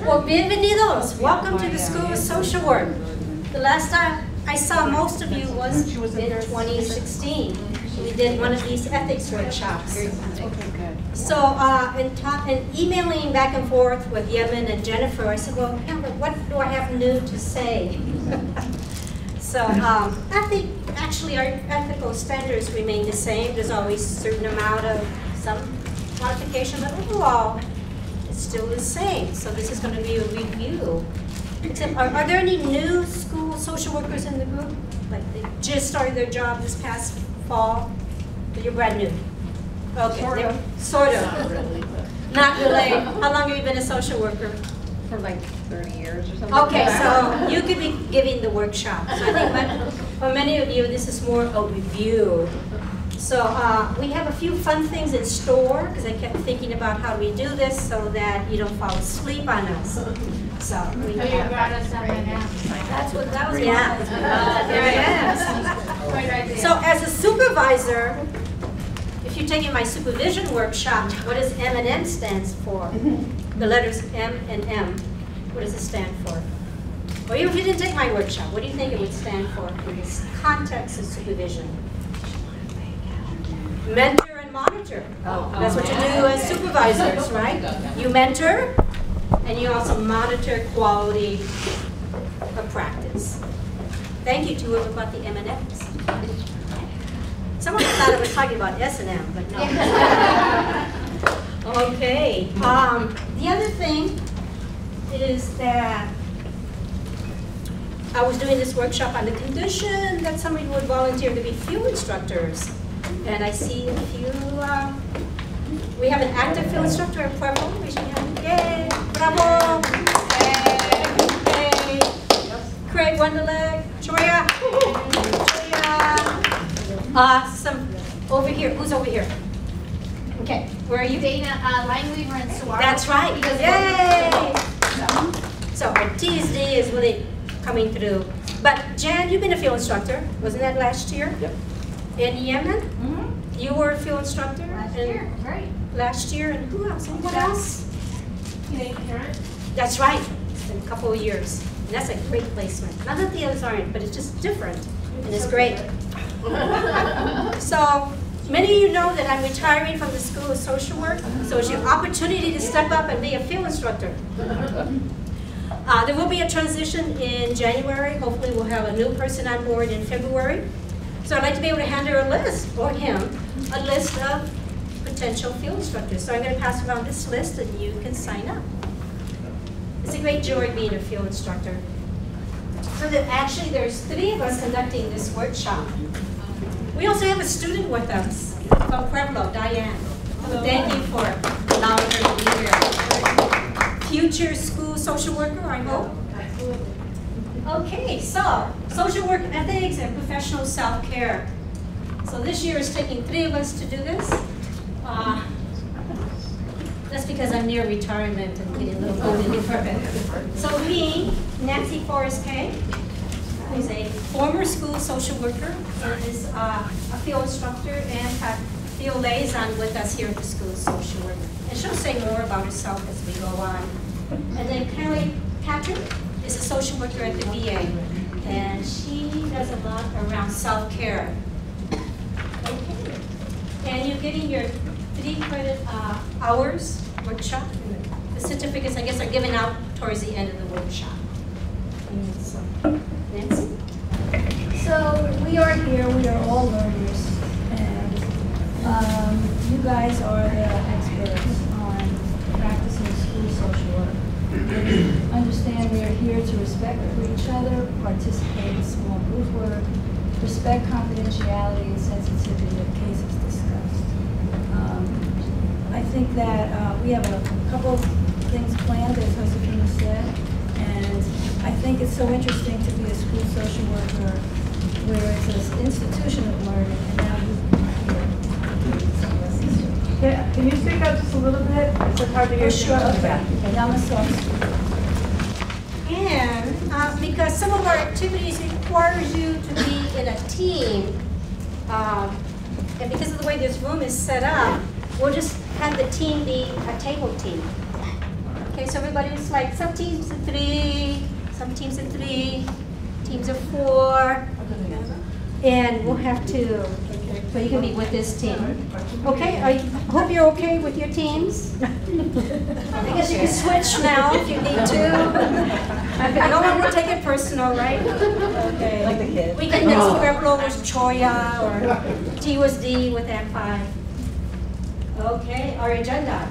Well, bienvenidos. Welcome to the School of Social Work. The last time I saw most of you was in 2016. We did one of these ethics workshops. So, in emailing back and forth with Yemen and Jennifer, I said, well, what do I have new to say? So, I think actually our ethical standards remain the same. There's always a certain amount of some modification, but overall, it's still the same. So this is going to be a review. Except, are there any new school social workers in the group? Like they just started their job this past fall? But you're brand new. Okay, sort of. Not really. Not really. How long have you been a social worker? For like 30 years or something. Okay, so you could be giving the workshop. So I think for many of you, this is more a review. So we have a few fun things in store, because I kept thinking about how we do this so that you don't fall asleep on us. So we brought us up right now. That's what that was. Yeah. There it is. So as a supervisor, if you're taking my supervision workshop, what does M&M stands for? The letters M and M. What does it stand for? Or even if you didn't take my workshop, what do you think it would stand for in this context of supervision? Mentor and monitor. That's what you do as supervisors, right? You mentor, and you also monitor quality of practice. Thank you to whoever brought the M&Ms. Someone thought I was talking about S&M, but no. Okay. The other thing is that I was doing this workshop on the condition that somebody would volunteer to be field instructors. And I see a few, we have an active field instructor in Pueblo. Raise your hand. Yay! Bravo! Yay! Craig Wonderleg. Joya! Joya! Some over here. Who's over here? Okay, where are you? Dana, Lineweaver and Saguaro. That's right. Yay! So our TSD is really coming through. But Jan, you've been a field instructor. Wasn't that last year? Yep. In Yemen? Mm-hmm. You were a field instructor? Last year, right. Last year, and who else? And what else? Parent. That's right. It's been a couple of years. And that's a great placement. Not that the others aren't, but it's just different. And it's great. So, many of you know that I'm retiring from the School of Social Work. So it's your opportunity to step up and be a field instructor. There will be a transition in January. Hopefully we'll have a new person on board in February. So I'd like to be able to hand her a list, or him, a list of potential field instructors. So I'm going to pass around this list and you can sign up. It's a great joy being a field instructor. So that actually there's 3 of us conducting this workshop. We also have a student with us from Pueblo, Diane. Thank you for allowing her to be here. Future school social worker, I hope. Okay, so social work ethics and professional self-care. So this year is taking 3 of us to do this. That's because I'm near retirement and getting a little old in the So me, Nancy Forrest Kay, who's a former school social worker and is a field instructor and had field liaison with us here at the School of Social Work. And she'll say more about herself as we go on. And then Kelly Patrick is a social worker at the VA, and she does a lot around self-care. Okay. And you're getting your 3 credit hours workshop. The certificates, I guess, are given out towards the end of the workshop. And so, Nancy? So we are here, we are all learners, and you guys are the experts on practicing school social work. Understand we are here to respect for each other, participate in small group work, respect confidentiality and sensitivity of cases discussed. I think that we have a couple of things planned, as Josefina said, and I think it's so interesting to be a school social worker where it's an institution of learning, and now Yeah, can you speak up just a little bit? It's hard to hear. Sure. Okay. And now I'm a soft speaker. And because some of our activities requires you to be in a team, and because of the way this room is set up, we'll just have the team be a table team. Okay, so everybody's like, some teams of 3, some teams of 3, teams of 4, and we'll have to, so you can be with this team. Okay, I hope you're okay with your teams. I guess you can switch now if you need to. I don't want to take it personal, right? Okay. Like the kids. We can mix Pueblo with Choya or T was D with Act 5. Okay, our agenda.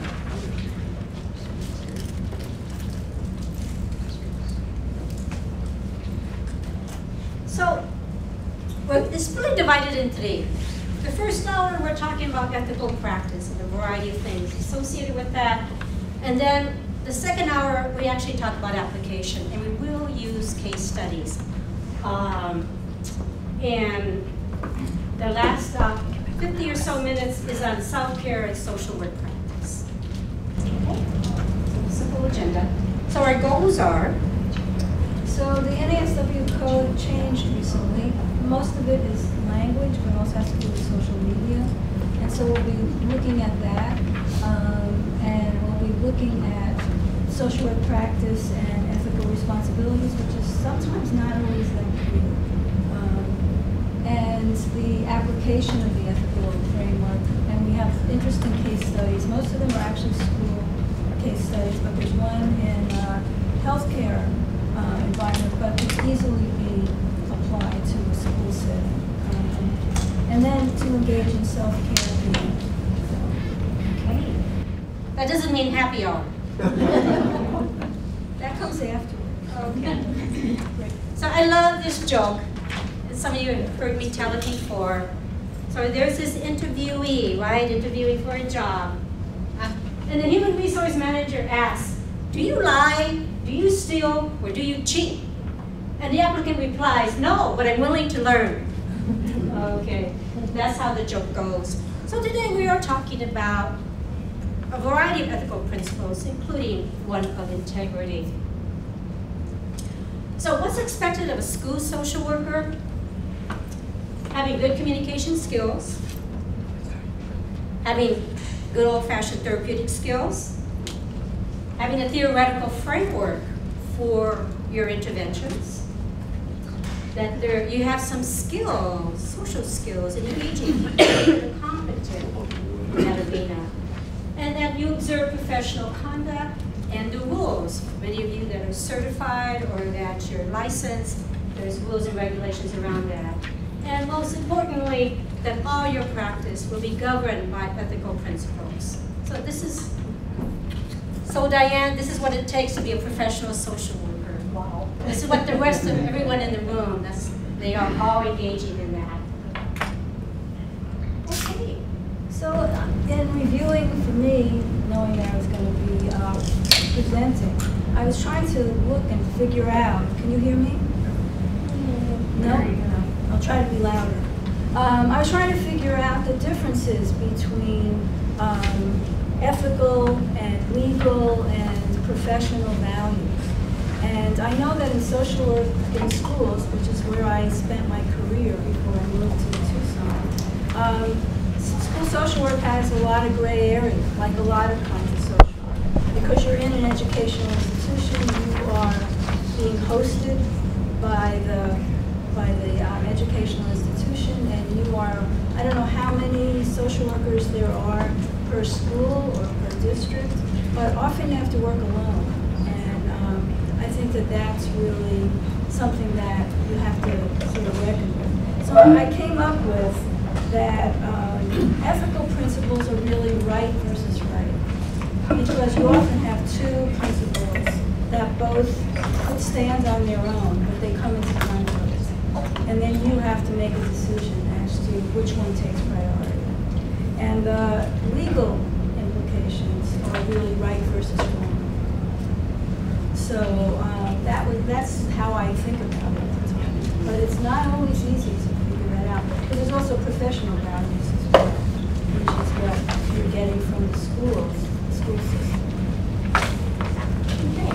So, well, it's really divided in 3. The first hour, we're talking about ethical practice and a variety of things associated with that. And then the second hour, we actually talk about application, and we will use case studies. And the last 50 or so minutes is on self-care and social work practice. Okay, so simple agenda. So our goals are, So the NASW code changed recently. Most of it is language, but also has to do with social media. And so we'll be looking at that. And we'll be looking at social work practice and ethical responsibilities, which is sometimes not always that clear. And the application of the ethical framework. And we have interesting case studies. Most of them are actually school case studies, but there's one in healthcare environment, but could easily be applied to a school setting. And then to engage in self-care. okay. That doesn't mean happy hour. That comes afterwards. Okay. So I love this joke. Some of you have heard me tell it before. So there's this interviewee, right? Interviewing for a job. And the human resource manager asks, do you lie, do you steal, or do you cheat? And the applicant replies, no, but I'm willing to learn. Okay, that's how the joke goes. So today we are talking about a variety of ethical principles, including one of integrity. So what's expected of a school social worker? Having good communication skills, having good old-fashioned therapeutic skills, having a theoretical framework for your interventions, that you have some skills, social skills, and engaging people that are competent in that arena, and that you observe professional conduct and the rules. Many of you that are certified or that you're licensed, there's rules and regulations around that. And most importantly, that all your practice will be governed by ethical principles. So this is, so Diane, this is what it takes to be a professional social worker. Wow. This is what the rest of everyone in the room, they are all engaging in that. Okay. So in reviewing for me, knowing that I was going to be presenting, I was trying to look and figure out, can you hear me? No? I'll try to be louder. I was trying to figure out the differences between ethical and legal and professional values. And I know that in social work in schools, which is where I spent my career before I moved to Tucson, school social work has a lot of gray area, like a lot of kinds of social work. Because you're in an educational institution, you are being hosted by the educational institution, and you are, I don't know how many social workers there are per school or per district, but often you have to work alone. And I think that that's really something that you have to sort of reckon with. So I came up with that ethical principles are really right versus right, because you often have two principles that both could stand on their own, but they come into conflict. And then you have to make a decision as to which one takes priority. And the legal implications are really right versus wrong. So that's how I think about it. But it's not always easy to figure that out. Because there's also professional values as well, which is what you're getting from the school system. Okay.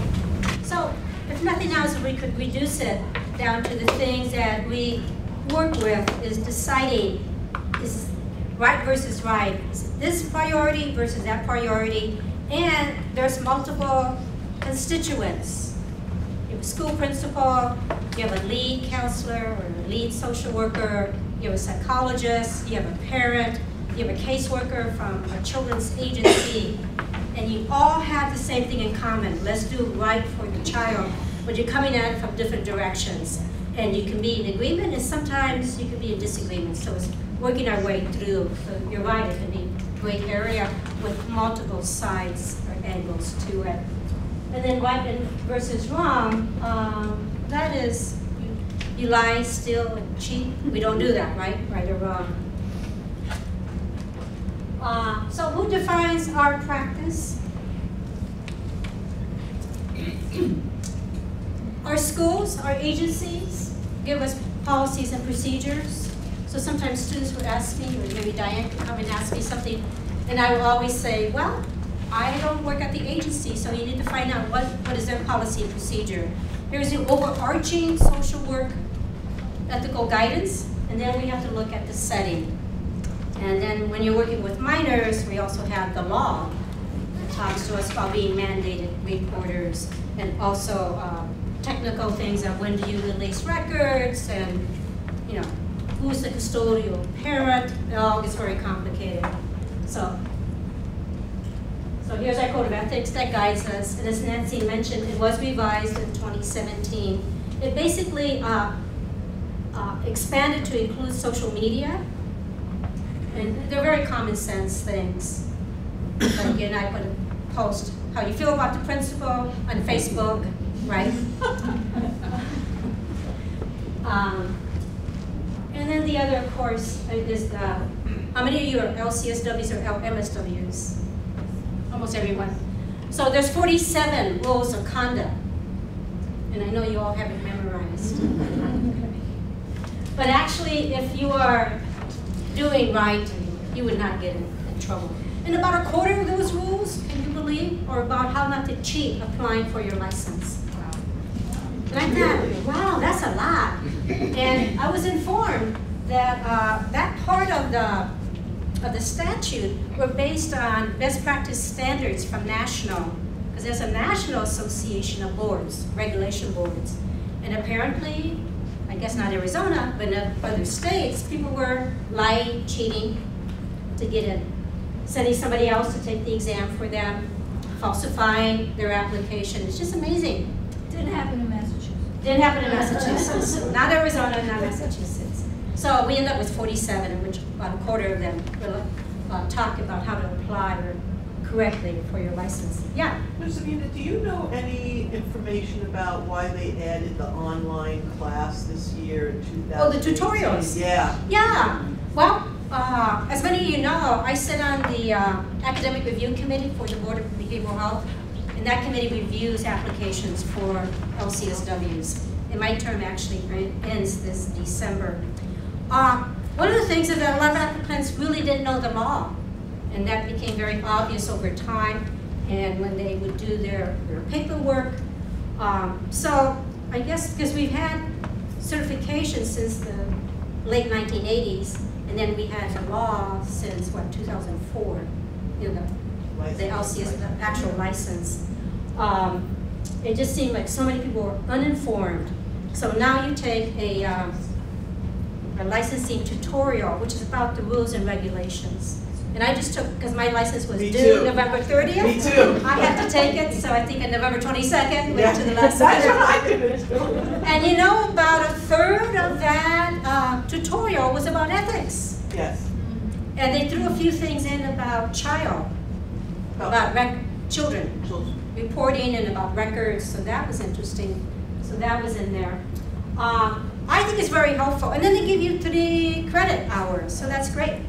So if nothing else, we could reduce it down to the things that we work with is deciding is right versus right. Is this priority versus that priority? And there's multiple constituents. You have a school principal, you have a lead counselor or a lead social worker, you have a psychologist, you have a parent, you have a caseworker from a children's agency, and you all have the same thing in common. Let's do right for the child, but you're coming at it from different directions. And you can be in agreement, and sometimes you can be in disagreement. So it's working our way through. So you're right, it can be a great area with multiple sides or angles to it. And then right and versus wrong, that is, you lie, steal, and cheat. We don't do that, right? Right or wrong. So who defines our practice? Our schools, our agencies give us policies and procedures. So sometimes students would ask me, or maybe Diane could come and ask me something, and I will always say, well, I don't work at the agency, so you need to find out what is their policy and procedure. Here's the overarching social work ethical guidance, and then we have to look at the setting. And then when you're working with minors, we also have the law that talks to us about being mandated reporters, and also technical things of when do you release records, and you know, who's the custodial parent. It all gets very complicated. So here's our code of ethics that guides us, and as Nancy mentioned, it was revised in 2017. It basically expanded to include social media, and they're very common sense things. Like again, I put a post how you feel about the principal on Facebook, right? And then the other, of course, is the, how many of you are LCSWs or LMSWs? Almost everyone. So there's 47 rules of conduct, and I know you all have it memorized. But actually, if you are doing right, you would not get in trouble. And about a quarter of those rules, can you believe, are about how not to cheat applying for your license. And I thought, wow, that's a lot. And I was informed that that part of the statute were based on best practice standards from national, because there's a national association of boards, regulation boards. And apparently, I guess not Arizona, but in other states, people were lying, cheating to get in, sending somebody else to take the exam for them, falsifying their application. It's just amazing. Didn't happen in Massachusetts. Didn't happen in Massachusetts. Not Arizona, not Massachusetts. So we end up with 47, in which about a quarter of them will talk about how to apply correctly for your license. Yeah? Ms. Sabina, do you know any information about why they added the online class this year in 2018? Oh, the tutorials? Yeah. Yeah. Well, as many of you know, I sit on the Academic Review Committee for the Board of Behavioral Health, and that committee reviews applications for LCSWs. And my term actually ends this December. One of the things is that a lot of applicants really didn't know the law, and that became very obvious over time, and when they would do their paperwork. So I guess because we've had certification since the late 1980s, and then we had the law since, what, 2004, you know, the LCS, the actual license. It just seemed like so many people were uninformed. So now you take a licensing tutorial, which is about the rules and regulations. And I just took, because my license was due November 30th. Me too. I had to take it, so I think on November 22nd, went to the lesson. That's what I did. And you know, about a third of that tutorial was about ethics. Yes. And they threw a few things in about children, reporting and about records, so that was interesting. So that was in there. I think it's very helpful. And then they give you 3 credit hours, so that's great.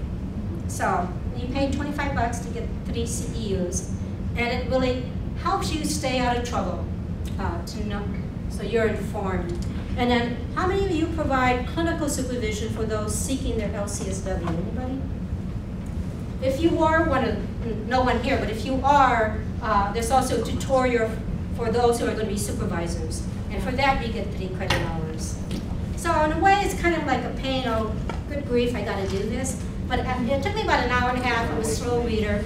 So you pay $25 to get 3 CEUs, and it really helps you stay out of trouble, to know, so you're informed. And then, how many of you provide clinical supervision for those seeking their LCSW? Anybody? If you are one of, no one here, but if you are, there's also a tutorial for those who are going to be supervisors. And for that, you get 3 credit hours. So in a way, it's kind of like a pain, oh, good grief, I got to do this. But it took me about an hour and a half. I'm a slow reader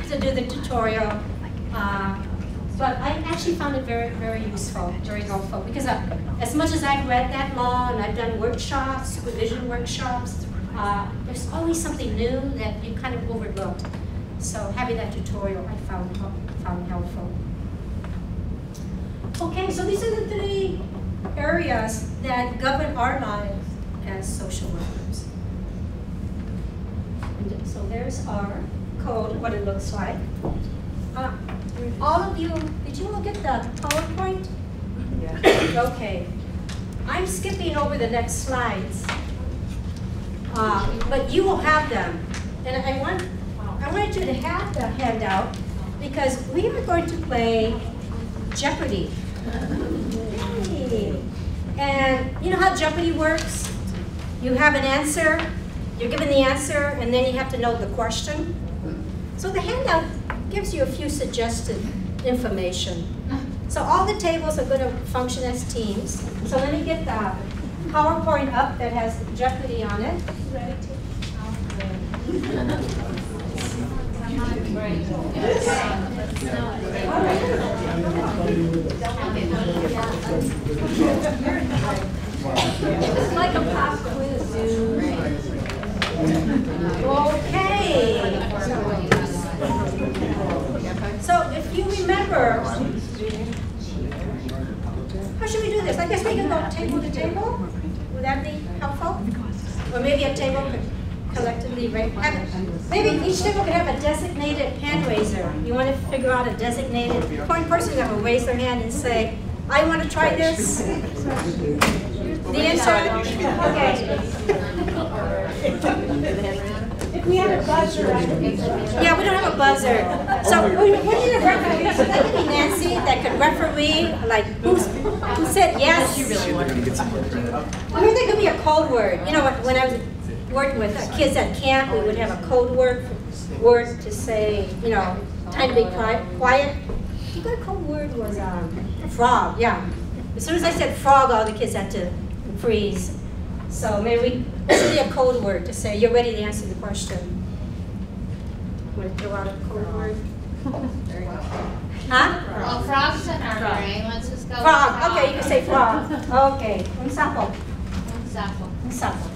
to do the tutorial. But I actually found it very, very useful, very helpful, because as much as I've read that law and I've done workshops, supervision workshops, there's always something new that you kind of overlooked. So having that tutorial I found helpful. Okay, so these are the 3 areas that govern our lives as social workers. And so there's our code, what it looks like. All of you, did you look at the PowerPoint? Yeah. Okay. I'm skipping over the next slides, but you will have them. And I wanted you to have the handout because we are going to play Jeopardy. Yay. And you know how Jeopardy works? You have an answer, you're given the answer, and then you have to know the question. So the handout gives you a few suggested information. So all the tables are going to function as teams. So let me get the PowerPoint up that has Jeopardy on it. Ready It's like a pop quiz. Okay. So if you remember, how should we do this? I guess we can go table to table. Would that be helpful? Or maybe a table could collectively rate. Maybe each table could have a designated hand raiser. You want to figure out a designated point person that will raise their hand and say, I want to try this. The answer? Okay. If we had a buzzer, I could be. Yeah, we don't have a buzzer. So we need a referee. So that could be Nancy that could referee, like who said yes. Or maybe there could be a code word. You know, when I was working with kids at camp, we would have a code word to say, you know, time to be quiet. The code word was frog. Yeah. As soon as I said frog, all the kids had to freeze. So maybe this would be a code word to say you're ready to answer the question. Want to throw out a code word? Huh? Well, frogs in our brain. Let's just go with Frog. Okay, you can say frog. Okay. Un sapo. Sapo. Un sapo.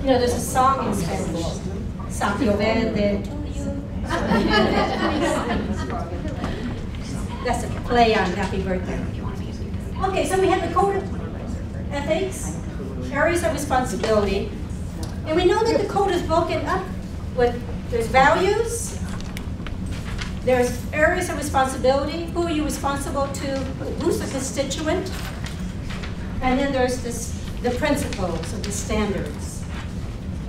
You know, there's a song in Spanish. Sapio verde. That's a play on Happy Birthday. Okay, so we have the code of ethics, areas of responsibility, and we know that the code is broken up with, there's values, there's areas of responsibility, who are you responsible to, who's the constituent, and then there's the principles or the standards.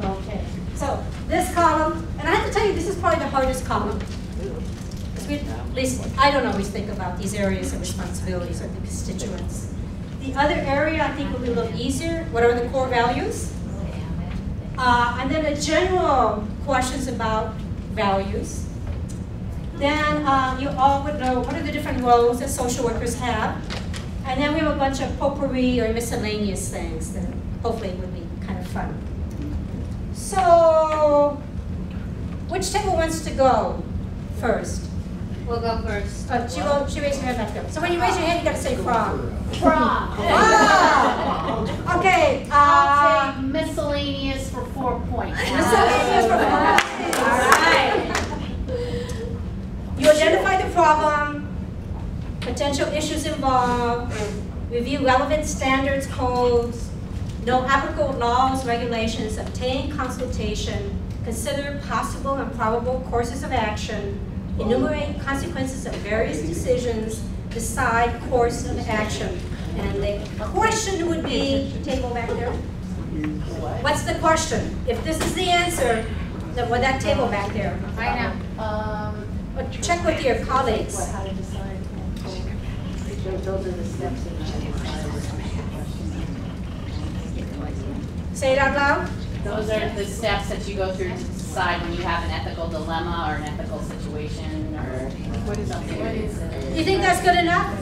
Okay, so this column, and I have to tell you, this is probably the hardest column. At least I don't always think about these areas of responsibilities or the constituents. The other area I think will be a little easier. What are the core values? And then the general questions about values. Then you all would know what are the different roles that social workers have. And then we have a bunch of potpourri or miscellaneous things that hopefully would be kind of fun. So, which table wants to go first? We'll go first. She raised her hand back there. So when you raise your hand, you got to say frog. Frog. Ah! Okay. I'll take miscellaneous for 4 points. Miscellaneous for 4 points. All right. You identify the problem, potential issues involved, review relevant standards, codes, know applicable laws, regulations, obtain consultation, consider possible and probable courses of action, enumerate consequences of various decisions, decide course of action. And the question would be, table back there. What's the question? If this is the answer, then with that table back there. I know. Check with your colleagues. How to decide. Those are the steps that you Say it out loud. Those are the steps that you go through to decide when you have an ethical dilemma or an ethical situation or something. You think that's good enough? Is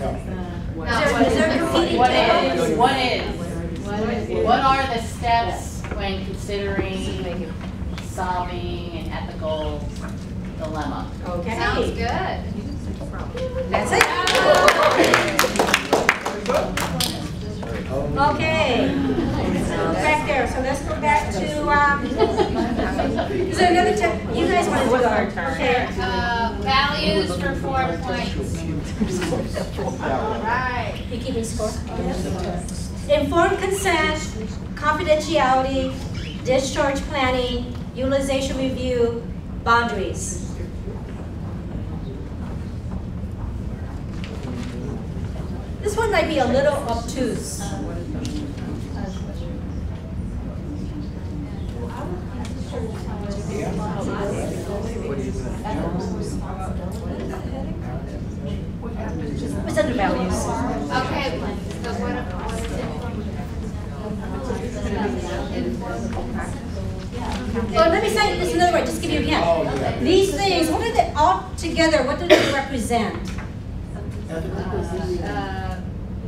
there competing tables? What are the steps when considering solving an ethical dilemma? Okay. Sounds good. Okay. So back there. So let's go back to. Is there another you guys want to go? Okay. Values for 4 points. All right. You keeping score? Informed consent, confidentiality, discharge planning, utilization review, boundaries. This one might be a little obtuse. What's under values? Okay. So what is it? Well, let me say this another way, just give you a hint. These things, what are they all together, what do they represent?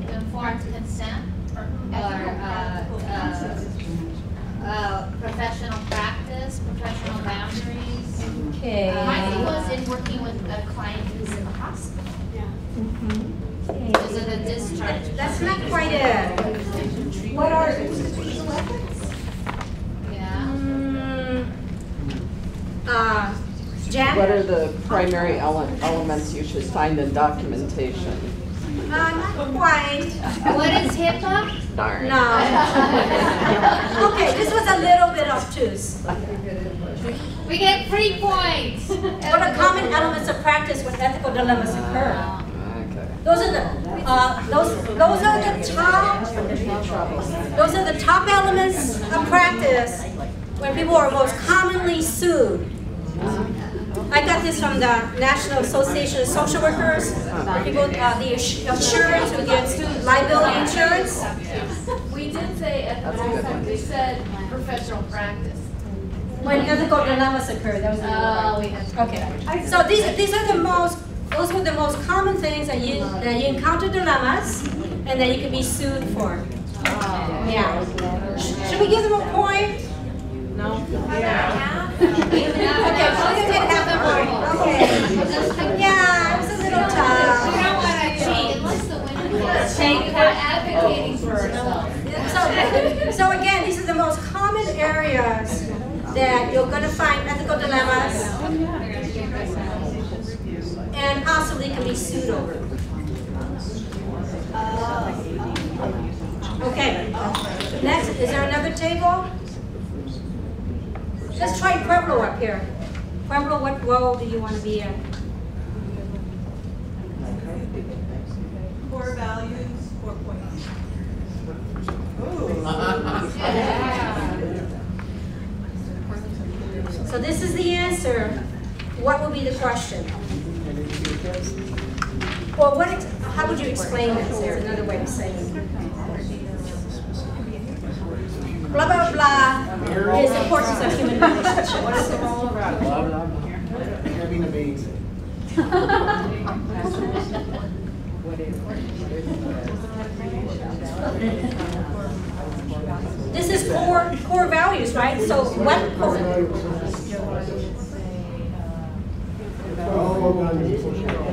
Informed consent or professional practice, professional boundaries. Okay. Mine was in working with a client who's in the hospital. Those are the discharge. That's not quite it. What are Yeah. Jan? What are the primary elements you should find in documentation? Not quite. What is HIPAA? Darn. No. Okay, this was a little bit obtuse. We get 3 points. What are common elements of practice when ethical dilemmas occur? Okay. Those are the top elements of practice when people are most commonly sued. I got this from the National Association of Social Workers. People, the insurance who gets liability insurance. We did say ethical, they said professional practice. When ethical dilemmas occur, that was the We have. okay. So these are the most. Those were the most common things that you encounter dilemmas, and that you can be sued for. Yeah. Should we give them a point? No. Yeah. Okay, so we're gonna get half a point. Okay. Yeah, it was a little tough. We don't want to cheat. Unless the winner we're advocating for ourselves. So again, these are the most common areas that you're going to find ethical dilemmas and possibly can be sued over. Okay. Next, is there another table? Let's try Pueblo up here. Pueblo, what role do you want to be in? Core values, 4 points. So this is the answer. What will be the question? Or how would you explain this? There's another way of saying it. Blah, blah, blah is the importance of human relationships. What is the role of Blah, blah, blah. Having a baby. This is core values, right? So what core?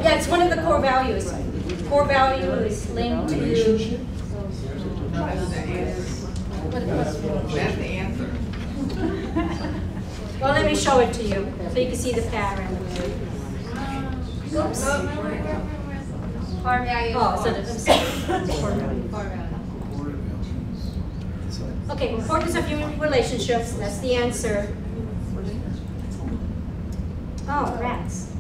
Yeah, it's one of the core values. Core value is linked to. That's the answer. Well, let me show it to you so you can see the pattern. Oops. Core values. Oh, so okay, importance of human relationships, that's the answer. Oh, rats.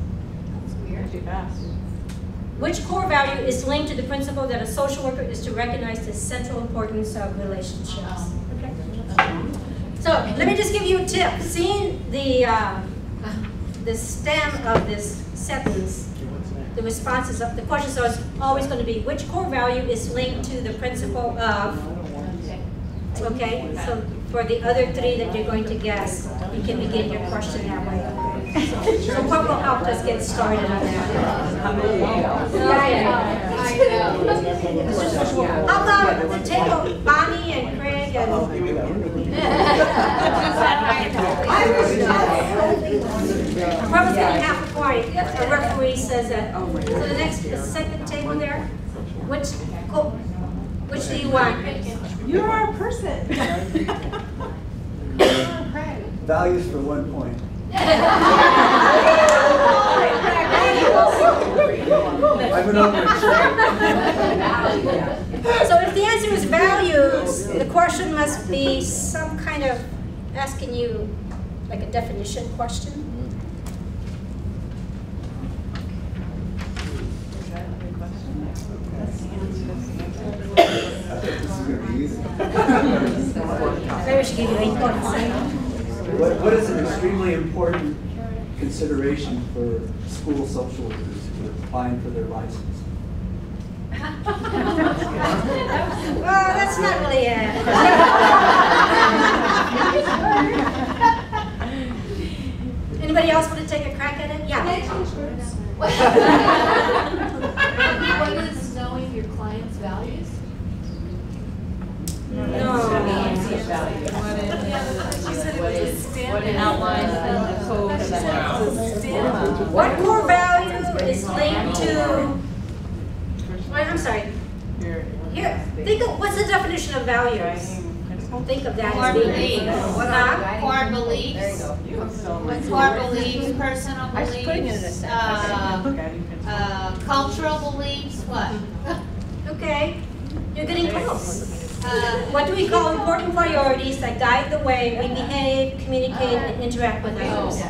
Which core value is linked to the principle that a social worker is to recognize the central importance of relationships? Okay. So let me just give you a tip. Seeing the stem of this sentence, the responses of the questions are always going to be which core value is linked to the principle of. Okay, so for the other three that you're going to guess, you can begin your question that way. So what will help us get started on that? How about the table, Bonnie and Craig and... Whoever's getting half a point, a referee says that. So the second table there, which... Which do you want? You're our person. Values for 1 point. I'm an So if the answer is values, the question must be some kind of asking you like a definition question. Maybe we should give you 8 points. What is an extremely important consideration for school social workers who are applying for their license? Well, that's not really it. Anybody else want to take a crack at it? Yeah. What is knowing your client's values? No. What it outlines the code of that. What core value is linked to? Wait, I'm sorry. Here, think of what's the definition of values? Think of that Core as being. beliefs. Huh? Core beliefs. Core beliefs, personal beliefs, cultural beliefs, what? Okay, you're getting close. What do we call important priorities that guide the way we behave, communicate, and interact with others? So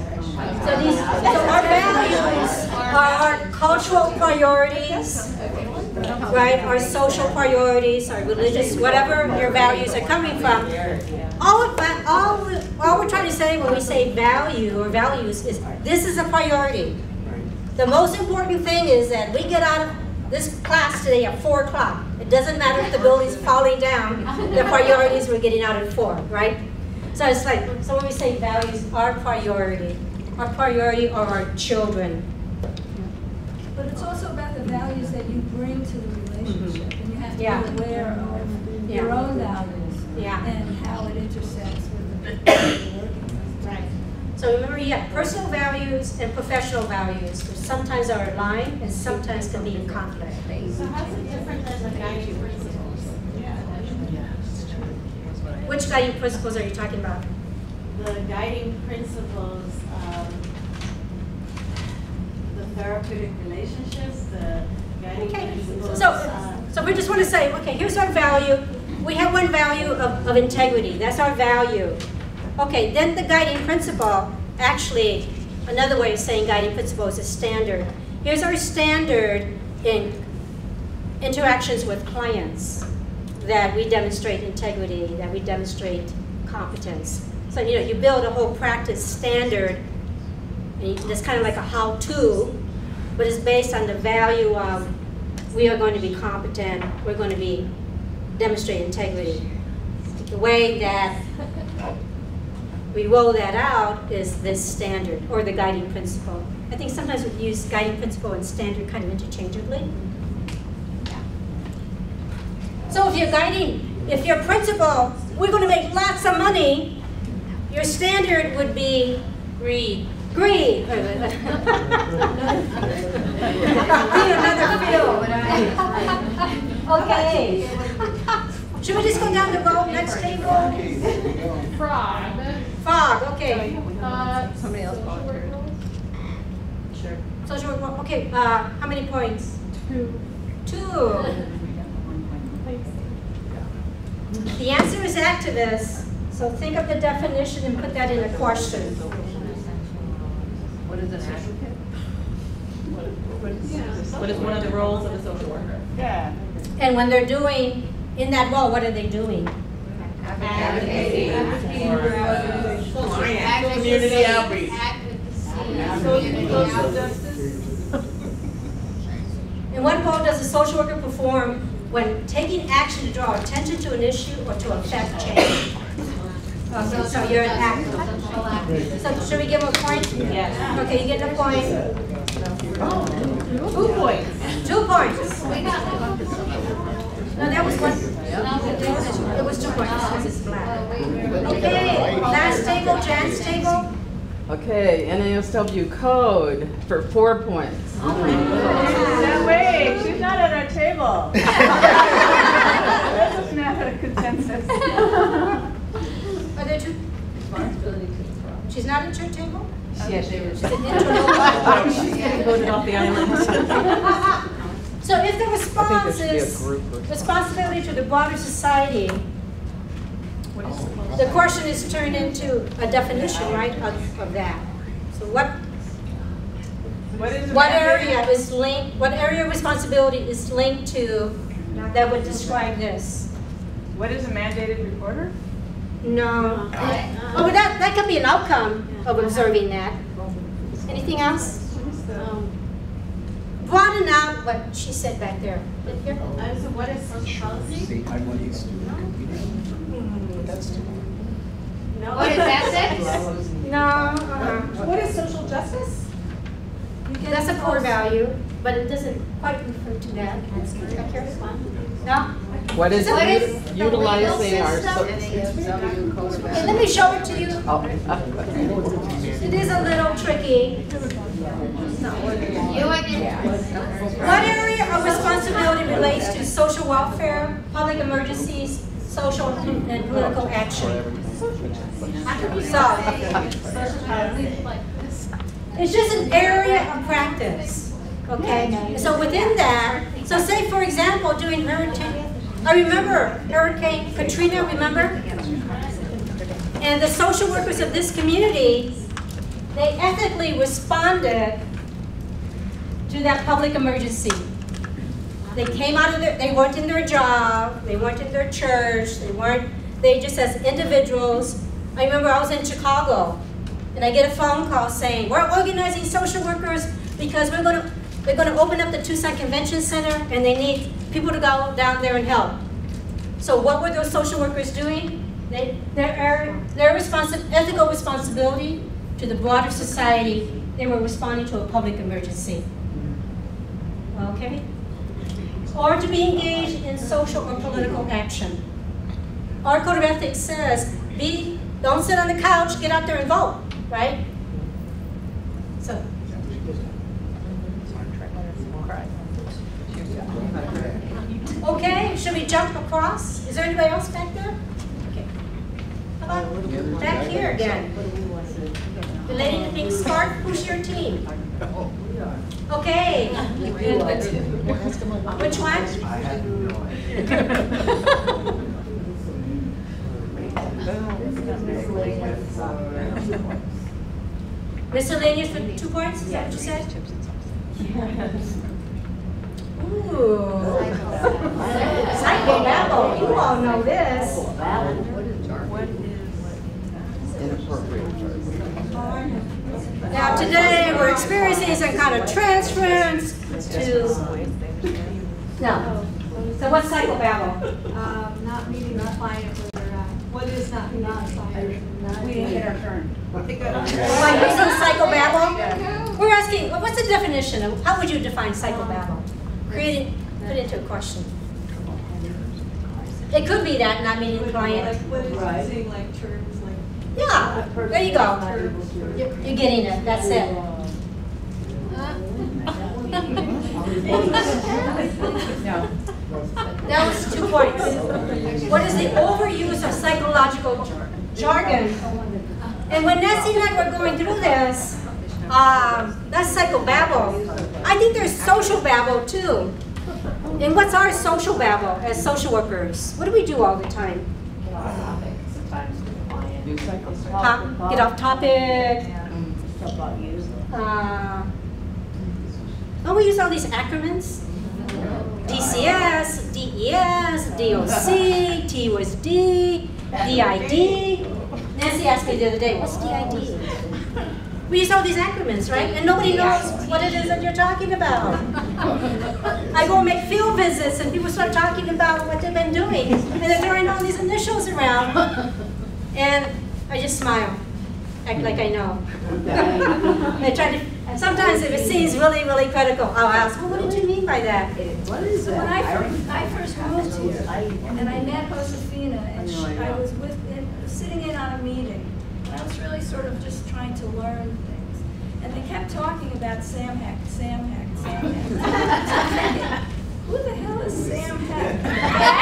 our values are our cultural priorities, right? Our social priorities, our religious, whatever your values are coming from. All we're trying to say when we say value or values is this is a priority. The most important thing is that we get out of this class today at 4 o'clock. It doesn't matter if the building's falling down, the priorities we're getting out at 4, right? So it's like, so when we say values, our priority are our children. But it's also about the values that you bring to the relationship. And you have to be aware of your own values and how it intersects with the people you're working with. Right. So remember, you have personal values and professional values, which sometimes are aligned and sometimes can be in conflict. So how's it different than the guiding principles? Which guiding principles are you talking about? The guiding principles, the therapeutic relationships, the guiding principles. So we just want to say, okay, here's our value. We have one value of integrity. That's our value. Okay, then the guiding principle, actually, another way of saying guiding principle is a standard. Here's our standard in interactions with clients, that we demonstrate integrity, that we demonstrate competence. So, you build a whole practice standard, and it's kind of like a how-to, but it's based on the value of we are going to be competent, we're going to demonstrate integrity. The way that we roll that out is this standard, or the guiding principle. I think sometimes we use guiding principle and standard kind of interchangeably. So if your principle, we're going to make lots of money, your standard would be greed. Greed. Be another field. Okay. Should we just go down the road, next table? Frog, okay. Somebody else volunteered. Sure. Social work, okay, how many points? 2. The answer is activist, so think of the definition and put that in a question. What is an advocate? What is one of the roles of a social worker? Yeah. And when they're doing, in that role, what are they doing? Advocacy. Community outreach. Social justice. And what role does a social worker perform when taking action to draw attention to an issue or to affect change? So you're an activist. So should we give them a point? Yes. Okay, you get a point. 2 points. 2 points. No, that was one. It was 2 points because it's black. Okay, last table, Jan's table. Okay, NASW code for 4 points. No way, she's not at our table. She's not at your table? Yes, she is. She's an internal. She's getting voted off the island. So if the I think response there should be a is group or responsibility to the broader society, the question is turned into a definition, right, of that. So what area is linked, what area of responsibility is linked to that would describe this? What is a mandated reporter? No. Oh, but that could be an outcome of observing that. Anything else? Broaden out what she said back there. Right here. So what is social policy? What is ethics? No. What is social justice? That's a core value, but it doesn't quite refer to that. Back here. No? What is What is the utilizing our legal Okay, let me show it to you. It is a little tricky. What area of responsibility relates to social welfare, public emergencies, social and political action? So, it's just an area of practice, okay? So within that, so say for example, during Hurricane, I remember Hurricane Katrina, remember? And the social workers of this community, they ethically responded to that public emergency. They came out of they weren't in their job, they weren't in their church, they just as individuals. I remember I was in Chicago, and I get a phone call saying, we're organizing social workers because we're going to open up the Tucson Convention Center, and they need people to go down there and help. So what were those social workers doing? Their ethical responsibility to the broader society, they were responding to a public emergency. Okay? Or to be engaged in social or political action. Our code of ethics says, don't sit on the couch, get out there and vote, right? So. Okay, should we jump across? Is there anybody else back there? Okay. How about back here again? The lady in the pink scarf, who's your team? Okay. Which one? Miscellaneous for 2 points, is that what you said? Ooh. Psychobabble, you all know this. Now today we're experiencing some kind of transference to, no. So what's psychobabble? Not meeting the client where they're at. What is not meeting the client? We didn't get our turn. By using psychobabble? We're asking, what's the definition of, how would you define psychobabble? Put it into a question. It could be that, not meeting the client. What is it saying, like terms like? Yeah, there you go. You're getting it, that's it. That was 2 points. What is the overuse of psychological jargon? And when Nancy and I were going through this, that's psychobabble. I think there's social babble too. And what's our social babble as social workers? What do we do all the time? Get off topic. Don't we use all these acronyms? DCS, DES, DOC, T was D, DID. Nancy asked me the other day, what's DID? We use all these acronyms, right? And nobody knows what it is that you're talking about. I go make field visits and people start talking about what they've been doing. And they're throwing all these initials around. And I just smile, act like I know. I try to, sometimes if it seems really, really critical, I'll ask, well, what did you mean by that? What is that? When I first moved here, and I met Josefina, and I was sitting in on a meeting, and I was really sort of just trying to learn things. And they kept talking about Sam Heck. Who the hell is Sam Heck? I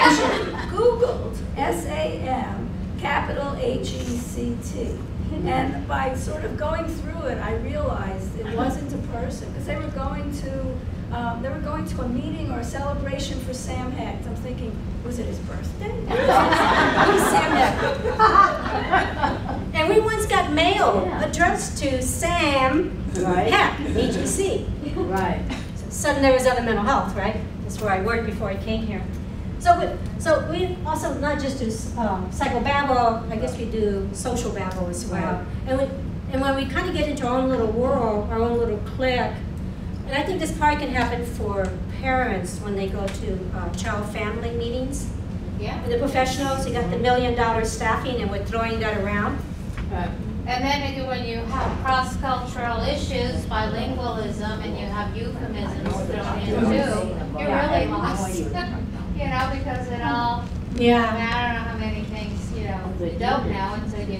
actually Googled S-A-M, capital H-E-C-T. And by sort of going through it, I realized it wasn't a person, because they were going to a meeting or a celebration for Sam Hecht. I'm thinking, was it his birthday? Who's Sam Hecht? And we once got mail addressed to Sam Hecht, HEC. Right. Southern Arizona Mental Health, right? That's where I worked before I came here. So we also not just do psychobabble, I guess we do social babble as well. Right. And when we kind of get into our own little world, our own little clique, and I think this probably can happen for parents when they go to child-family meetings. Yeah. And the professionals, you got the $1 million staffing, and we're throwing that around. And then when you have cross-cultural issues, bilingualism, and you have euphemisms thrown in too, you're really lost. You know, because it all, I mean, I don't know how many things, you don't know until you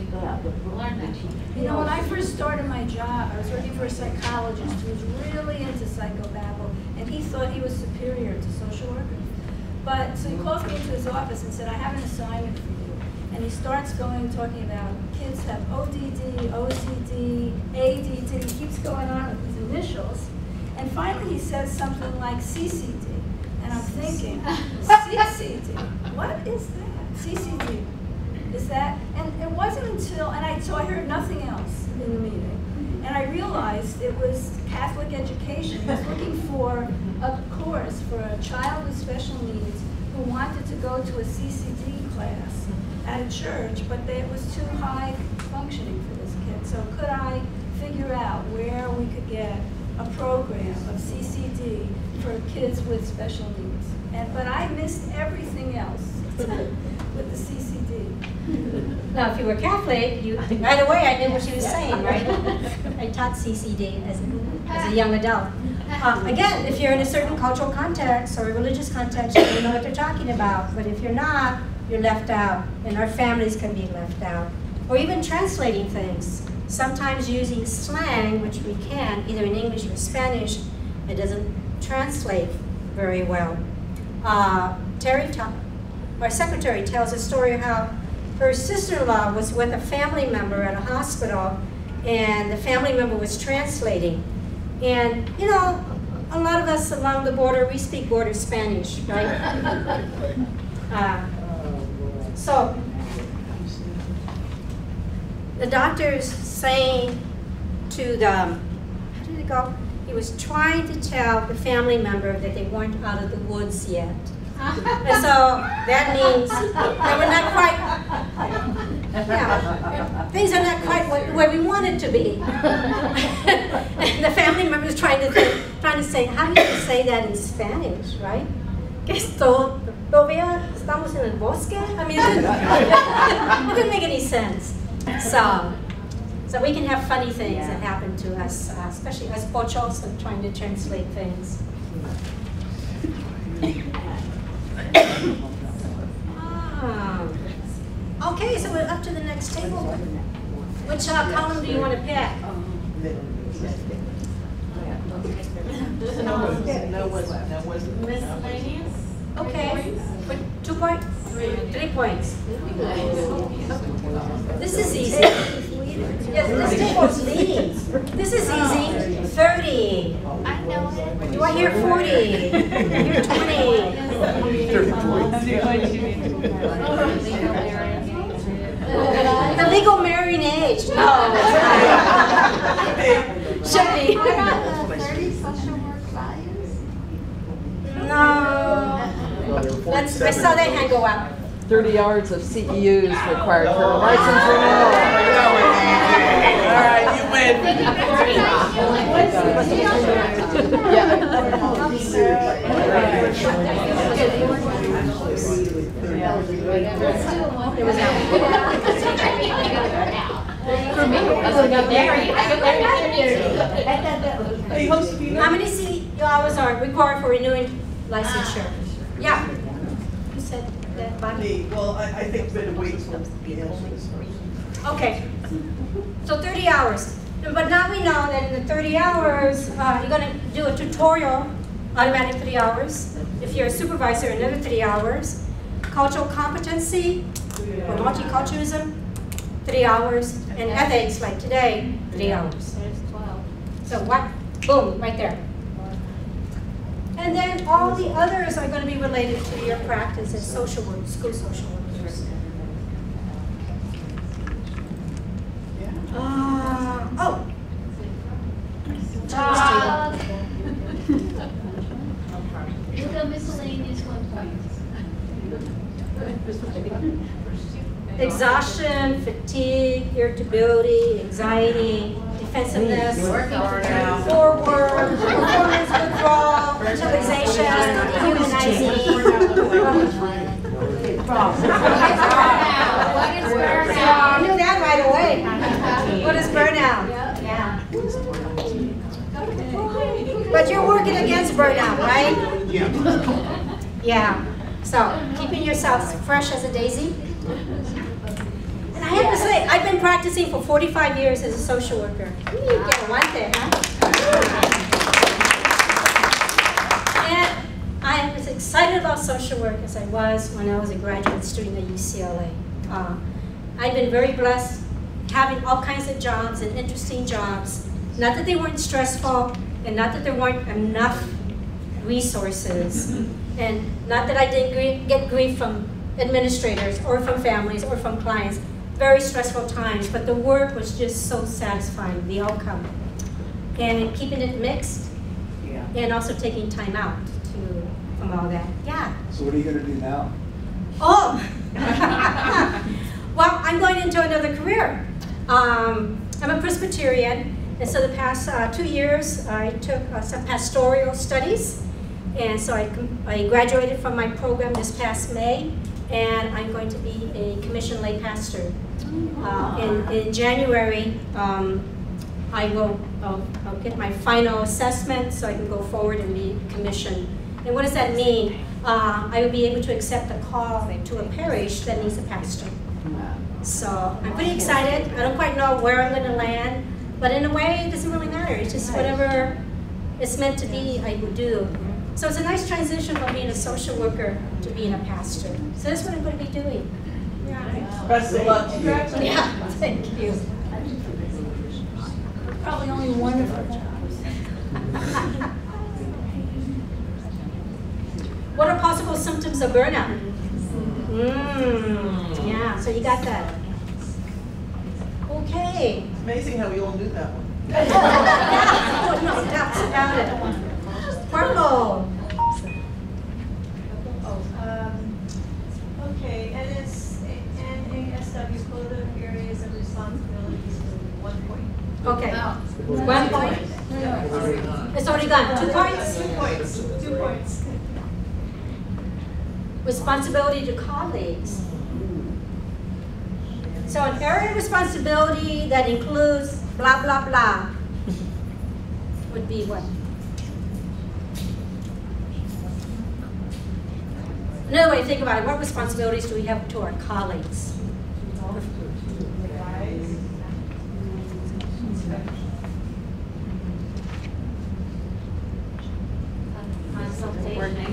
learn that. You know, when I first started my job, I was working for a psychologist who was really into psychobabble, and he thought he was superior to social workers. But, so he calls me into his office and said, I have an assignment for you. And he starts talking about kids have ODD, OCD, ADD, he keeps going on with his initials. And finally he says something like CCD. And I'm thinking, CCD, what is that? CCD, is that? And it wasn't until, so I heard nothing else in the meeting. And I realized it was Catholic education. He was looking for a course for a child with special needs who wanted to go to a CCD class at a church, but it was too high functioning for this kid. So could I figure out where we could get a program of CCD for kids with special needs? But I missed everything else with the CCD. Now, if you were Catholic, right away I knew what she was saying, right? I taught CCD as a young adult. Again, if you're in a certain cultural context or a religious context, you know what they're talking about. But if you're not, you're left out, and our families can be left out. Or even translating things. Sometimes using slang, which we can, either in English or Spanish, it doesn't translate very well. Our secretary tells a story of how her sister-in-law was with a family member at a hospital, and the family member was translating. And, you know, a lot of us along the border, we speak border Spanish, right? So the doctor's saying to the, how did it go? He was trying to tell the family member that they weren't out of the woods yet. And so that means that we're not quite, things are not quite where we want it to be. And the family member is trying to say, how do you say that in Spanish, right? Que todavía estamos en el bosque? I mean, it didn't make any sense. So we can have funny things that happen to us, especially as pochos and trying to translate things. Okay, so we're up to the next table. Which column do you want to pick? Miscellaneous? Okay. 2 points? 3 points. This is easy. Yes, this table's leading. This is easy. 30. I know it. Do I hear 40? I hear 20. The legal marrying age. No. Should be. What about the 30 social work values? No. I saw that hand go up. 30 hours of CEUs required for a license renewal. All right, you win. How many CEU hours are required for renewing licensure? Yeah. You said that, Bonnie? Well, I think better wait till the answer is first. Okay. So 30 hours. But now we know that in the 30 hours, you're going to do a tutorial, automatic 3 hours. If you're a supervisor, another 3 hours. Cultural competency or multiculturalism, 3 hours, and ethics, like today, 3 hours. There's 12. So what? Boom, right there. And then all the others are going to be related to your practice as social work, school social workers. Oh. With a miscellaneous 1 point. Exhaustion, fatigue, irritability, anxiety, defensiveness, forward, performance withdrawal, utilization, dehumanizing. What is burnout? I knew that right away. What is burnout? Yeah. But you're working against burnout, right? Yeah. So, keeping yourself fresh as a daisy. And I have to say, I've been practicing for 45 years as a social worker. You get one thing, huh? And I am as excited about social work as I was when I was a graduate student at UCLA. I've been very blessed having all kinds of jobs and interesting jobs. Not that they weren't stressful, and not that there weren't enough resources, and not that I didn't get grief from administrators or from families or from clients. Very stressful times, but the work was just so satisfying, the outcome. And keeping it mixed, and also taking time out from all that. Yeah. So what are you going to do now? Oh! Well, I'm going into another career. I'm a Presbyterian, and so the past 2 years I took some pastoral studies, and so I graduated from my program this past May, and I'm going to be a commissioned lay pastor. In January, I'll get my final assessment so I can go forward and be commissioned. And what does that mean? I will be able to accept a call to a parish that needs a pastor. So I'm pretty excited. I don't quite know where I'm going to land, but in a way, it doesn't really matter. It's just whatever it's meant to be, I will do. So it's a nice transition from being a social worker to being a pastor. So that's what I'm going to be doing. Yeah. Best of luck to you. Yeah, thank you. Probably only wonderful jobs. What are possible symptoms of burnout? Yeah, so you got that. Okay. It's amazing how we all knew that one. Yeah, no doubts about it. Purple. Okay, NASW quota areas of responsibilities for 1 point. Okay. 1 point. It's already gone. 2 points? 2 points. 2 points. Responsibility to colleagues. So an area of responsibility that includes blah, blah, blah would be what? Another way to think about it, what responsibilities do we have to our colleagues?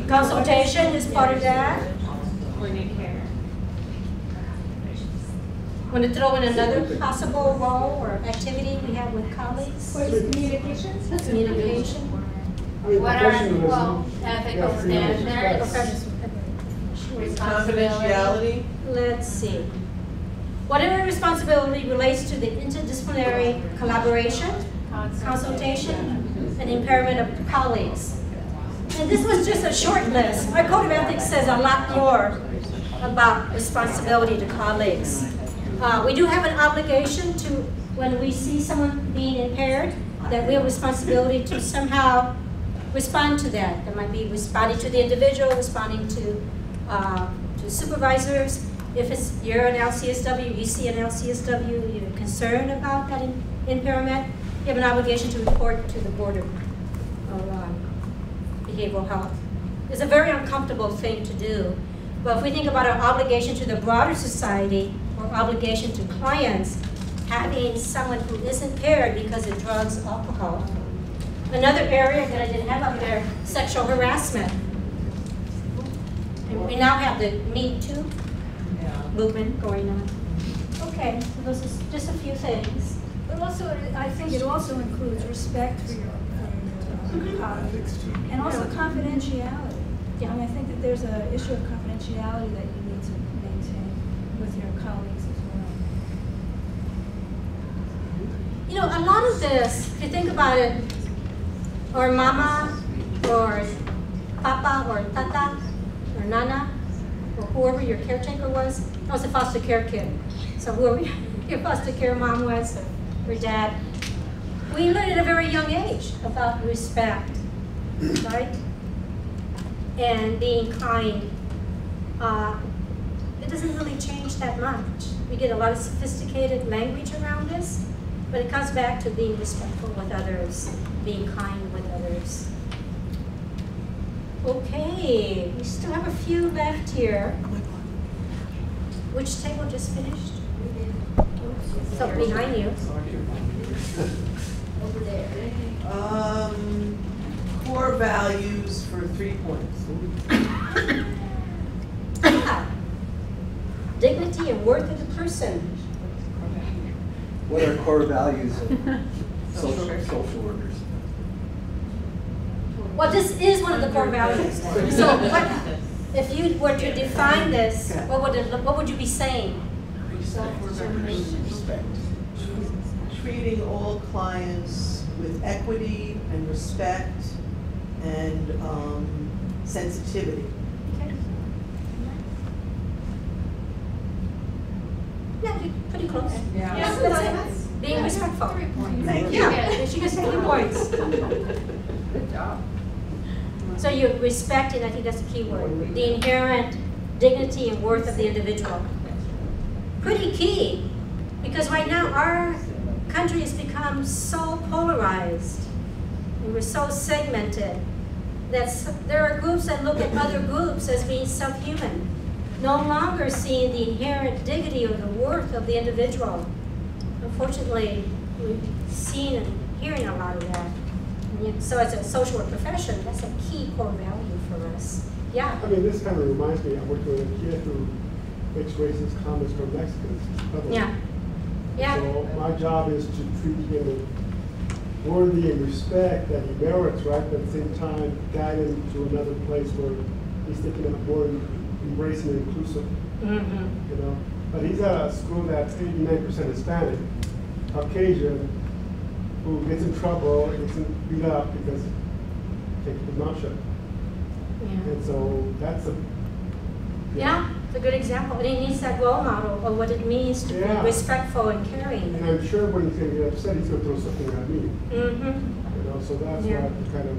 Consultation is part of that. Coordinate care. Want to throw in another possible role or activity we have with colleagues? Communications? Communication. What are, well, ethical standards, responsibility? Confidentiality. Let's see. Whatever responsibility relates to the interdisciplinary collaboration, consultation, and impairment of colleagues. And this was just a short list. Our code of ethics says a lot more about responsibility to colleagues. We do have an obligation to, when we see someone being impaired, that we have responsibility to somehow respond to that. That might be responding to the individual, responding to supervisors. If you're an LCSW, you see an LCSW, you're concerned about that impairment, you have an obligation to report to the Board of Behavioral Health. It's a very uncomfortable thing to do, but if we think about our obligation to the broader society or obligation to clients, having someone who is impaired because of drugs, alcohol. Another area that I didn't have up there, sexual harassment. And we now have the Me Too movement going on. Okay. Okay, so those are just a few things. But also, I think it also includes respect for your colleagues, and also confidentiality. Yeah. I mean, I think that there's an issue of confidentiality that you need to maintain with your colleagues as well. You know, a lot of this, if you think about it, or mama, or papa, or tata, or nana, or whoever your caretaker was, I was a foster care kid. So whoever your foster care mom was, or dad, we learned at a very young age about respect, right? And being kind. It doesn't really change that much. We get a lot of sophisticated language around this, but it comes back to being respectful with others, being kind with others. Okay, we still have a few left here. Which table just finished? So behind you. Over there. Core values for 3 points. Dignity and worth of the person. What are core values of social workers? Well, this is one of the core values. So what, if you were to define this, what would you be saying? Respect. Treating all clients with equity and respect and sensitivity. Okay. Yeah, you're pretty close. Yeah. That's it. Being respectful. Thank you. Yeah, she gets 3 points. Good job. So you respect, and I think that's the key word, the inherent dignity and worth of the individual. Pretty key, because right now our country has become so polarized, and we're so segmented, that there are groups that look at other groups as being subhuman, no longer seeing the inherent dignity or the worth of the individual. Unfortunately, we've seen and hearing a lot of that. So as a social work profession, that's a key core value for us. Yeah. I mean, this kind of reminds me, I worked with a kid who makes racist comments from Mexicans. Yeah. Yeah. So my job is to treat him with worthy and respect that he merits, right? But at the same time, guide him to another place where he's thinking of more embracing and inclusive, you know? But he's at a school that's 89% Hispanic, Caucasian, who gets in trouble, gets beat up because he takes his mouth shut. Yeah. And so that's a Yeah, it's a good example. And he needs that role model of what it means to be respectful and caring. And I'm sure when he's going to get upset, he's going to throw something at me. Mm-hmm. You know, so that's why I have to kind of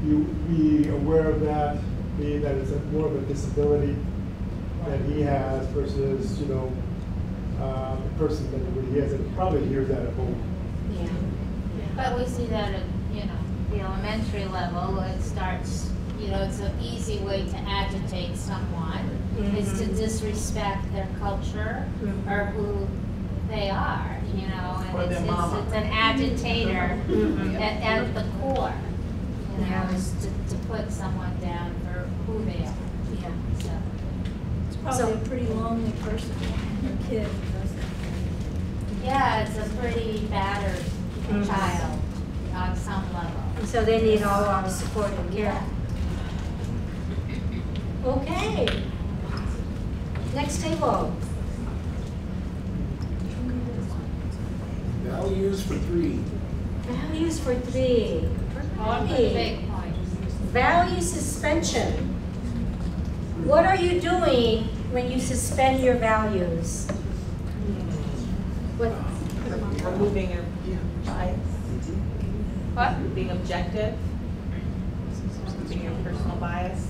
you be aware of that, be that it's more of a disability that he has versus, you know, a person that really has it probably hears that at home. Yeah. But we see that at, you know, the elementary level, it starts, you know, it's an easy way to agitate someone, is to disrespect their culture or who they are, you know, and it's an agitator at the core, you know, is to put someone down for who they are. Yeah. So. It's probably a pretty lonely person, a kid who does that. Yeah, it's a pretty battered child on some level. And so they need all our support and care. Okay. Next table. Values for 3. Values for 3. On the big point. Value suspension. What are you doing when you suspend your values? What? Removing your bias. What? Being objective. Being your personal bias.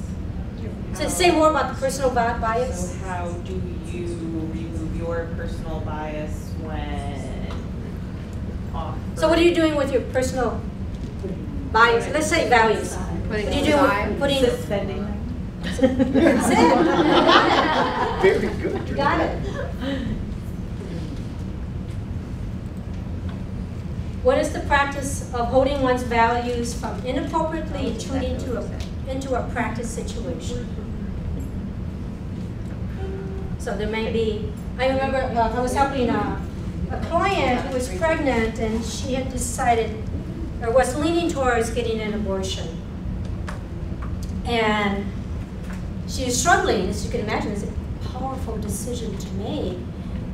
So say more about the personal bias. So how do you remove your personal bias when off? So what are you doing with your personal bias? Let's say values. What do you do with putting? Suspending them. That's it. Very good. Got it. What is the practice of holding one's values from inappropriately intruding into a practice situation? So there may be I remember I was helping a client who was pregnant, and she had decided, or was leaning towards getting an abortion. And she was struggling, as you can imagine. It's a powerful decision to make.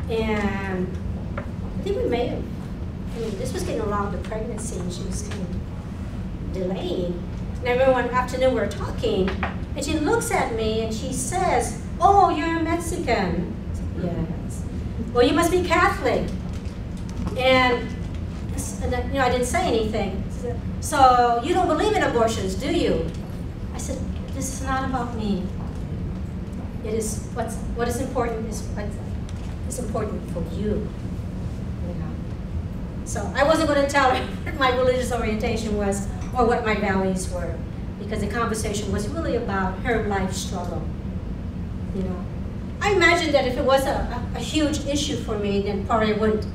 And I think we may have, I mean, this was getting along the pregnancy, and she was kind of delaying. And I remember one afternoon we were talking, and she looks at me and she says, "Oh, you're a Mexican." I said, "Yes." "Well, you must be Catholic." And I didn't say anything. "So you don't believe in abortions, do you?" I said, "This is not about me. It is what is important is what is important for you." So I wasn't going to tell her what my religious orientation was or what my values were, because the conversation was really about her life struggle. I imagine that if it was a huge issue for me, then probably I wouldn't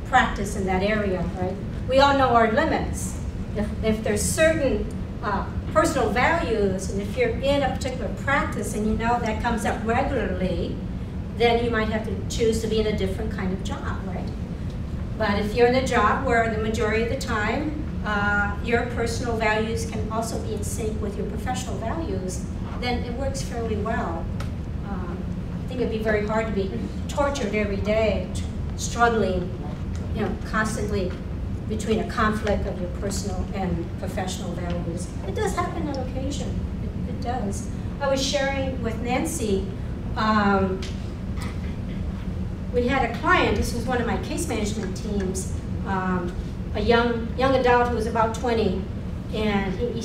practice in that area, right? We all know our limits. If there's certain personal values, and if you're in a particular practice and you know that comes up regularly, then you might have to choose to be in a different kind of job, right? But if you're in a job where the majority of the time your personal values can also be in sync with your professional values, then it works fairly well. I think it'd be very hard to be tortured every day, struggling, constantly between a conflict of your personal and professional values. It does happen on occasion. It does. I was sharing with Nancy. We had a client. This was one of my case management teams. A young adult who was about 20, and he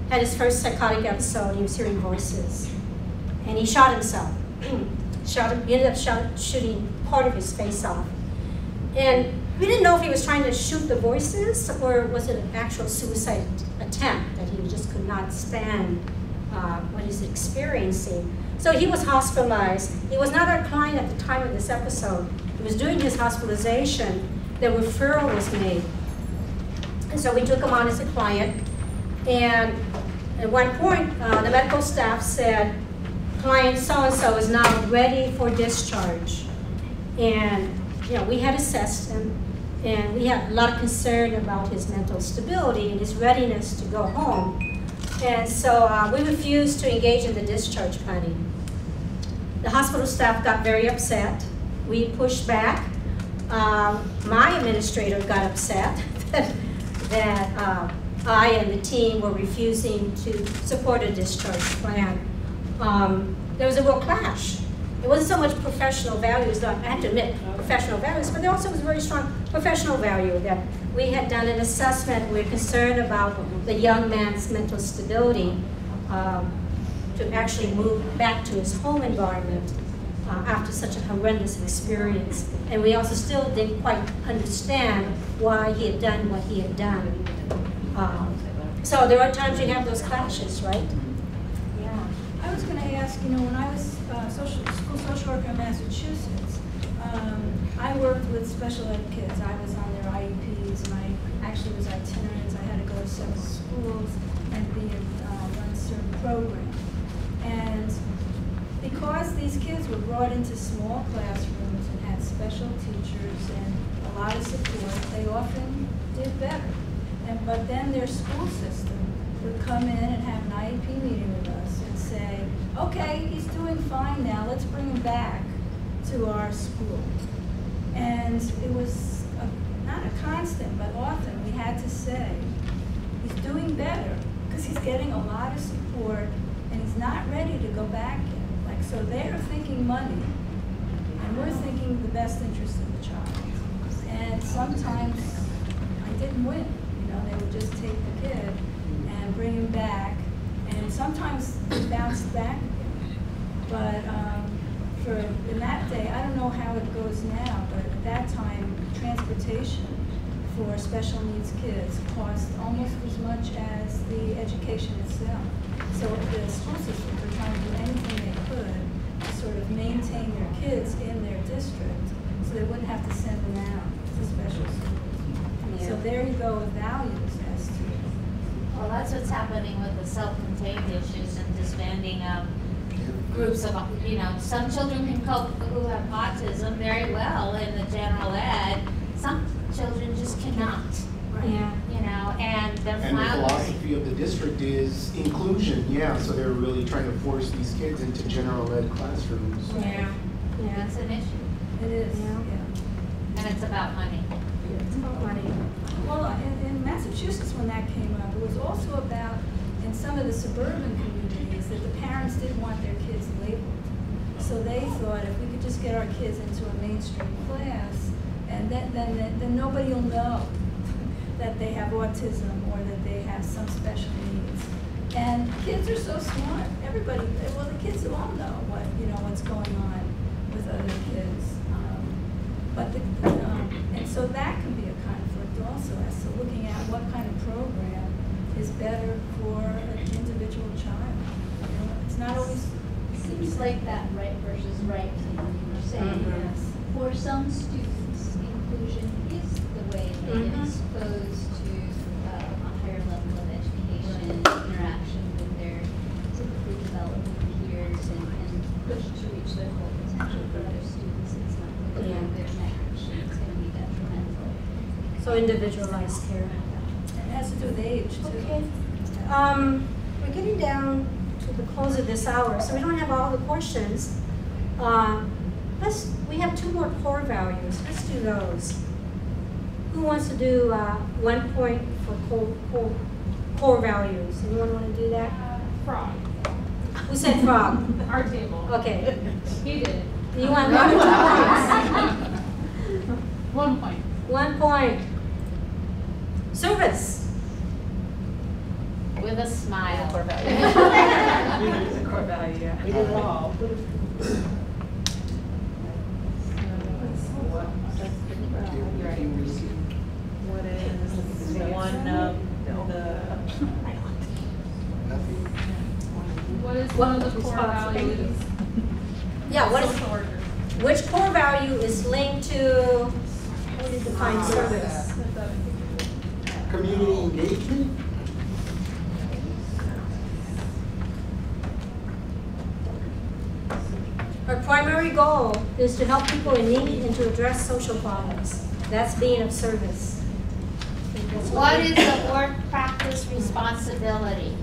had his first psychotic episode. He was hearing voices, and he shot himself. He ended up shooting part of his face off. And we didn't know if he was trying to shoot the voices or was it an actual suicide attempt, that he just could not stand what he's experiencing. So he was hospitalized. He was not our client at the time of this episode. It was during his hospitalization that referral was made. And so we took him on as a client. And at one point, the medical staff said, "Client so-and-so is now ready for discharge." And we had assessed him, and we had a lot of concern about his mental stability and his readiness to go home. And so we refused to engage in the discharge planning. The hospital staff got very upset. We pushed back. My administrator got upset that I and the team were refusing to support a discharge plan. There was a real clash. It wasn't so much professional values, though I have to admit professional values, but there also was a very strong professional value that we had done an assessment. We were concerned about the young man's mental stability to actually move back to his home environment after such a horrendous experience. And we also still didn't quite understand why he had done what he had done. So there are times you have those clashes, right? I was going to ask, when I was school social worker in Massachusetts, I worked with special ed kids. I was on their IEPs, and I actually was itinerant. I had to go to several schools and run certain programs. And because these kids were brought into small classrooms and had special teachers and a lot of support, they often did better. But then their school system would come in and have an IEP meeting with us and say, "Okay, he's doing fine now, let's bring him back to our school." And it was not a constant, but often we had to say, he's doing better because he's getting a lot of support and he's not ready to go back yet. So they're thinking money and we're thinking the best interest of the child. And sometimes I didn't win. They would just take the kid and bring him back, and sometimes they bounced back again. But in that day, I don't know how it goes now, but at that time, transportation for special needs kids cost almost as much as the education itself. So the school systems were trying to do anything they could to sort of maintain their kids in their district so they wouldn't have to send them out to special schools. So there you go with values as to. Well, that's what's happening with the self-contained issues and disbanding of groups of, some children can cope who have autism very well in the general ed. Some children just cannot. Yeah. And they're And the floundering. philosophy of the district is inclusion, so they're really trying to force these kids into general ed classrooms. Yeah. It's an issue, It is, Yeah. and it's about money. It's about money. Well, in Massachusetts, when that came up, it was also about, in some of the suburban communities, that the parents didn't want their kids labeled. So they thought if we could just get our kids into a mainstream class, and then nobody will know that they have autism or that they have some special needs. And kids are so smart. Everybody, well, the kids all know what's going on with other kids. And so that can be a conflict also as to looking at what kind of program is better for an individual child. It's not always. Seems like that right versus right thing you're saying. Yes. For some students, inclusion is the way they get exposed to a higher level of education, interaction with their typically developing peers, and pushed to reach their full potential. For other students, it's not really their connection. It's going to be detrimental. So individualized care. It has to do with age too. Okay. We're getting down to the close of this hour, so we don't have all the questions. We have 2 more core values. Let's do those. Who wants to do 1 point for core values? Anyone want to do that? Frog. Who said frog? Our table. Okay. He did. You want 1 or 2 points? 1 point. 1 point. Service. With a smile. Core value. It's a core value, yeah. We did it all. What is one of What is one of the core values? Yeah, what is, Social worker. which core value is linked to, how do you define service? Community engagement? Our primary goal is to help people in need and to address social problems. That's being of service. What is the work practice responsibility?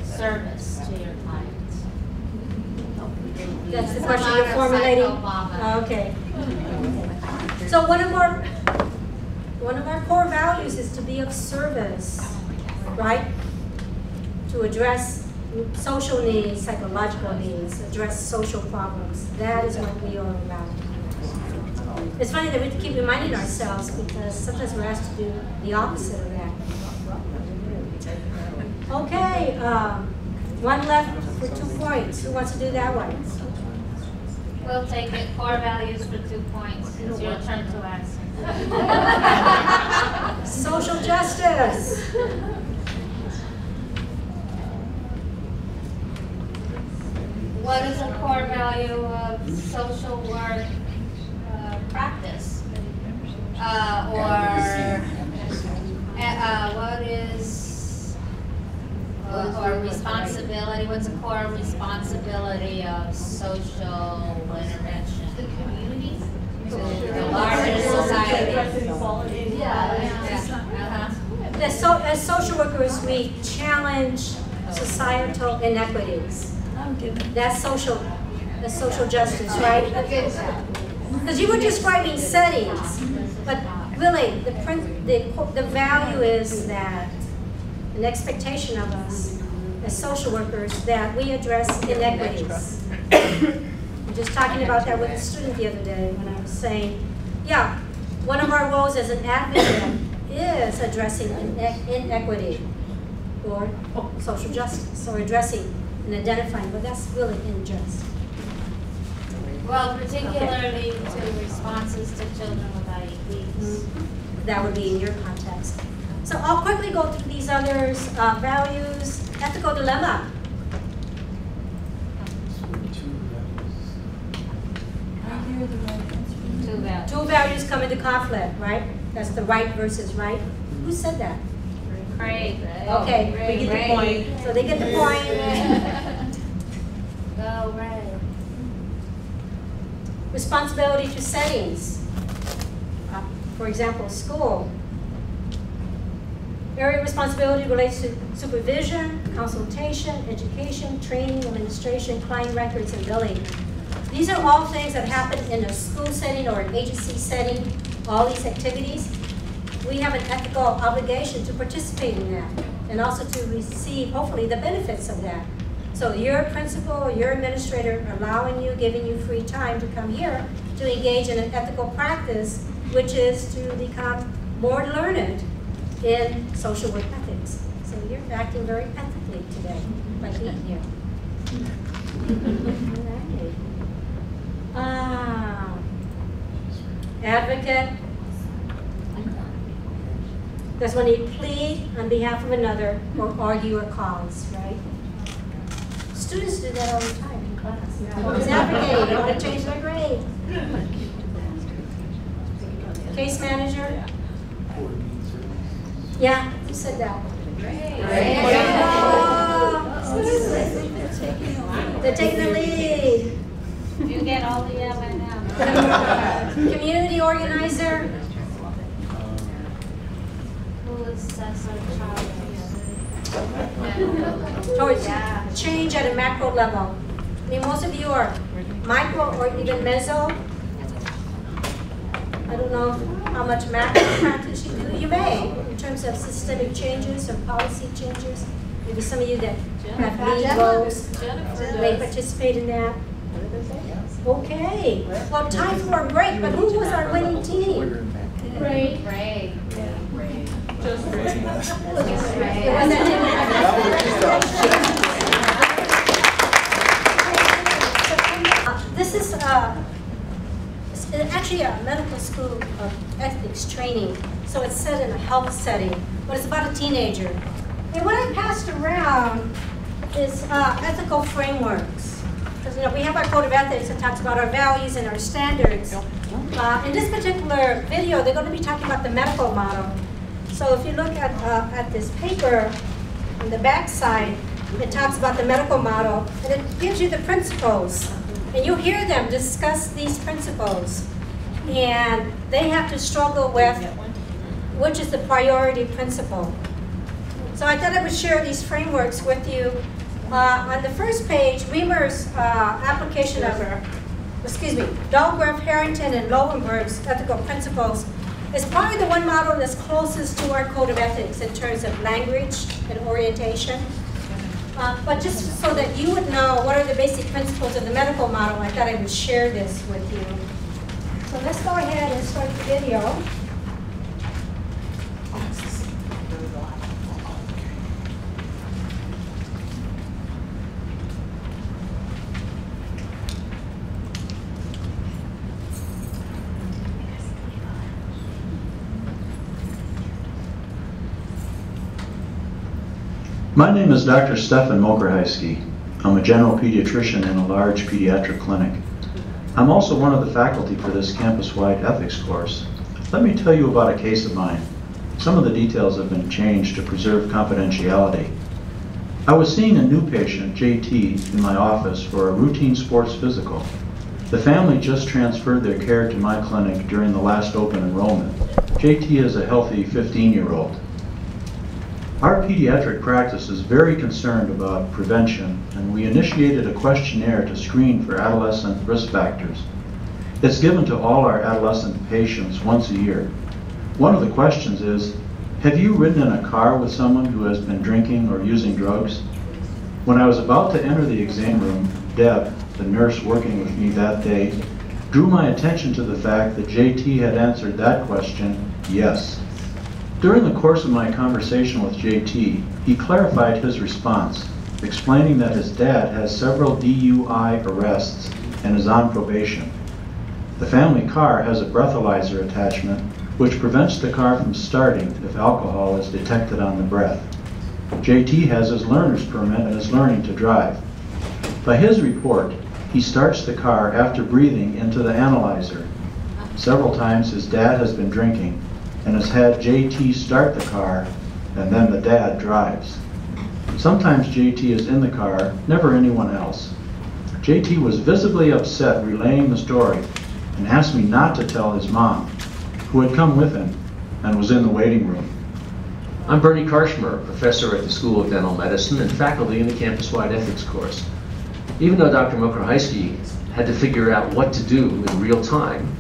Service to your clients. That's the question you're formulating? Okay. So one of our core values is to be of service, right? To address social needs, psychological needs, address social problems. That is what we are about. It's funny that we have to keep reminding ourselves because sometimes we're asked to do the opposite of that. Okay, one left for 2 points. Who wants to do that one? We'll take it, core values for 2 points. It's your turn to answer. Social justice. What is a core value of social work practice? What is, or responsibility, what's a core responsibility of social intervention? The community. To the larger society. As social workers, we challenge societal inequities. That's social justice, right? Because you were describing settings, but really the value is that an expectation of us as social workers that we address inequities. I'm just talking about that with a student the other day when I was saying, yeah, one of our roles as an advocate is addressing inequity or social justice, or addressing and identifying, but that's really unjust. Well, particularly to responses to children with IEPs. That would be in your context. So I'll quickly go through these others. Values, ethical dilemma. Two values come into conflict, right? That's the right versus right. Who said that? Craig. Okay, we get the point. So they get the point. Responsibility to settings. For example, school. Area responsibility relates to supervision, consultation, education, training, administration, client records, and billing. These are all things that happen in a school setting or an agency setting, all these activities. We have an ethical obligation to participate in that and also to receive, hopefully, the benefits of that. So your principal or your administrator allowing you, giving you free time to come here to engage in an ethical practice, which is to become more learned in social work ethics. So you're acting very ethically today by being here. Advocate. That's when you plead on behalf of another or argue a cause, right? Students do that all the time in class. Always advocating, they want to change their grade. Case manager. Yeah, who said that? They're taking the lead. You get all the right now. Community organizer. Who assess our child Towards change at a macro level. I mean, most of you are micro or even meso. I don't know how much macro practice you do. You may, in terms of systemic changes or policy changes. Maybe some of you that have lead roles may participate in that. Okay. Well, time for a break, but who was our winning team? Ray. Ray. Just Ray. This is actually a medical school of ethics training, so it's set in a health setting, but it's about a teenager. And what I passed around is ethical frameworks. Because we have our code of ethics that talks about our values and our standards. In this particular video, they're going to be talking about the medical model. So if you look at this paper on the back side, it talks about the medical model, and it gives you the principles. And you hear them discuss these principles. And they have to struggle with which is the priority principle. So I thought I would share these frameworks with you. On the first page, Weimer's application of, Dahlgren, Harrington, and Lowenberg's ethical principles is probably the one model that's closest to our code of ethics in terms of language and orientation. But just so that you would know what are the basic principles of the medical model, I thought I would share this with you. So let's go ahead and start the video. My name is Dr. Stefan Mokrajewski. I'm a general pediatrician in a large pediatric clinic. I'm also one of the faculty for this campus-wide ethics course. Let me tell you about a case of mine. Some of the details have been changed to preserve confidentiality. I was seeing a new patient, JT, in my office for a routine sports physical. The family just transferred their care to my clinic during the last open enrollment. JT is a healthy 15-year-old. Our pediatric practice is very concerned about prevention, and we initiated a questionnaire to screen for adolescent risk factors. It's given to all our adolescent patients once a year. One of the questions is, have you ridden in a car with someone who has been drinking or using drugs? When I was about to enter the exam room, Deb, the nurse working with me that day, drew my attention to the fact that JT had answered that question, yes. During the course of my conversation with JT, he clarified his response, explaining that his dad has several DUI arrests and is on probation. The family car has a breathalyzer attachment, which prevents the car from starting if alcohol is detected on the breath. JT has his learner's permit and is learning to drive. By his report, he starts the car after breathing into the analyzer. Several times his dad has been drinking and has had JT start the car, and then the dad drives. Sometimes JT is in the car, never anyone else. JT was visibly upset relaying the story and asked me not to tell his mom, who had come with him and was in the waiting room. I'm Bernie Karshmer, professor at the School of Dental Medicine and faculty in the campus-wide ethics course. Even though Dr. Mokrahysky had to figure out what to do in real time,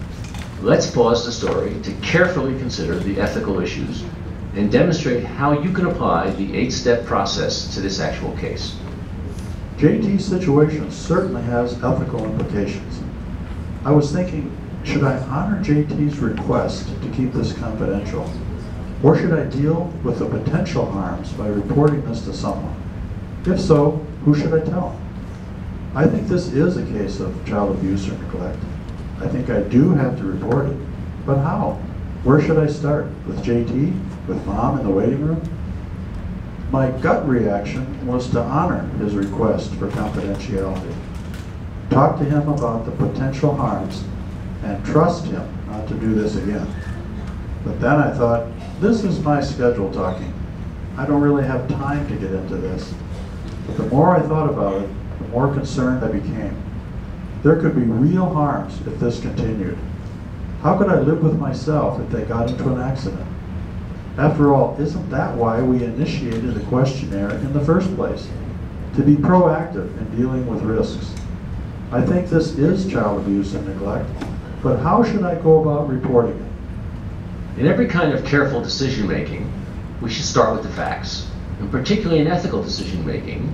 let's pause the story to carefully consider the ethical issues and demonstrate how you can apply the 8-step process to this actual case. JT's situation certainly has ethical implications. I was thinking, should I honor JT's request to keep this confidential? Or should I deal with the potential harms by reporting this to someone? If so, who should I tell? I think this is a case of child abuse or neglect. I think I do have to report it, but how? Where should I start? With JT? With mom in the waiting room? My gut reaction was to honor his request for confidentiality. Talk to him about the potential harms and trust him not to do this again. But then I thought, this is my schedule talking. I don't really have time to get into this. But the more I thought about it, the more concerned I became. There could be real harms if this continued. How could I live with myself if they got into an accident? After all, isn't that why we initiated the questionnaire in the first place? To be proactive in dealing with risks. I think this is child abuse and neglect, but how should I go about reporting it? In every kind of careful decision-making, we should start with the facts, and particularly in ethical decision-making,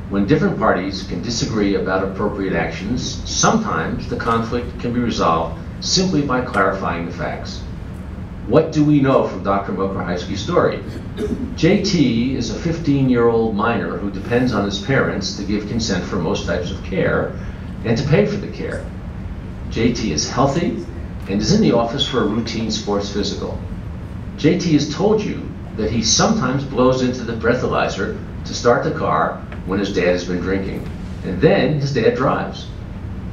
when different parties can disagree about appropriate actions, sometimes the conflict can be resolved simply by clarifying the facts. What do we know from Dr. Mokrahysky's story? JT is a 15-year-old minor who depends on his parents to give consent for most types of care and to pay for the care. JT is healthy and is in the office for a routine sports physical. JT has told you that he sometimes blows into the breathalyzer to start the car when his dad has been drinking, and then his dad drives.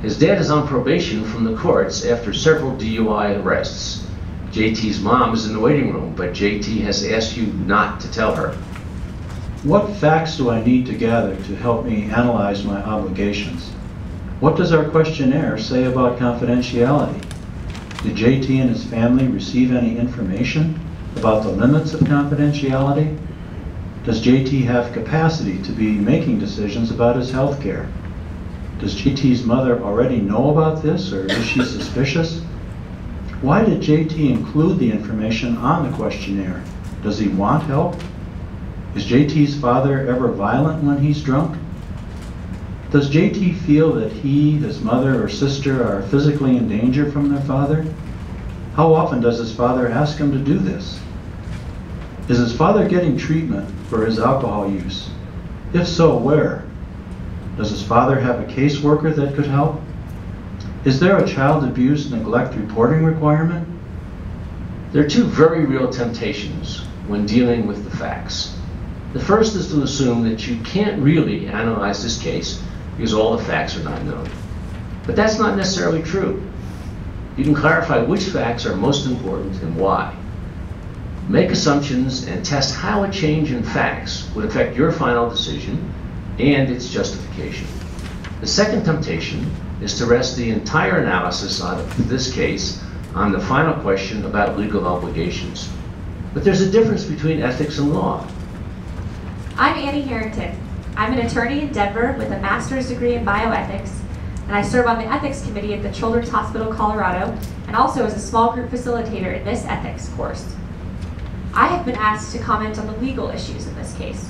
His dad is on probation from the courts after several DUI arrests. JT's mom is in the waiting room, but JT has asked you not to tell her. What facts do I need to gather to help me analyze my obligations? What does our questionnaire say about confidentiality? Did JT and his family receive any information about the limits of confidentiality? Does JT have capacity to be making decisions about his health care? Does JT's mother already know about this, or is she suspicious? Why did JT include the information on the questionnaire? Does he want help? Is JT's father ever violent when he's drunk? Does JT feel that he, his mother, or sister are physically in danger from their father? How often does his father ask him to do this? Is his father getting treatment for his alcohol use? If so, where? Does his father have a caseworker that could help? Is there a child abuse neglect reporting requirement? There are two very real temptations when dealing with the facts. The first is to assume that you can't really analyze this case because all the facts are not known. But that's not necessarily true. You can clarify which facts are most important and why. Make assumptions and test how a change in facts would affect your final decision and its justification. The second temptation is to rest the entire analysis of this case on the final question about legal obligations. But there's a difference between ethics and law. I'm Annie Harrington. I'm an attorney in Denver with a master's degree in bioethics, and I serve on the ethics committee at the Children's Hospital Colorado, and also as a small group facilitator in this ethics course. I have been asked to comment on the legal issues in this case.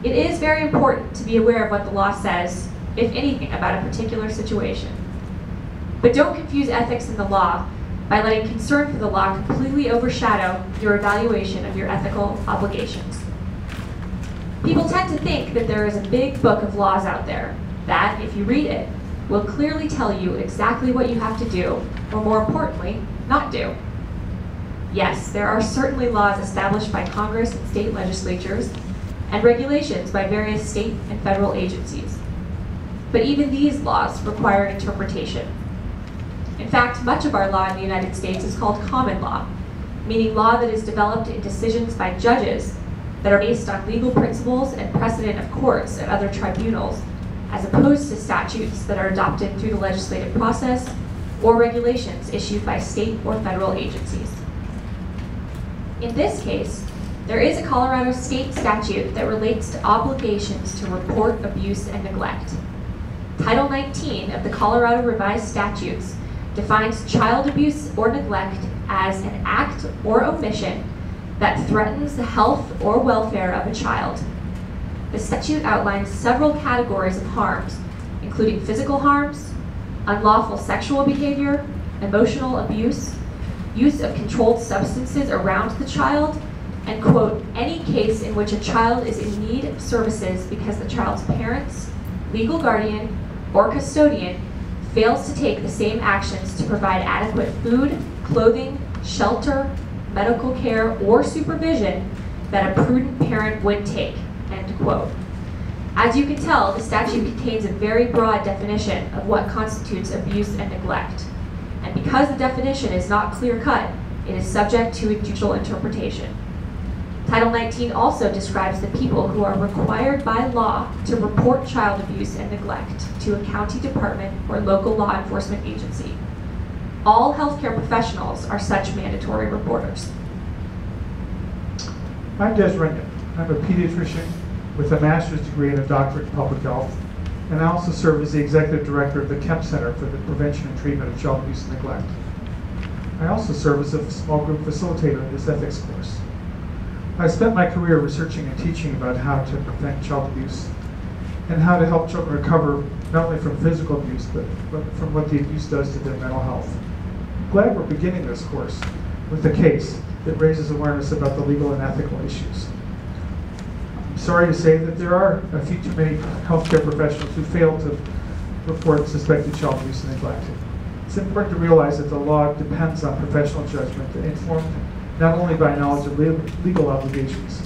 It is very important to be aware of what the law says, if anything, about a particular situation. But don't confuse ethics and the law by letting concern for the law completely overshadow your evaluation of your ethical obligations. People tend to think that there is a big book of laws out there that, if you read it, will clearly tell you exactly what you have to do, or more importantly, not do. Yes, there are certainly laws established by Congress and state legislatures, and regulations by various state and federal agencies. But even these laws require interpretation. In fact, much of our law in the United States is called common law, meaning law that is developed in decisions by judges that are based on legal principles and precedent of courts and other tribunals, as opposed to statutes that are adopted through the legislative process or regulations issued by state or federal agencies. In this case, there is a Colorado state statute that relates to obligations to report abuse and neglect. Title 19 of the Colorado Revised Statutes defines child abuse or neglect as an act or omission that threatens the health or welfare of a child. The statute outlines several categories of harms, including physical harms, unlawful sexual behavior, emotional abuse, use of controlled substances around the child, and, quote, any case in which a child is in need of services because the child's parents, legal guardian, or custodian fails to take the same actions to provide adequate food, clothing, shelter, medical care, or supervision that a prudent parent would take, end quote. As you can tell, the statute contains a very broad definition of what constitutes abuse and neglect. And because the definition is not clear-cut, it is subject to judicial interpretation. Title 19 also describes the people who are required by law to report child abuse and neglect to a county department or local law enforcement agency. All healthcare professionals are such mandatory reporters. I'm Des Ringen. I'm a pediatrician with a master's degree and a doctorate in public health, and I also serve as the executive director of the Kemp Center for the Prevention and Treatment of Child Abuse and Neglect. I also serve as a small group facilitator in this ethics course. I spent my career researching and teaching about how to prevent child abuse and how to help children recover not only from physical abuse, but from what the abuse does to their mental health. I'm glad we're beginning this course with a case that raises awareness about the legal and ethical issues. I'm sorry to say that there are a few too many healthcare professionals who fail to report suspected child abuse and neglect. It's important to realize that the law depends on professional judgment informed not only by knowledge of legal obligations,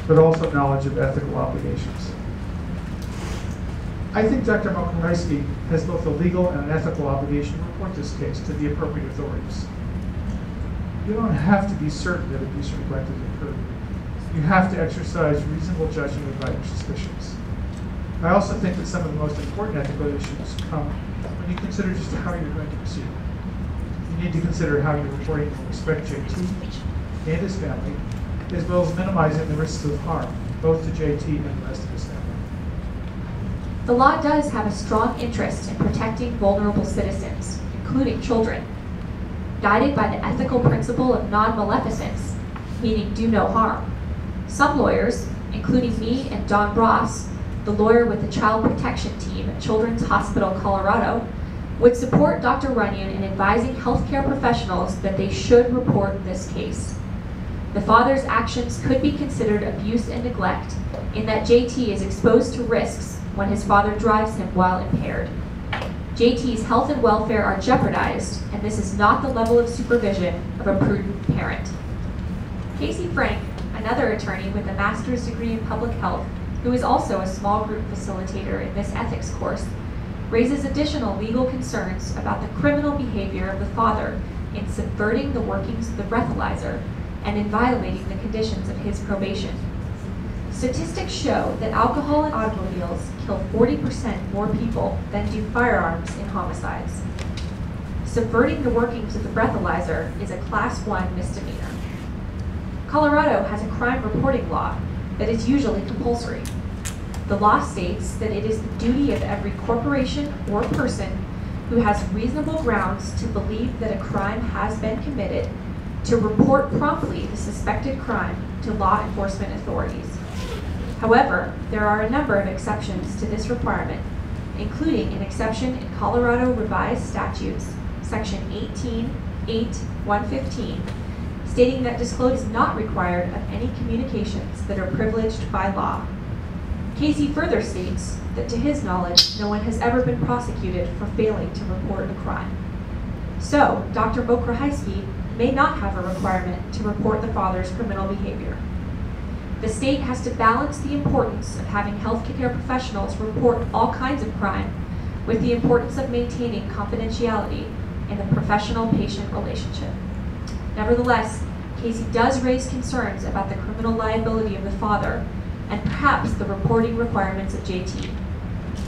but also knowledge of ethical obligations. I think Dr. Mokrajewski has both a legal and an ethical obligation to report this case to the appropriate authorities. You don't have to be certain that abuse or neglect has occurred. You have to exercise reasonable judgment about your suspicions. I also think that some of the most important ethical issues come when you consider just how you're going to proceed. You need to consider how you're reporting to respect JT and his family, as well as minimizing the risks of harm, both to JT and the rest of his family. The law does have a strong interest in protecting vulnerable citizens, including children. Guided by the ethical principle of non-maleficence, meaning do no harm, some lawyers, including me and Don Bross, the lawyer with the Child Protection Team at Children's Hospital Colorado, would support Dr. Runyon in advising healthcare professionals that they should report this case. The father's actions could be considered abuse and neglect in that JT is exposed to risks when his father drives him while impaired. JT's health and welfare are jeopardized, and this is not the level of supervision of a prudent parent. Casey Frank, another attorney with a master's degree in public health, who is also a small group facilitator in this ethics course, raises additional legal concerns about the criminal behavior of the father in subverting the workings of the breathalyzer and in violating the conditions of his probation. Statistics show that alcohol and automobiles kill 40% more people than do firearms in homicides. Subverting the workings of the breathalyzer is a Class 1 misdemeanor. Colorado has a crime reporting law that is usually compulsory. The law states that it is the duty of every corporation or person who has reasonable grounds to believe that a crime has been committed to report promptly the suspected crime to law enforcement authorities. However, there are a number of exceptions to this requirement, including an exception in Colorado Revised Statutes, Section 18.8.115, stating that disclosure is not required of any communications that are privileged by law. Casey further states that to his knowledge, no one has ever been prosecuted for failing to report a crime. So, Dr. Mokrajewski may not have a requirement to report the father's criminal behavior. The state has to balance the importance of having healthcare professionals report all kinds of crime with the importance of maintaining confidentiality in the professional-patient relationship. Nevertheless, Casey does raise concerns about the criminal liability of the father and perhaps the reporting requirements of JT.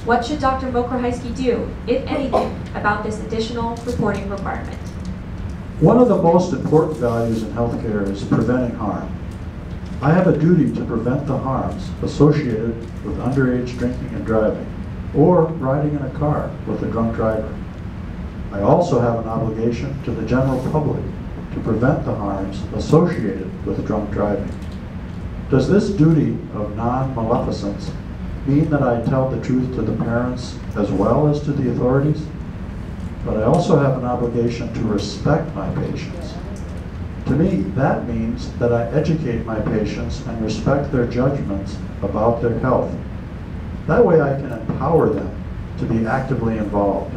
What should Dr. Mokrahysky do, if anything, about this additional reporting requirement? One of the most important values in healthcare is preventing harm. I have a duty to prevent the harms associated with underage drinking and driving, or riding in a car with a drunk driver. I also have an obligation to the general public to prevent the harms associated with drunk driving. Does this duty of non-maleficence mean that I tell the truth to the parents as well as to the authorities? But I also have an obligation to respect my patients. To me, that means that I educate my patients and respect their judgments about their health. That way I can empower them to be actively involved.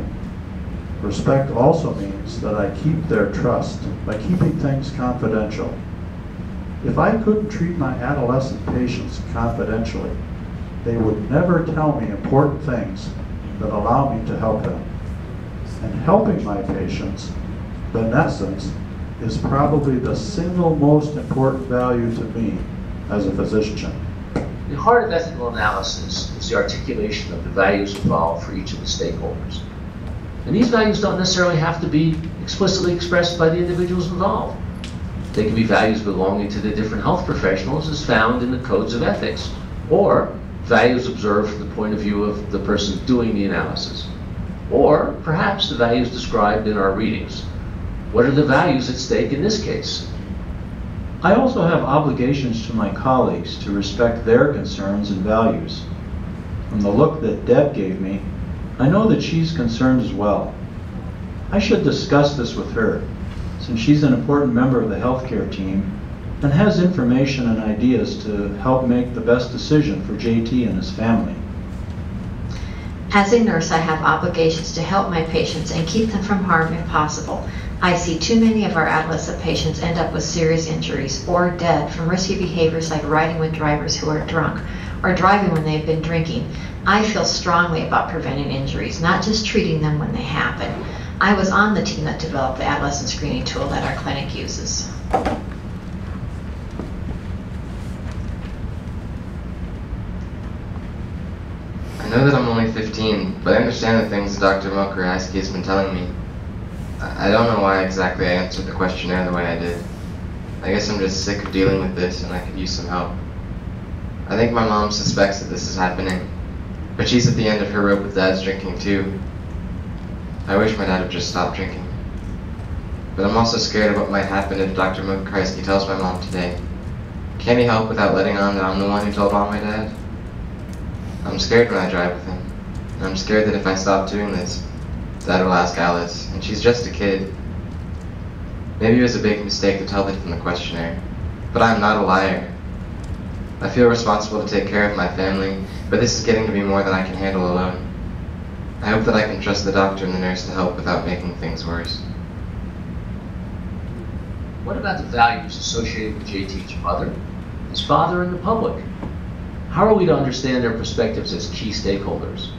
Respect also means that I keep their trust by keeping things confidential. If I couldn't treat my adolescent patients confidentially, they would never tell me important things that allow me to help them. And helping my patients, beneficence, is probably the single most important value to me as a physician. The heart of ethical analysis is the articulation of the values involved for each of the stakeholders. And these values don't necessarily have to be explicitly expressed by the individuals involved. They can be values belonging to the different health professionals as found in the codes of ethics, or values observed from the point of view of the person doing the analysis, or perhaps the values described in our readings. What are the values at stake in this case? I also have obligations to my colleagues to respect their concerns and values. From the look that Deb gave me, I know that she's concerned as well. I should discuss this with her, since she's an important member of the healthcare team and has information and ideas to help make the best decision for JT and his family. As a nurse, I have obligations to help my patients and keep them from harm if possible. I see too many of our adolescent patients end up with serious injuries or dead from risky behaviors like riding with drivers who are drunk or driving when they've been drinking. I feel strongly about preventing injuries, not just treating them when they happen. I was on the team that developed the adolescent screening tool that our clinic uses. I know that I'm only 15, but I understand the things Dr. Mokrahysky has been telling me. I don't know why exactly I answered the questionnaire the way I did. I guess I'm just sick of dealing with this and I could use some help. I think my mom suspects that this is happening, but she's at the end of her rope with Dad's drinking too. I wish my dad would just stop drinking. But I'm also scared of what might happen if Dr. Mokrahysky tells my mom today. Can he help without letting on that I'm the one who told on my dad? I'm scared when I drive with him. And I'm scared that if I stop doing this, Dad will ask Alice, and she's just a kid. Maybe it was a big mistake to tell it from the questionnaire, but I'm not a liar. I feel responsible to take care of my family, but this is getting to be more than I can handle alone. I hope that I can trust the doctor and the nurse to help without making things worse. What about the values associated with JT's mother, his father, and the public? How are we to understand their perspectives as key stakeholders?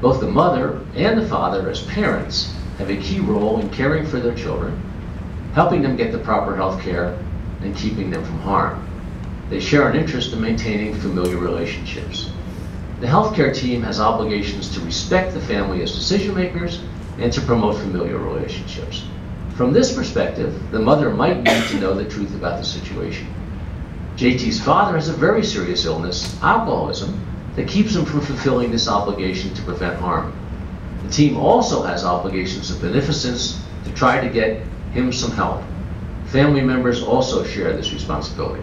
Both the mother and the father, as parents, have a key role in caring for their children, helping them get the proper health care, and keeping them from harm. They share an interest in maintaining familiar relationships. The healthcare team has obligations to respect the family as decision makers and to promote familiar relationships. From this perspective, the mother might need to know the truth about the situation. JT's father has a very serious illness, alcoholism, that keeps him from fulfilling this obligation to prevent harm. The team also has obligations of beneficence to try to get him some help. Family members also share this responsibility.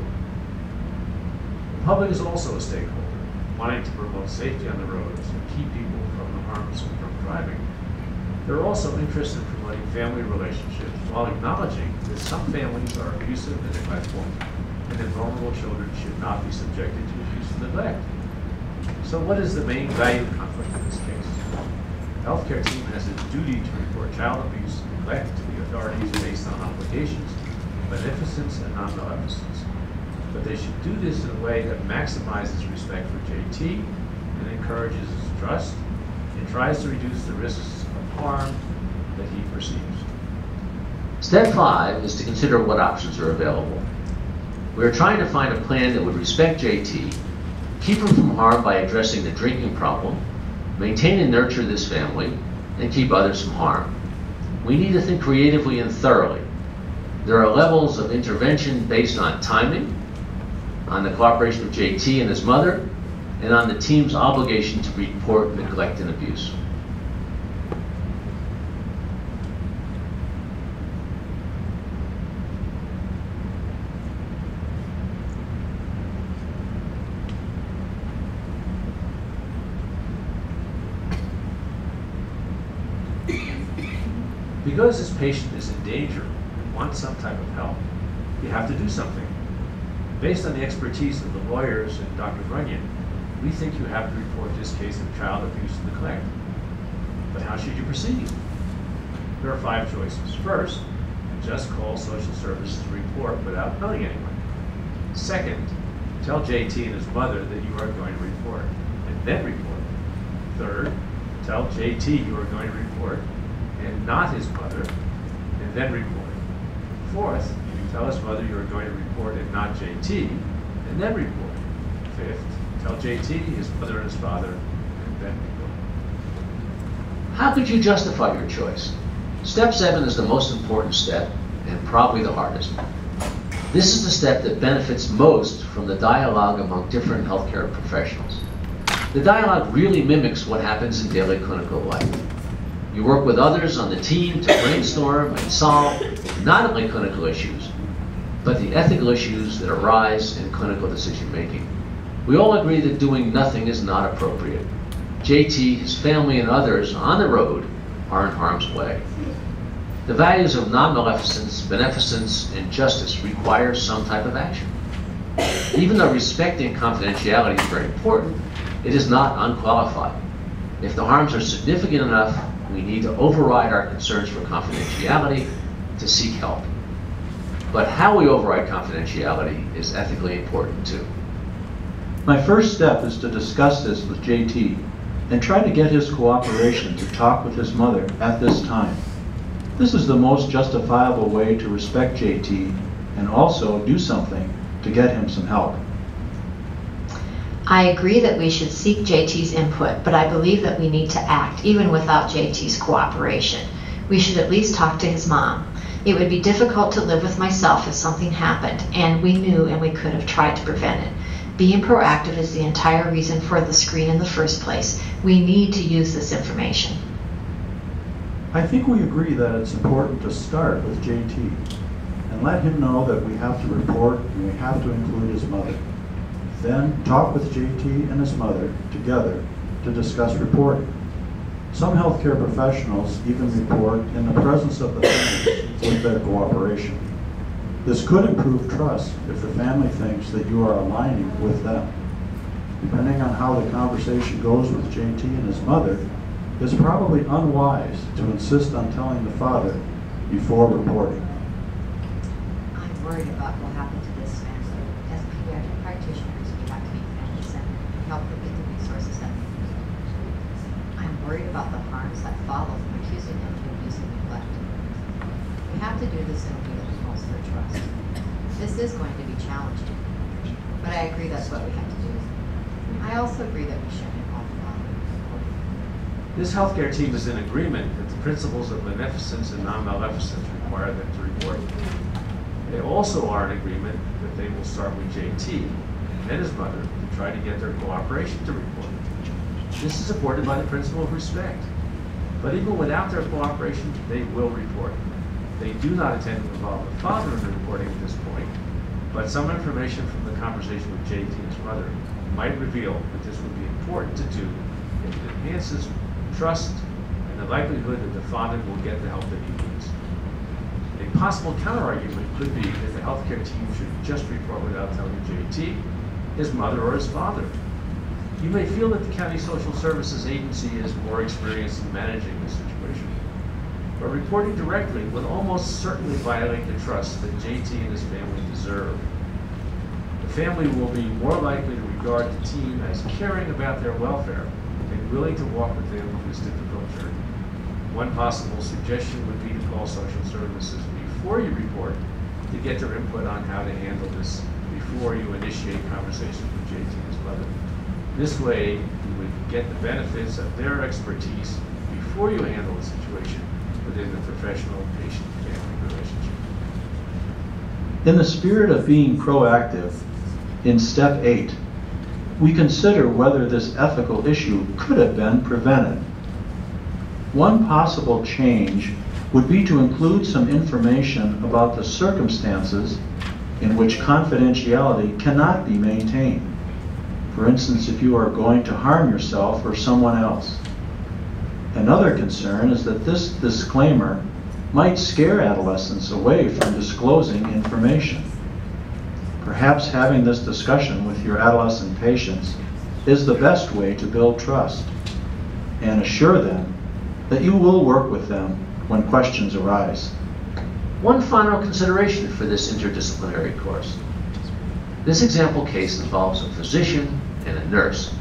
The public is also a stakeholder, wanting to promote safety on the roads and keep people from the harms of drunk driving. They're also interested in promoting family relationships while acknowledging that some families are abusive and neglectful, and that vulnerable children should not be subjected to abuse and neglect. So what is the main value conflict in this case? The healthcare team has a duty to report child abuse and neglect to the authorities based on obligations, beneficence and non-maleficence. But they should do this in a way that maximizes respect for JT and encourages his trust and tries to reduce the risks of harm that he perceives. Step 5 is to consider what options are available. We are trying to find a plan that would respect JT, keep him from harm by addressing the drinking problem, maintain and nurture this family, and keep others from harm. We need to think creatively and thoroughly. There are levels of intervention based on timing, on the cooperation of JT and his mother, and on the team's obligation to report neglect and abuse. Because this patient is in danger and wants some type of help, you have to do something. Based on the expertise of the lawyers and Dr. Runyon, we think you have to report this case of child abuse and neglect. But how should you proceed? There are 5 choices. First, just call social services to report without telling anyone. Second, tell JT and his mother that you are going to report, and then report. Third, tell JT you are going to report, and not his mother, and then report. Fourth, tell his mother you are going to report and not JT, and then report. Fifth, tell JT, his mother, and his father, and then report. How could you justify your choice? Step 7 is the most important step, and probably the hardest. This is the step that benefits most from the dialogue among different healthcare professionals. The dialogue really mimics what happens in daily clinical life. You work with others on the team to brainstorm and solve not only clinical issues, but the ethical issues that arise in clinical decision making. We all agree that doing nothing is not appropriate. JT, his family, and others on the road are in harm's way. The values of non-maleficence, beneficence, and justice require some type of action. Even though respecting confidentiality is very important, it is not unqualified. If the harms are significant enough, we need to override our concerns for confidentiality to seek help. But how we override confidentiality is ethically important too. My first step is to discuss this with JT and try to get his cooperation to talk with his mother at this time. This is the most justifiable way to respect JT and also do something to get him some help. I agree that we should seek JT's input, but I believe that we need to act even without JT's cooperation. We should at least talk to his mom. It would be difficult to live with myself if something happened, and we knew and we could have tried to prevent it. Being proactive is the entire reason for the screen in the first place. We need to use this information. I think we agree that it's important to start with JT and let him know that we have to report and we have to include his mother. Then talk with JT and his mother together to discuss reporting. Some healthcare professionals even report in the presence of the family with their cooperation. This could improve trust if the family thinks that you are aligning with them. Depending on how the conversation goes with JT and his mother, it's probably unwise to insist on telling the father before reporting. I'm worried about what happened to this family. As pediatric practitioners, we have to be family-centered and help them get the resources that they need. I'm worried about the harms that follow from accusing them of abuse and neglect. We have to do this in a way that promotes their trust. This is going to be challenging, but I agree that's what we have to do. I also agree that we shouldn't involve the father in reporting. This healthcare team is in agreement that the principles of beneficence and non-maleficence require them to report. They also are in agreement that they will start with JT and his mother to try to get their cooperation to report. This is supported by the principle of respect. But even without their cooperation, they will report. They do not intend to involve the father in the reporting at this point, but some information from the conversation with JT and his mother might reveal that this would be important to do if it enhances trust and the likelihood that the father will get the help that he needs. A possible counterargument could be that the healthcare team should just report without telling JT, his mother, or his father. You may feel that the County Social Services Agency is more experienced in managing this situation, but reporting directly would almost certainly violate the trust that JT and his family deserve. The family will be more likely to regard the team as caring about their welfare and willing to walk with them through this difficult journey. One possible suggestion would be to call social services before you report to get their input on how to handle this before you initiate conversations with JT and his mother. This way, you would get the benefits of their expertise before you handle the situation within the professional patient-family relationship. In the spirit of being proactive, in step 8, we consider whether this ethical issue could have been prevented. One possible change would be to include some information about the circumstances in which confidentiality cannot be maintained. For instance, if you are going to harm yourself or someone else. Another concern is that this disclaimer might scare adolescents away from disclosing information. Perhaps having this discussion with your adolescent patients is the best way to build trust and assure them that you will work with them when questions arise. One final consideration for this interdisciplinary course. This example case involves a physician and a nurse.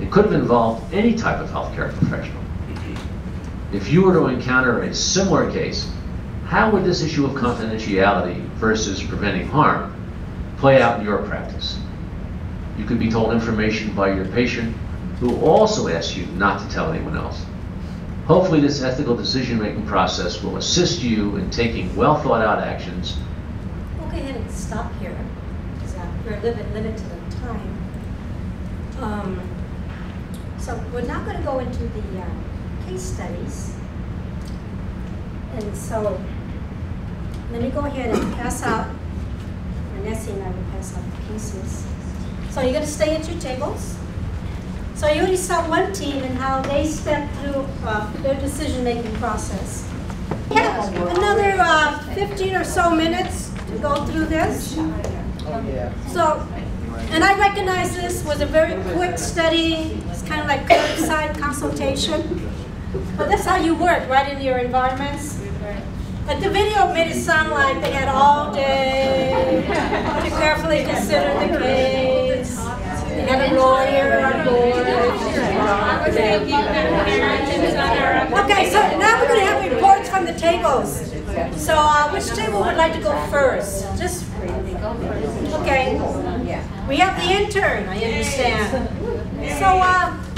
It could have involved any type of healthcare professional. If you were to encounter a similar case, how would this issue of confidentiality versus preventing harm play out in your practice? You could be told information by your patient who also asks you not to tell anyone else. Hopefully this ethical decision-making process will assist you in taking well-thought-out actions. We'll go ahead and stop here, because we're limited to the time. So we're not going to go into the case studies. And so let me go ahead and pass out, or Nessie and I will pass out the cases. So you're going to stay at your tables. So you already saw one team and how they stepped through their decision-making process. We have another 15 or so minutes to go through this. So, and I recognize this was a very quick study. It's kind of like curbside consultation. But that's how you work, right, in your environments. But the video made it sound like they had all day to carefully consider the case. They had a lawyer on board. Okay, so now we're going to have reports from the tables. So which table would like to go first? Just okay. We have the intern, I understand. So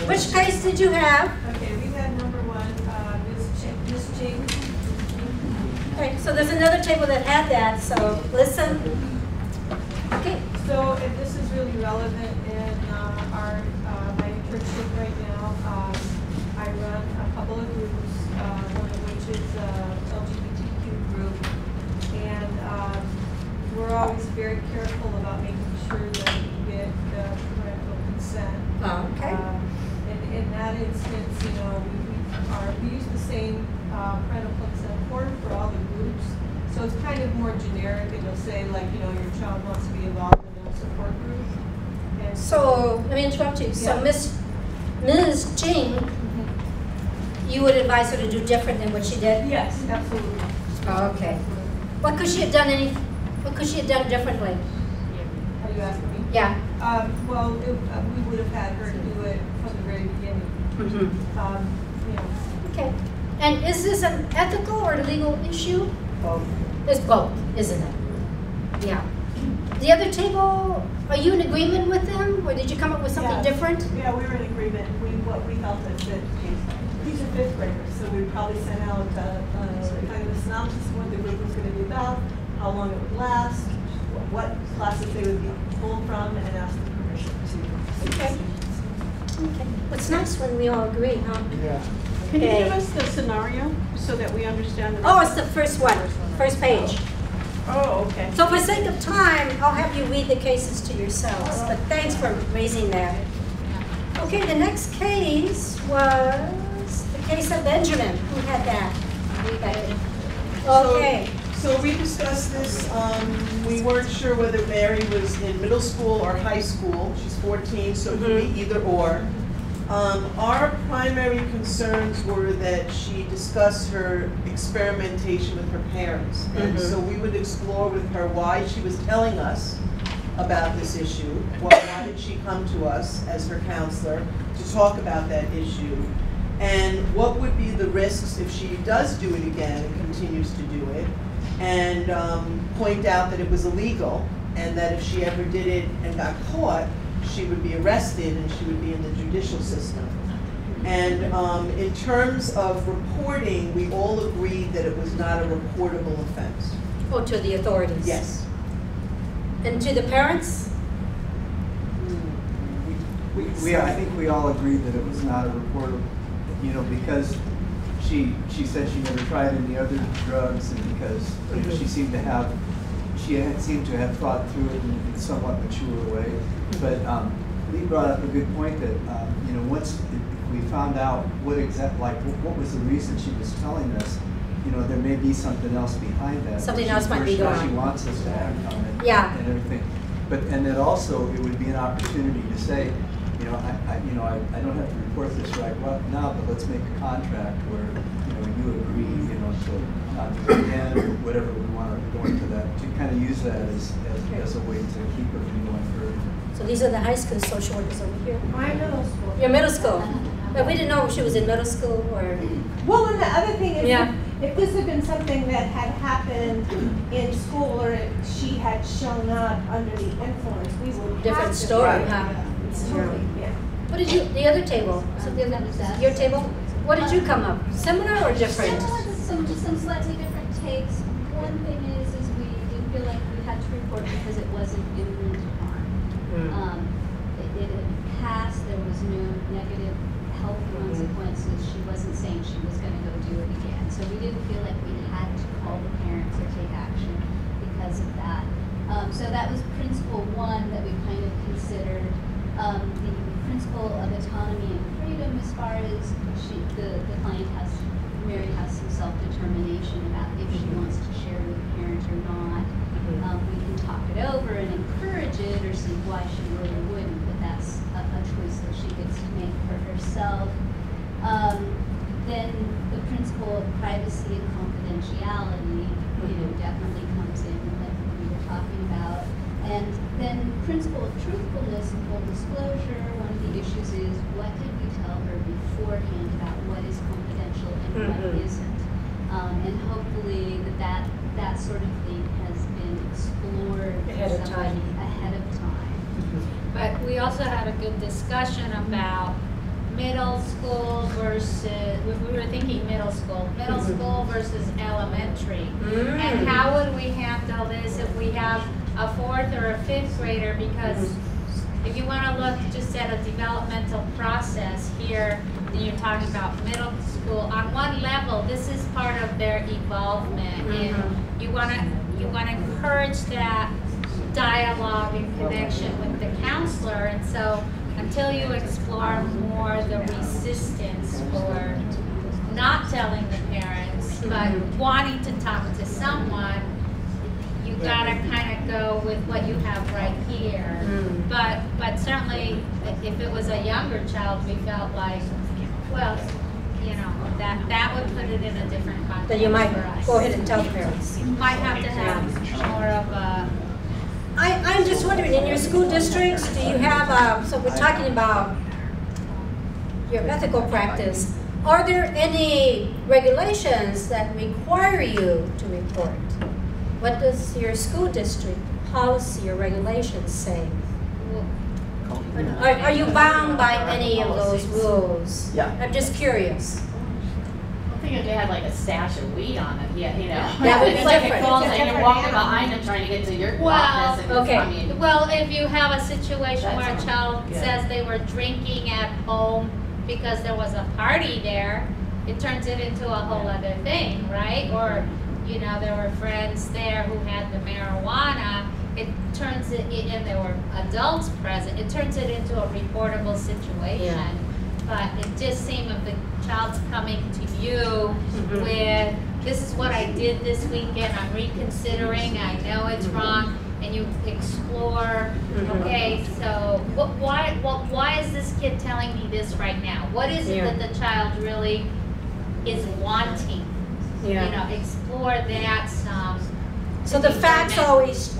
which case did you have? Okay, we had number 1, Miss Jing. Okay, so there's another table that had that, so listen. Okay. So if this is really relevant in my internship right now, I run a couple of groups, one of which is LGBTQ group, and we're always very careful about making sure that we get the parental consent. Oh, okay. In that instance, you know, we use the same parental consent form for all the groups. So it's kind of more generic. It'll say, like, you know, your child wants to be involved in a support group. And so let me interrupt you. So Ms. Jing, you would advise her to do different than what she did? Yes, absolutely. Oh, okay. What could she have done? What could she have done differently? Are you asking me? Yeah. Well, we would have had her do it from the very beginning. You know. Okay. And is this an ethical or a legal issue? Both. It's both, isn't it? Yeah. The other table, are you in agreement with them, or did you come up with something different? Yeah, we were in agreement. What we felt is that these are 5th graders, so we probably sent out kind of a synopsis of what the group was going to be about, how long it would last, what classes they would be pulled from, and ask the permission to. Okay. Okay. It's nice when we all agree, huh? Yeah. Can you give us the scenario so that we understand? Oh, it's the first one, first page. Oh, okay. So for sake of time, I'll have you read the cases to yourselves, but thanks for raising that. Okay, the next case was the case of Benjamin. Who had that? Okay. So we discussed this. We weren't sure whether Mary was in middle school or high school. She's 14, so it could be either or. Our primary concerns were that she discussed her experimentation with her parents. And so we would explore with her why she was telling us about this issue. Why did she come to us as her counselor to talk about that issue? And what would be the risks if she does do it again and continues to do it? And point out that it was illegal, and that if she ever did it and got caught, she would be arrested and she would be in the judicial system. And in terms of reporting, we all agreed that it was not a reportable offense. Oh, to the authorities? Yes. And to the parents? I think we all agreed that it was not a reportable, because she said she never tried any other drugs, and because she seemed to have thought through it in a somewhat mature way. But Lee brought up a good point that once we found out what was the reason she was telling us, there may be something else behind that. Something else might be going on. She wants us to act on it. Yeah. And everything. And that also it would be an opportunity to say, I don't have to report this right now, but let's make a contract where, you agree, to not do it again, or whatever we want to go into that, to kind of use that as a way to keep her from going further. So these are the high school social workers over here? My middle school. Your middle school? But we didn't know if she was in middle school or... Well, and the other thing is, yeah. if this had been something that had happened in school, or if she had shown up under the influence, we would different have story, to huh? Totally, yeah. What did you, the other table? So the other, your table? What did you come up? Similar or different? Some slightly different takes. One thing is we didn't feel like we had to report because it wasn't imminent harm. It had passed. There was no negative health consequences. She wasn't saying she was going to go do it again. So we didn't feel like we had to call the parents or take action because of that. So that was principle one that we kind of considered. The principle of autonomy and freedom, as far as the client Mary has some self-determination about if she wants to share with a parent or not. We can talk it over and encourage it or see why she would or wouldn't, but that's a choice that she gets to make for herself. Then the principle of privacy and confidentiality, definitely comes in that we were talking about. And then principle of truthfulness and full disclosure, one of the issues is what did we tell her beforehand about what is confidential and what isn't. And hopefully that sort of thing has been explored ahead of time. But we also had a good discussion about middle school versus, we were thinking middle school versus elementary. And how would we handle this if we have a 4th or a 5th grader? Because if you want to look just at a developmental process here, you're talking about middle school. On one level, this is part of their involvement, and you want to encourage that dialogue and connection with the counselor. And so, until you explore more the resistance for not telling the parents, but wanting to talk to someone, you gotta kind of go with what you have right here. But certainly, if it was a younger child, we felt like, well, that would put it in a different context. Then you might for us. go ahead and tell parents. You might have to have more of a. I'm just wondering, in your school districts, do you have, so we're talking about your ethical practice, are there any regulations that require you to report? What does your school district policy or regulations say? Are you bound by any of those rules? Yeah. I'm just curious. I think if they had like a stash of weed on them, That would be it's like different. a call and you're walking behind them trying to get to your office. And Well, if you have a situation where a child says they were drinking at home because there was a party there, it turns it into a whole other thing, right? Or, there were friends there who had the marijuana, it turns it, and there were adults present, it turns it into a reportable situation. Yeah. But it just seemed if the child's coming to you with, this is what I did this weekend, I'm reconsidering, I know it's wrong, and you explore, okay, so why is this kid telling me this right now? What is it that the child really is wanting? Explore that some. So the facts always,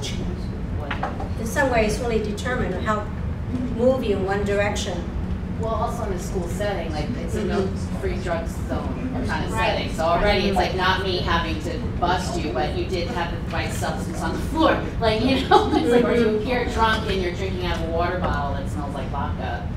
in some ways, only determine or help move you in one direction. Well, also in a school setting, like it's a no free drugs zone kind of setting. So already it's like not me having to bust you, but you did have the right substance on the floor. Like, you know, it's like, or you appear drunk and you're drinking out of a water bottle that smells like vodka.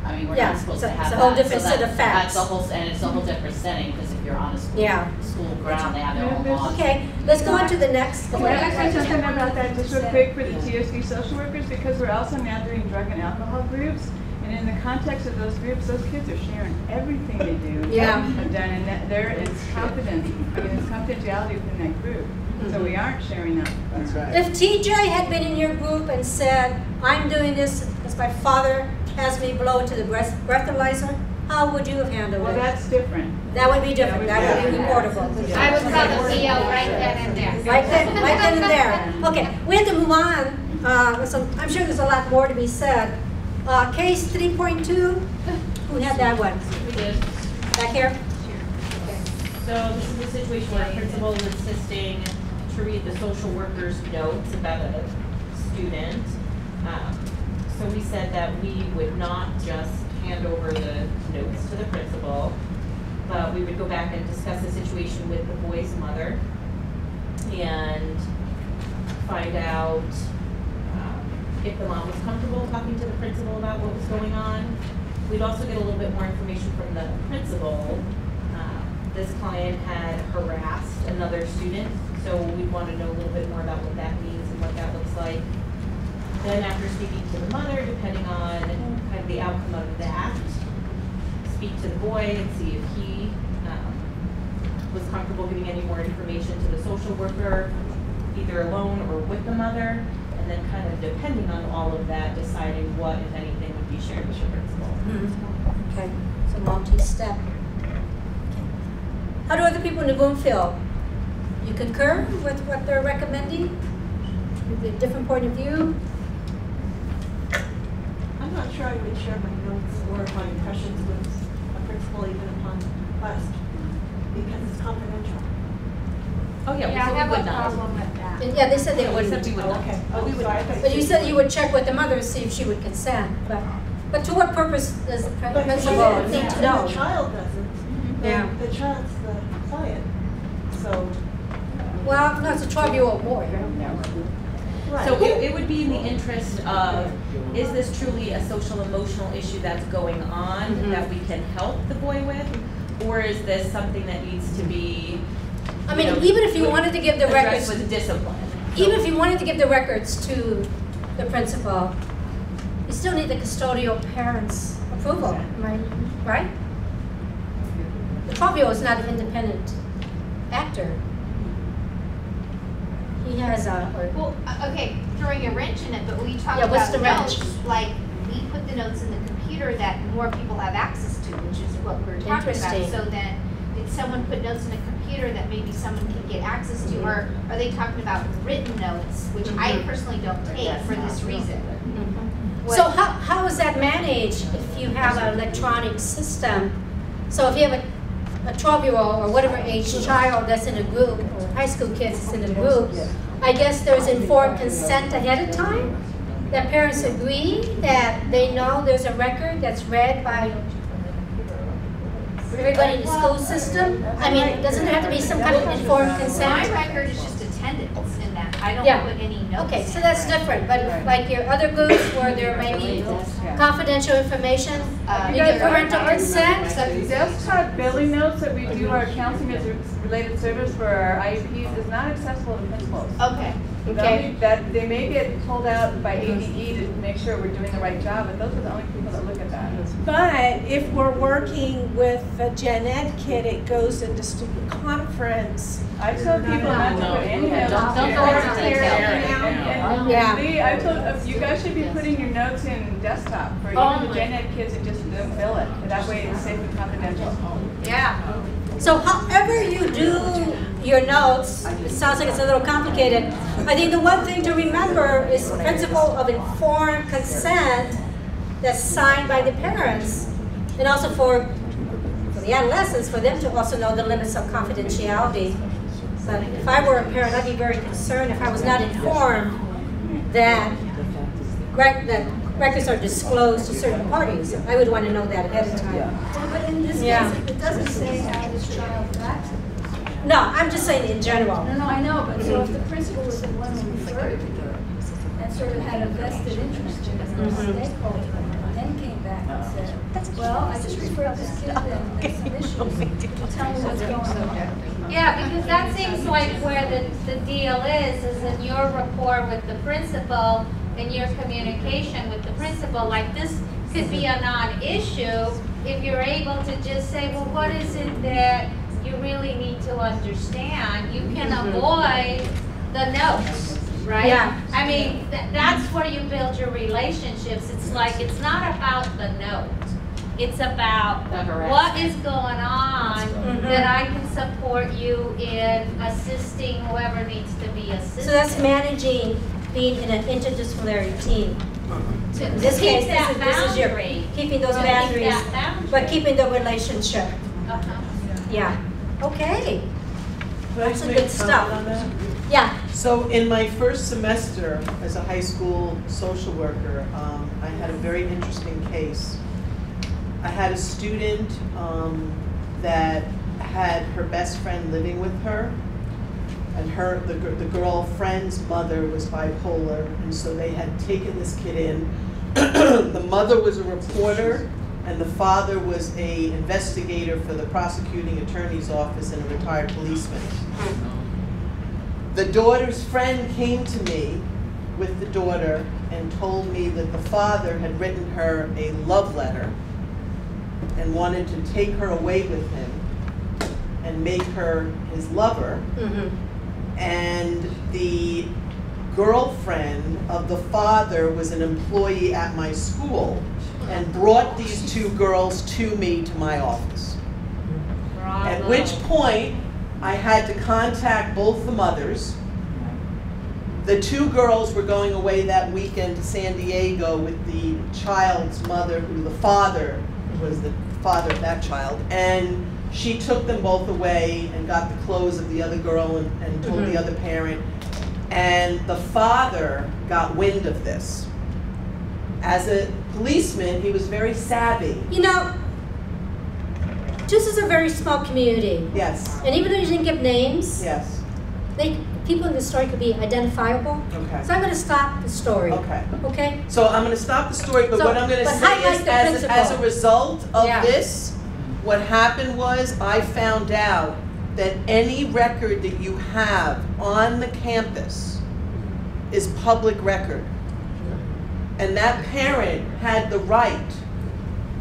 I mean, we're not supposed to have that. It's a whole different set of facts. That's a whole, and it's a whole different setting, because if you're on a school ground, they have their own laws. Okay, let's go on to the next. Can I say something about that just real quick for the TSD social workers? Because we're also now doing drug and alcohol groups. And in the context of those groups, those kids are sharing everything they do. Have done, and it's confidence. I mean, it's confidentiality within that group. So we aren't sharing that. That's right. If TJ had been in your group and said, "I'm doing this because my father has me blow to the breathalyzer," how would you have handled it? Well, that's different. That would be different. That would be reportable. I would call the PO right then and there. Right then and there. Okay, we have to move on. So I'm sure there's a lot more to be said. Case 3.2, who had that one? We did. Back here? So this is a situation where a principal is insisting to read the social worker's notes about a student. So we said that we would not just hand over the notes to the principal, but we would go back and discuss the situation with the boy's mother and find out if the mom was comfortable talking to the principal about what was going on. We'd also get a little bit more information from the principal. This client had harassed another student, so we'd want to know a little bit more about what that means and what that looks like. Then after speaking to the mother, depending on kind of the outcome of that, speak to the boy and see if he was comfortable giving any more information to the social worker, either alone or with the mother. And then kind of depending on all of that, deciding what, if anything, would be shared with your principal. Okay, it's a multi-step. How do other people in the room feel? You concur with what they're recommending? With a different point of view? I'm not sure I would share my notes or my impressions with a principal even upon request, because it's confidential. Oh yeah, I so have we would a not. problem with that. And yeah, they said they wouldn't. We would not. Okay. We would not. But you said you would check with the mother to see if she would consent. But to what purpose does the principal need to know? The child doesn't. Yeah. The child's the client. So. Well, no, it's a 12-year-old boy. Right. So it would be in the interest of, is this truly a social emotional issue that's going on that we can help the boy with? Or is this something that needs to be, I mean, even if you wanted to give the records, with discipline? even if you wanted to give the records to the principal, you still need the custodial parents' approval, right? The 12-year-old is not an independent actor. He has a... Well, okay, throwing a wrench in it, but we talk Yeah, what's about the wrench? notes, like, we put the notes in the computer that more people have access to, which is what we're talking about. Interesting. So then, did someone put notes in a computer that maybe someone can get access to, or are they talking about written notes, which I personally don't take for this reason? So how is that managed if you have an electronic system? So if you have a 12-year-old or whatever age child that's in a group, or high school kids that's in a group, I guess there's informed consent ahead of time? That parents agree that they know there's a record that's read by everybody in the school system? I mean, doesn't there have to be some kind of informed consent? My record is just attendance in that. I don't Yeah. put any notes. Okay, so that's different, but if, like your other groups where there may be confidential information, you get parental consent? The desktop billing notes that we do our counseling as a related service for our IEPs is not accessible to principals. Okay. Okay. That they may get pulled out by ADE to make sure we're doing the right job, but those are the only people that look at that. But if we're working with a gen ed kid, it goes into student conference. I told people not to put any notes. Don't go into And Yeah. Lee, I told you guys should be putting your notes in desktop for even the gen ed kids and just don't bill it. That way it's safe and confidential. Yeah. So however you do your notes, it sounds like it's a little complicated. I think the one thing to remember is the principle of informed consent that's signed by the parents, and also for the adolescents, for them to also know the limits of confidentiality. But if I were a parent, I'd be very concerned if I was not informed that records are disclosed to certain parties. I would want to know that ahead of time. But in this Yeah. case, it doesn't say how this child acts. No, I'm just saying in general. No, I know, but so if the principal was the one who referred to her and sort of had a vested interest in it as a stakeholder, and then came back and said, well, I just referred this kid and there's some issues, tell me what's going on. Yeah, because that seems like where the deal is in your rapport with the principal and your communication with the principal. Like, this could be a non-issue if you're able to just say, well, what is it that you really need to understand? You can avoid the notes, right? Yeah. I mean, that's where you build your relationships. It's like, it's not about the note. It's about what is going on that I can support you in assisting whoever needs to be assisted. So that's managing being in an interdisciplinary team. In this case, this is your keeping those boundaries, but keeping the relationship. Yeah. Okay. That's Can I good make a stuff. comment on that? Yeah. So in my first semester as a high school social worker, I had a very interesting case. I had a student that had her best friend living with her, and the girlfriend's mother was bipolar, and so they had taken this kid in. The mother was a reporter, and the father was an investigator for the prosecuting attorney's office and a retired policeman. The daughter's friend came to me with the daughter and told me that the father had written her a love letter and wanted to take her away with him and make her his lover. And the girlfriend of the father was an employee at my school and brought these two girls to me to my office. At which point, I had to contact both the mothers. The two girls were going away that weekend to San Diego with the child's mother, who the father was the father of that child. And she took them both away and got the clothes of the other girl and told the other parent. And the father got wind of this. As a policeman, he was very savvy. You know, this is a very small community. Yes. And even though you didn't give names, yes, people in the story could be identifiable. Okay. So I'm going to stop the story. Okay. Okay? So I'm going to stop the story, but what I'm going to say is, as a result of this, what happened was I found out that any record that you have on the campus is public record. And that parent had the right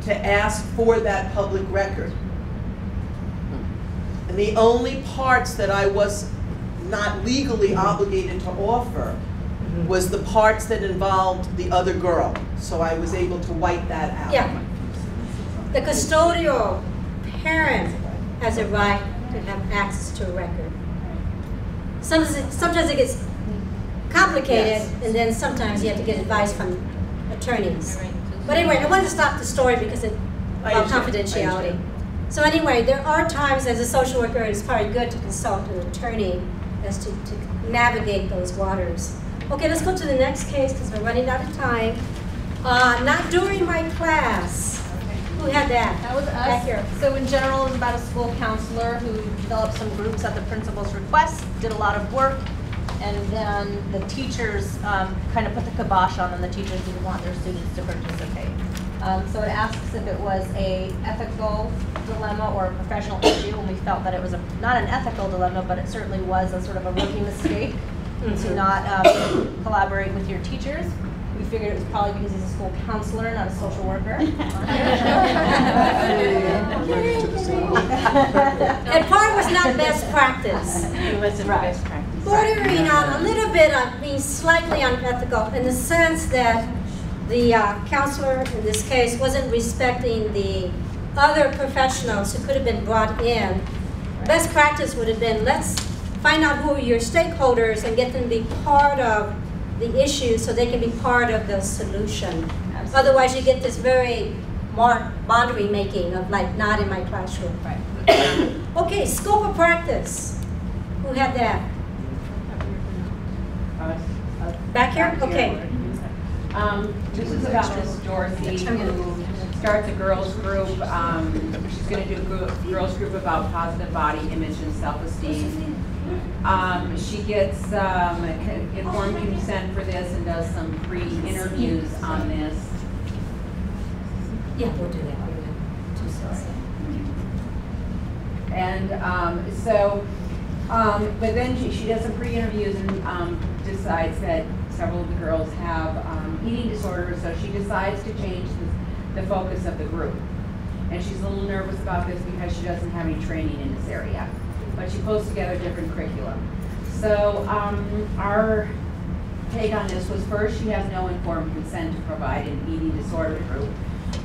to ask for that public record. And the only parts that I was not legally obligated to offer was the parts that involved the other girl. So I was able to wipe that out. Yeah. The custodial parent has a right to have access to a record. Sometimes it gets complicated, and then sometimes you have to get advice from attorneys. But anyway, I wanted to stop the story because of confidentiality. So anyway, there are times as a social worker it's probably good to consult an attorney as to navigate those waters. Okay, let's go to the next case because we're running out of time. Not during my class. Who had that? That was us. Back here. So in general, it was about a school counselor who developed some groups at the principal's request, did a lot of work, and then the teachers kind of put the kibosh on them. The teachers didn't want their students to participate. So it asks if it was a ethical dilemma or a professional issue, and we felt that it was not an ethical dilemma, but it certainly was a sort of a rookie mistake to not collaborate with your teachers. We figured it was probably because he's a school counselor, not a social worker. And part was not best practice. It wasn't best practice. Bordering on a little bit on being slightly unethical in the sense that the counselor in this case wasn't respecting the other professionals who could have been brought in. Best practice would have been, let's find out who are your stakeholders and get them to be part of the issue so they can be part of the solution. Absolutely. Otherwise you get this very boundary making of like not in my classroom. Right. Okay, scope of practice. Who had that? Back here? Okay. This is about Miss Dorsey, who starts a girls group. She's going to do a girls group about positive body image and self-esteem. She gets informed consent for this and does some pre-interviews on this. Yeah, we'll do that. And but then she does some pre-interviews and decides that several of the girls have eating disorders, so she decides to change the focus of the group. And she's a little nervous about this because she doesn't have any training in this area. But she pulls together different curriculum. So our take on this was, first, she has no informed consent to provide an eating disorder group.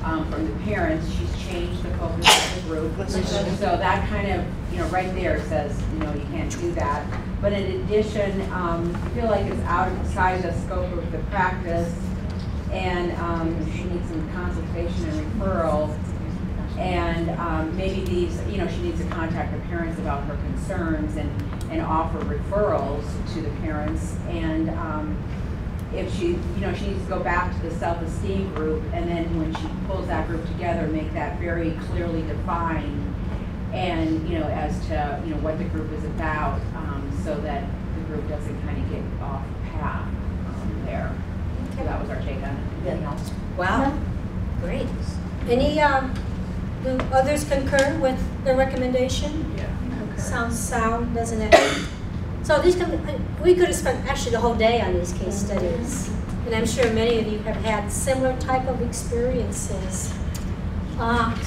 From the parents, she's changed the focus of the group. So that kind of, right there says, you can't do that. But in addition, I feel like it's outside the scope of the practice, and she needs some consultation and referral. And maybe these, she needs to contact the parents about her concerns and offer referrals to the parents. And if she, she needs to go back to the self-esteem group, and then when she pulls that group together, make that very clearly defined, and as to what the group is about, so that the group doesn't kind of get off path there. So that was our take on it. Anything else? Wow, great. Any do others concur with the recommendation? Yeah. Sounds sound, doesn't it? So these we could have spent actually the whole day on these case studies, and I'm sure many of you have had similar type of experiences.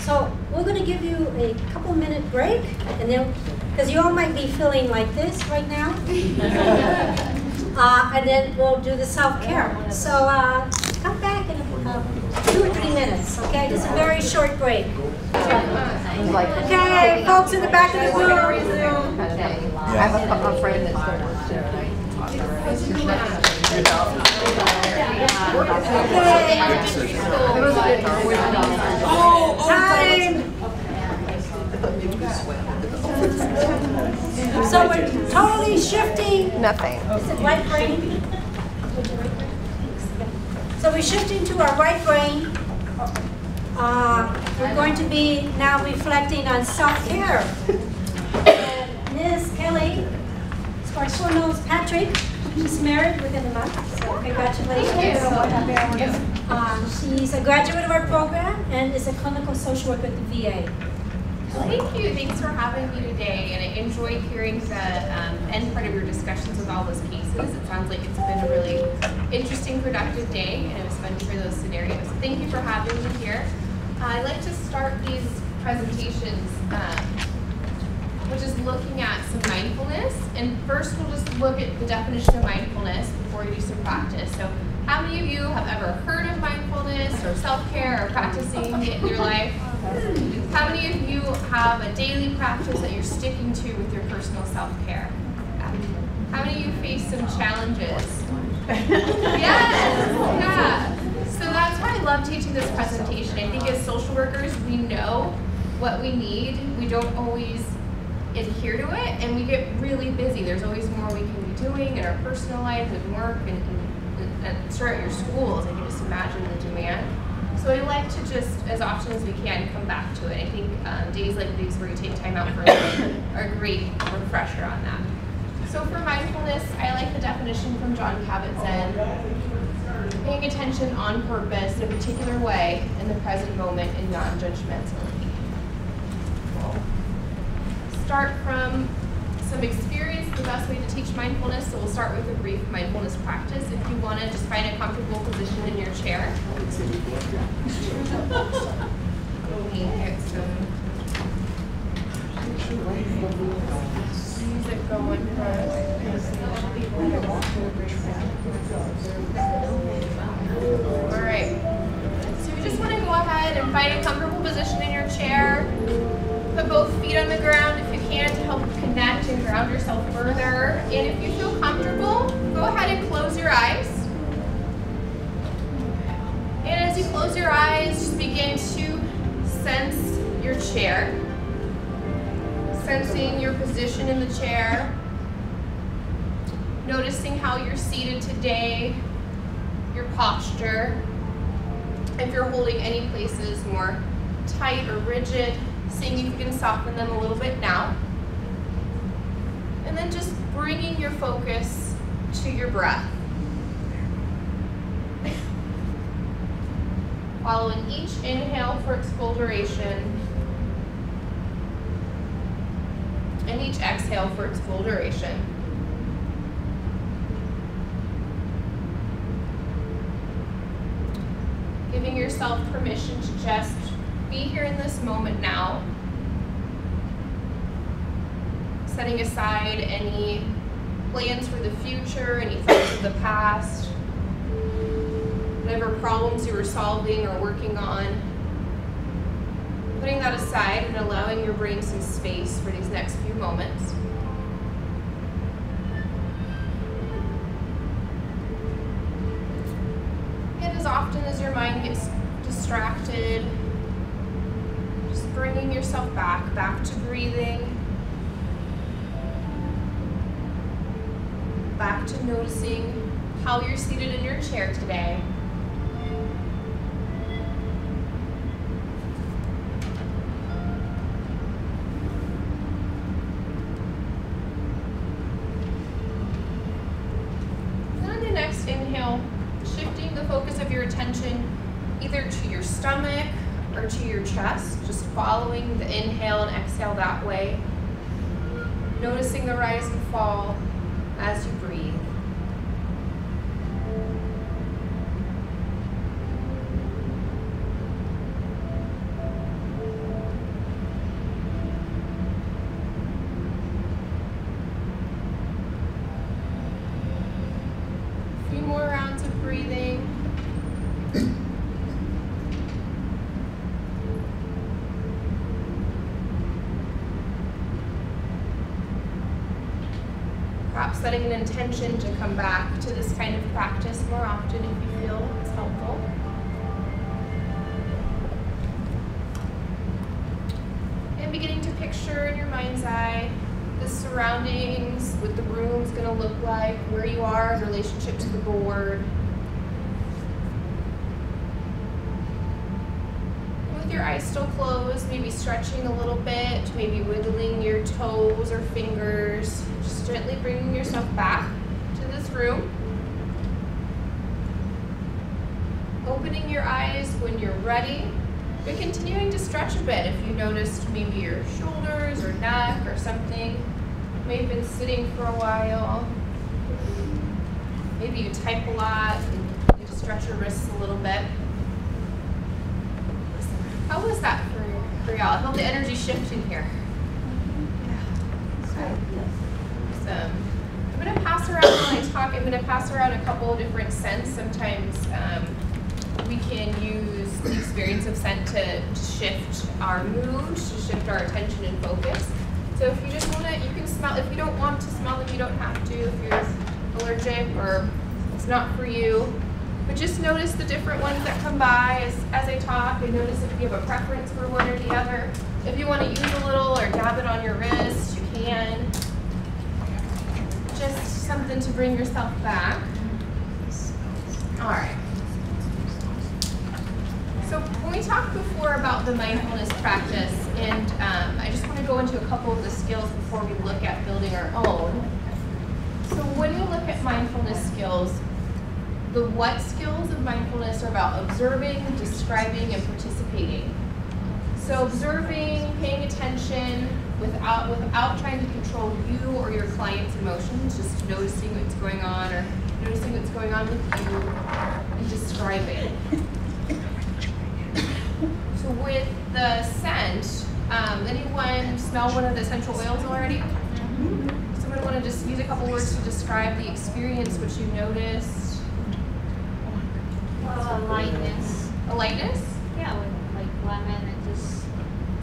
So we're going to give you a couple-minute break, and then because you all might be feeling like this right now, and then we'll do the self-care. So come back in 2 or 3 minutes. Okay, just a very short break. Okay, folks in the back of the room. I have a friend that's going to work there. Time! So we're totally shifting. Nothing. Is it right brain? So we're shifting to our right brain. We're going to be now reflecting on self-care. Ms. Kelly, our son knows Patrick. She's married within a month, so congratulations. She's a graduate of our program and is a clinical social worker at the VA. Thank you. Thanks for having me today, and I enjoyed hearing the end part of your discussions with all those cases. It sounds like it's been a really interesting, productive day, and it was fun to hear those scenarios. Thank you for having me here. I like to start these presentations which is looking at some mindfulness. And first we'll just look at the definition of mindfulness before we do some practice. So how many of you have ever heard of mindfulness or self-care or practicing it in your life? How many of you have a daily practice that you're sticking to with your personal self-care? How many of you face some challenges? Yes, yeah. So that's why I love teaching this presentation. I think as social workers, we know what we need. We don't always adhere to it, and we get really busy. There's always more we can be doing in our personal lives and work, and sure at your schools. I can just imagine the demand. So I like to just, as often as we can, come back to it. I think days like these where you take time out for it are a great refresher on that. So for mindfulness, I like the definition from John Kabat-Zinn: paying attention on purpose in a particular way in the present moment and non-judgmentally. Start from some experience, the best way to teach mindfulness. So we'll start with a brief mindfulness practice. If you want to just find a comfortable position in your chair. Get some music going first. All right. So you just want to go ahead and find a comfortable position in your chair. Put both feet on the ground if you can to help connect and ground yourself further. And if you feel comfortable, go ahead and close your eyes. And as you close your eyes, just begin to sense your chair. Sensing your position in the chair. Noticing how you're seated today. your posture. If you're holding any places more tight or rigid, seeing if you can soften them a little bit now. And then just bringing your focus to your breath. Following each inhale for its full duration, and each exhale for its full duration. Giving yourself permission to just be here in this moment now. Setting aside any plans for the future, any thoughts of the past, whatever problems you were solving or working on. Putting that aside and allowing your brain some space for these next few moments. And as often as your mind gets distracted, just bringing yourself back to breathing, back to noticing how you're seated in your chair today. Then on the next inhale, shifting the focus of your attention either to your stomach or to your chest, just following the inhale and exhale that way. Noticing the rise and fall as you breathe. A few more rounds of breathing. Perhaps setting an intention to come back to this kind of practice more often if you feel it's helpful. And beginning to picture in your mind's eye the surroundings, what the room's going to look like, where you are in relationship to the board. With your eyes still closed, maybe stretching a little bit, maybe wiggling your toes or fingers. Just gently bringing yourself back to this room. Opening your eyes when you're ready, but continuing to stretch a bit if you noticed maybe your shoulders or neck or something. May have been sitting for a while. Maybe you type a lot and you stretch your wrists a little bit. How was that for y'all? I felt the energy shifting here. I'm going to pass around when I talk. I'm going to pass around a couple of different scents. Sometimes we can use the experience of scent to shift our mood, to shift our attention and focus. So if you just want to, you can smell. If you don't want to smell them, you don't have to. If you're allergic or it's not for you. But just notice the different ones that come by as I talk, and notice if you have a preference for one or the other. If you want to use a little or dab it on your wrist, you can. Just something to bring yourself back. All right. So when we talked before about the mindfulness practice, and I just want to go into a couple of the skills before we look at building our own. So when you look at mindfulness skills, the what skills of mindfulness are about observing, describing, and participating. So observing, paying attention, without trying to control you or your client's emotions, just noticing what's going on or noticing what's going on with you and describing. So with the scent, anyone smell one of the essential oils already? Someone want to just use a couple words to describe the experience, what you noticed? A lightness. A lightness? Yeah, with like lemon, it just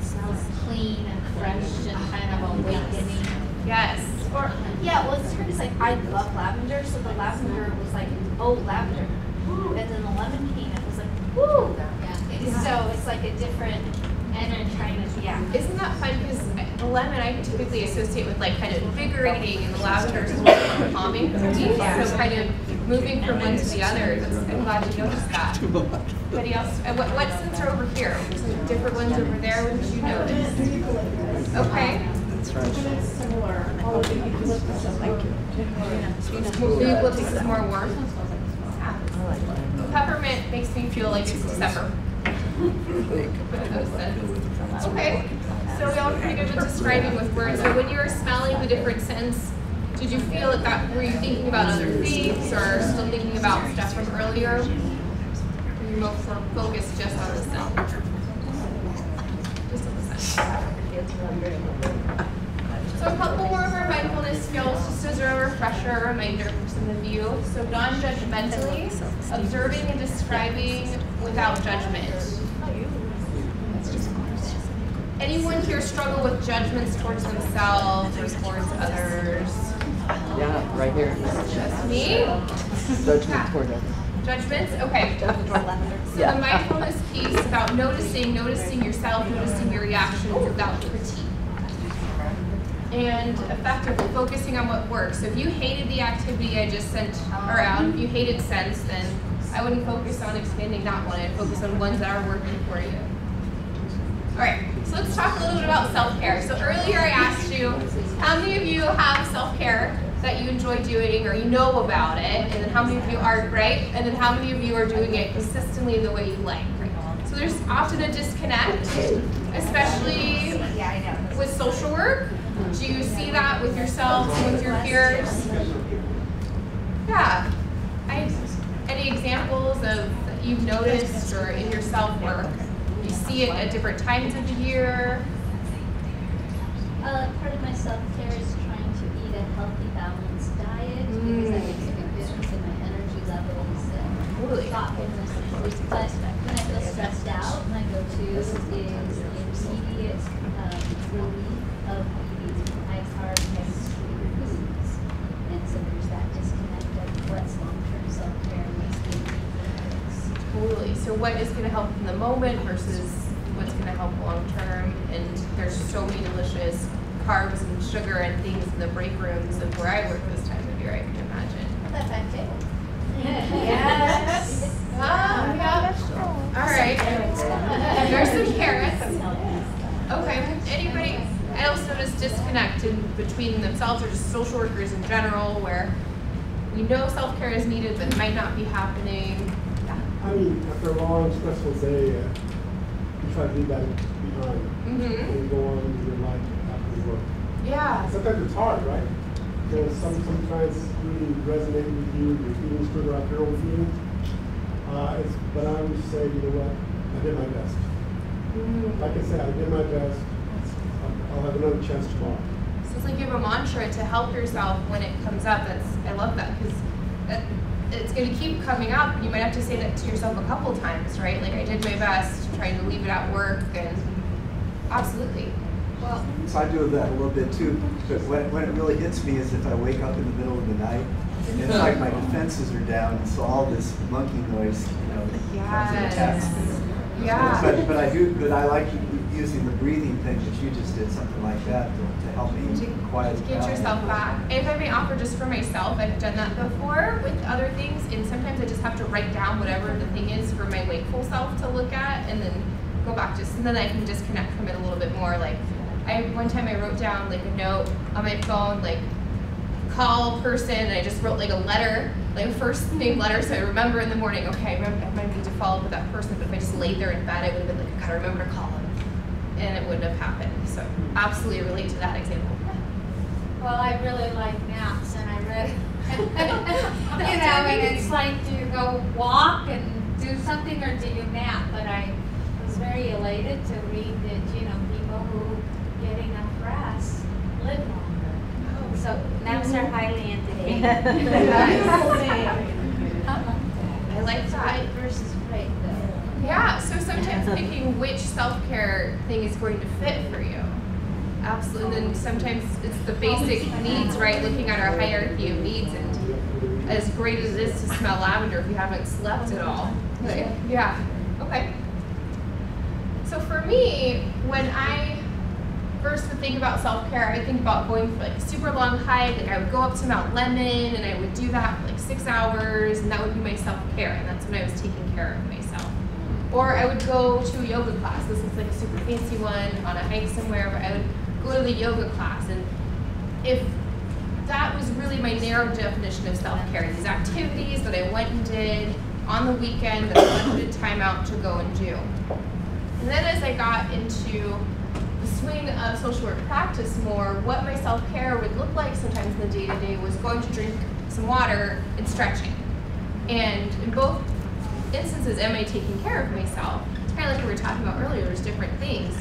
smells clean and fresh and kind of awakening. Yes. Or, yeah, well, it's hard to say. I love lavender, so the lavender was like, oh, lavender. And then the lemon came, it was like, woo! Yeah. So it's like a different energy. Yeah. Isn't that fun? Because the lemon I typically associate with like kind of invigorating, and the lavender is more calming for me. So kind of moving from one to the other. I'm glad you noticed that. Anybody else? What scents are over here? Some different ones over there. What did you notice? Okay. It's similar. All of the eucalyptus is like Eucalyptus is more warm. Peppermint makes me feel like it's December. Okay, so we all pretty good with describing with words. So when you were smelling the different scents, did you feel that were you thinking about other things or still thinking about stuff from earlier? Or you more focused just on the scent? Just on the scent. So a couple more of our mindfulness skills, just as a refresher, a reminder for some of you. So non-judgmentally, observing and describing without judgment. Anyone here struggle with judgments towards themselves or towards others? Yeah, right here. Just me? Judgment toward others. Judgments? Okay. So the mindfulness piece about noticing yourself, noticing your reactions without critique. And effectively focusing on what works. So if you hated the activity I just sent around, if you hated scents, then I wouldn't focus on expanding that one. I'd focus on ones that are working for you. All right, so let's talk a little bit about self-care. So earlier I asked you, how many of you have self-care that you enjoy doing or you know about it? And then how many of you aren't, right? And then how many of you are doing it consistently in the way you like? So there's often a disconnect, especially with social work. Do you see that with yourselves and with your peers? Yeah. Any examples of that you've noticed or in your self-work? You see it at different times of the year? Part of my self-care is trying to eat a healthy, balanced diet because that makes a big difference in my energy levels and thoughtfulness. But when I feel stressed out, my go-to is the immediate relief of eating high-carb, high-sweet foods. And so there's that disconnect of what's long-term self-care and what's going to be difference. Totally. So what is going to help in the moment versus what's going to help long-term? And there's so many delicious carbs and sugar and things in the break rooms of where I work this time of year, I can imagine. That timetable. Yes. Yeah. All right. There's some carrots. Okay. Anybody else notice disconnect between themselves or just social workers in general where we know self-care is needed but it might not be happening? Yeah. I mean, after a long, stressful day, you try to leave that behind and go on with your life after work. Yeah. Sometimes it's hard, right? Because sometimes really resonate with you, your feelings further out your own feelings. But I would say, you know what, I did my best. Like I said, I did my best. I'll have another chance tomorrow. So it's like you have a mantra to help yourself when it comes up. I love that because it's going to keep coming up. You might have to say that to yourself a couple times, right? Like I did my best, trying to leave it at work, and absolutely. Well, so I do that a little bit too, but when it really hits me is if I wake up in the middle of the night, and it's like my defenses are down, and so all this monkey noise, comes and attacks me. Yeah. But I like using the breathing thing that you just did, something like that, to help me quiet down. Get yourself back. And if I may offer just for myself, I've done that before with other things, and sometimes I just have to write down whatever the thing is for my wakeful self to look at, and then go back and then I can disconnect from it a little bit more. Like one time I wrote down like a note on my phone, like call person, and I just wrote like a letter, like a first name letter, so I remember in the morning, okay, I might need to follow up with that person, but if I just laid there in bed, I would have been like, I gotta remember to call them, and it wouldn't have happened. So absolutely relate to that example. Well, I really like naps, and I read, and it's like, do you go walk and do something, or do you nap? But I was very elated to read that, people who get enough rest live longer. So naps are highly indicated. I like that. Right versus right, though. Yeah, so sometimes picking which self-care thing is going to fit for you. Absolutely. And then sometimes it's the basic needs, right? Looking at our hierarchy of needs, and as great as it is to smell lavender if you haven't slept at all. Like, yeah. Okay. So for me, when I first would think about self-care, I would think about going for like a super long hike. Like I would go up to Mount Lemon and I would do that for like 6 hours, and that would be my self-care, and that's when I was taking care of myself. Or I would go to a yoga class. This is like a super fancy one on a hike somewhere, but I would go to the yoga class, and if that was really my narrow definition of self-care, these activities that I went and did on the weekend that I wanted time out to go and do. And then as I got into the swing of social work practice more, what my self-care would look like sometimes in the day-to-day was going to drink some water and stretching. And in both instances, am I taking care of myself? It's kind of like we were talking about earlier, there's different things.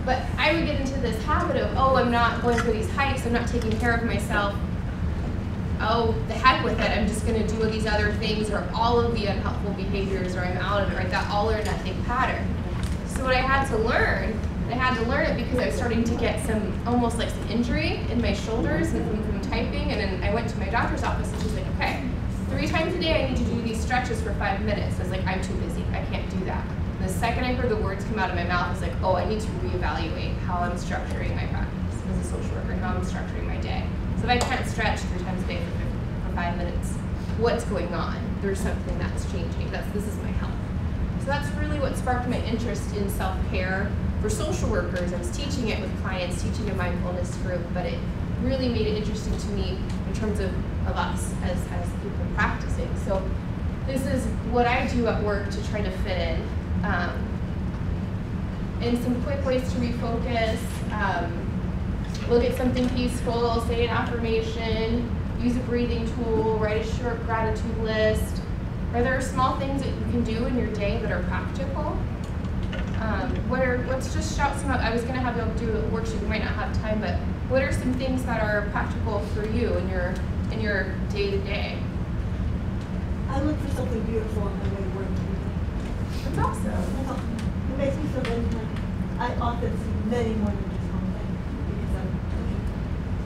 But I would get into this habit of, oh, I'm not going for these hikes, I'm not taking care of myself. Oh, the heck with it, I'm just going to do these other things, or all of the unhelpful behaviors, or I'm out of it, right? That all or nothing pattern. So what I had to learn it because I was starting to get some, almost like some injury in my shoulders and from typing, and then I went to my doctor's office and she's like, okay, 3 times a day I need to do these stretches for 5 minutes. I was like, I'm too busy, I can't do that. And the second I heard the words come out of my mouth, I was like, oh, I need to reevaluate how I'm structuring my practice as a social worker and how I'm structuring my day. So if I can't stretch 3 times a day for 5 minutes, what's going on? There's something that's changing. This is my health. So that's really what sparked my interest in self-care for social workers. I was teaching it with clients, teaching a mindfulness group, but it really made it interesting to me in terms of us as people practicing. So this is what I do at work to try to fit in. And some quick ways to refocus. Look at something peaceful, say an affirmation, use a breathing tool, write a short gratitude list. Are there small things that you can do in your day that are practical? Let's just shout some out. I was going to have you do a worksheet, we might not have time, but what are some things that are practical for you in your day-to-day? I look for something beautiful in the way work. That's awesome. It makes me feel very like I often see many more than just one thing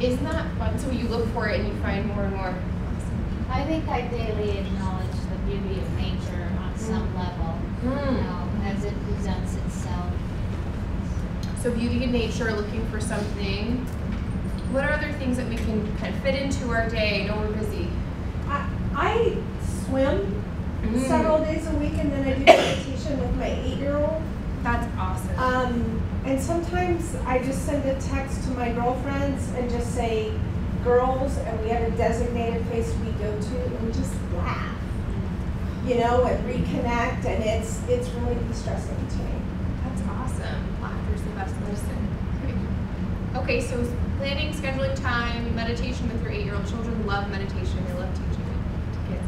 because Isn't that fun? So you look for it and you find more and more. Awesome. I think I daily acknowledge the beauty of nature on some level, you know, as it presents itself. So beauty in nature, looking for something. What are other things that we can kind of fit into our day? I know we're busy. I swim several days a week, and then I do meditation with my 8-year-old. That's awesome. And sometimes I just send a text to my girlfriends and just say, girls, and we have a designated place we go to, and we just laugh, you know, and reconnect, and it's really distressing to me. That's awesome. Laughter's the best medicine. Great. Okay, so planning, scheduling time, meditation with your 8-year-old children. Love meditation. They love teaching it to kids.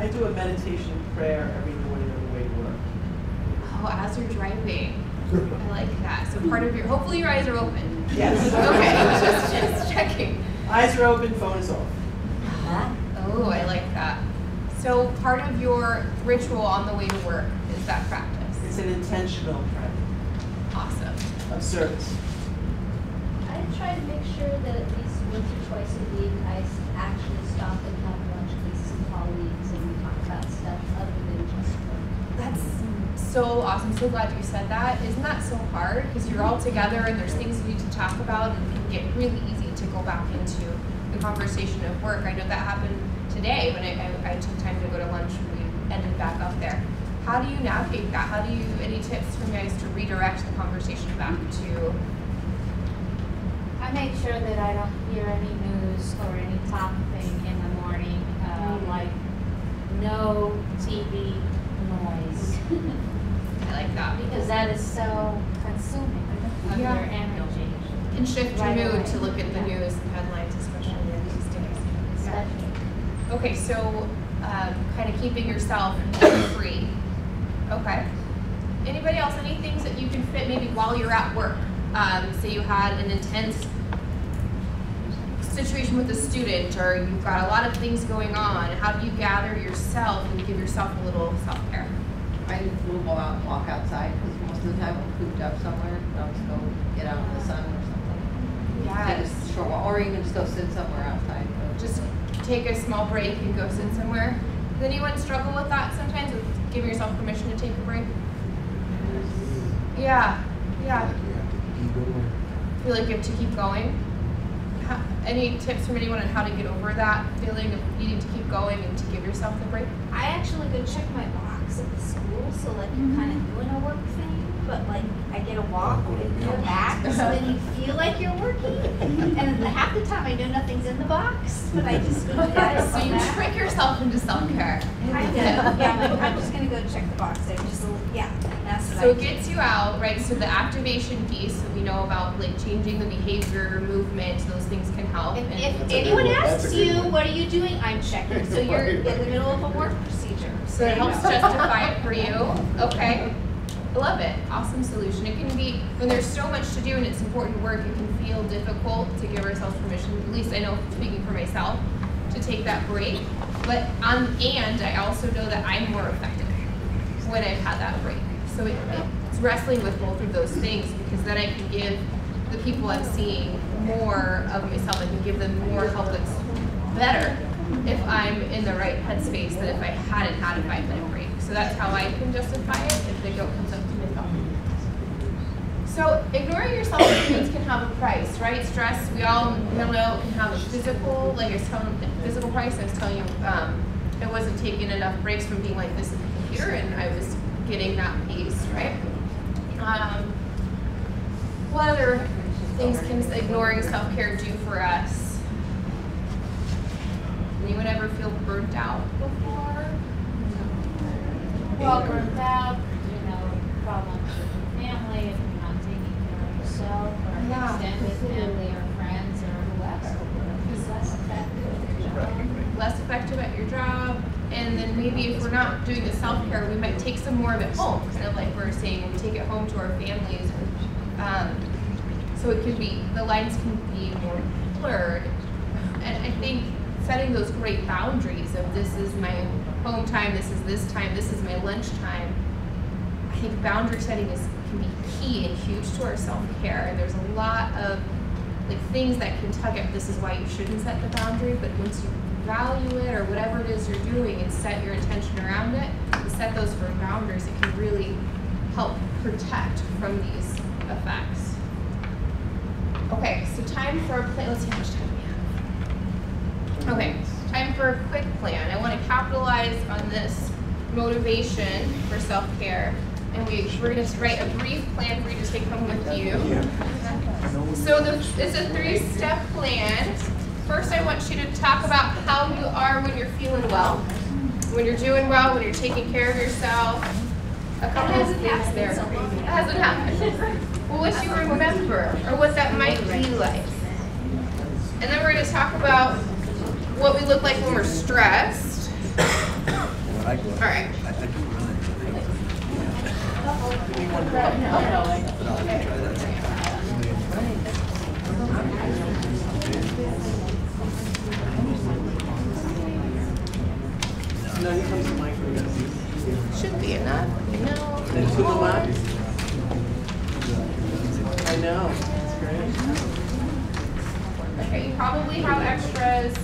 I do a meditation prayer every morning on the way to work. Oh, as you're driving. I like that. So part of hopefully your eyes are open. Yes. Okay, just checking. Eyes are open, phone is off. Oh, I like that. So part of your ritual on the way to work is that practice. It's an intentional practice. Awesome. Of service. I try to make sure that at least once or twice a week I actually stop and have lunch with some colleagues and we talk about stuff other than just work. That's so awesome. So glad you said that. Isn't that so hard? Because you're all together and there's things you need to talk about, and it can get really easy to go back into the conversation of work. I know that happened today when I took time to go to lunch and we ended back up there. How do you navigate that? How do you, any tips from you guys to redirect the conversation back to? I make sure that I don't hear any news or any talk thing in the morning, like no TV noise. I like that. Because that is so consuming of your energy. Can shift your mood to look at the news and headlines, especially these days. Yeah. Okay, so kind of keeping yourself free. Okay. Anybody else? Any things that you can fit maybe while you're at work? Say you had an intense situation with a student, or you've got a lot of things going on. How do you gather yourself and give yourself a little self-care? I will go out and walk outside because most of the time I'm cooped up somewhere. I'll just go get out in the sun or something. Yes. Take a short walk, or you can just go sit somewhere outside. Just take a small break and go sit somewhere. Does anyone struggle with that sometimes, with giving yourself permission to take a break? Yeah, yeah. feel like you have to keep going. Any tips from anyone on how to get over that feeling of needing to keep going and to give yourself the break? I actually go check my box at the school, so like you're kind of doing a work thing, but like I get a walk with your back, so then you feel like you're working. And half the time I know nothing's in the box, but I just go that. So you trick yourself into self-care. I do. Yeah, I'm just gonna go check the box. I just, yeah, that's what So I it gets you out, right? So the activation piece, so we know about like changing the behavior, movement, those things can help. If anyone asks you, what are you doing? I'm checking. So you're in the middle of a work procedure. So it helps justify it for you. Okay. I love it. Awesome solution. It can be, when there's so much to do and it's important work, it can feel difficult to give ourselves permission, at least I know speaking for myself, to take that break. But and I also know that I'm more effective when I've had that break. So it's wrestling with both of those things, because then I can give the people I'm seeing more of myself. I can give them more help that's better if I'm in the right headspace than if I hadn't had a 5-minute break. So that's how I can justify it if the guilt comes up to myself. So ignoring your self-needs can have a price, right? Stress, we all know, can have a physical, like I was telling you, physical price. I was telling you, I wasn't taking enough breaks from being like this at the computer, and I was getting that piece, right? What other things can ignoring self-care do for us? Anyone ever feel burnt out before? Well, burnt out, problems with family, if you're not taking care of yourself, or extended family, or friends, or whoever. It's less effective at your job. Less effective at your job, and then maybe if we're not doing the self-care, we might take some more of it home, kind of like we were saying, we take it home to our families. So it can be, the lines can be more blurred. And I think setting those great boundaries of this is my home time, this is my lunch time. I think boundary setting can be key and huge to our self-care. And there's a lot of like things that can tug at this is why you shouldn't set the boundary, but once you value it or whatever it is you're doing and set your intention around it, and set those firm boundaries, it can really help protect from these effects. Okay, so time for a plan. Let's see how much time we have. Okay, time for a quick plan. I want to capitalize on this motivation for self-care, and we're going to write a brief plan for you to take home with you. So it's a 3-step plan. First, I want you to talk about how you are when you're feeling well, when you're doing well, when you're taking care of yourself. A couple of things there. It hasn't happened. Well, what you remember, or what that might be like. And then we're going to talk about what we look like when we're stressed. All right. No, he comes to my class. Should be enough. No. There's two of them. I know. It's great. Okay, you probably have extras.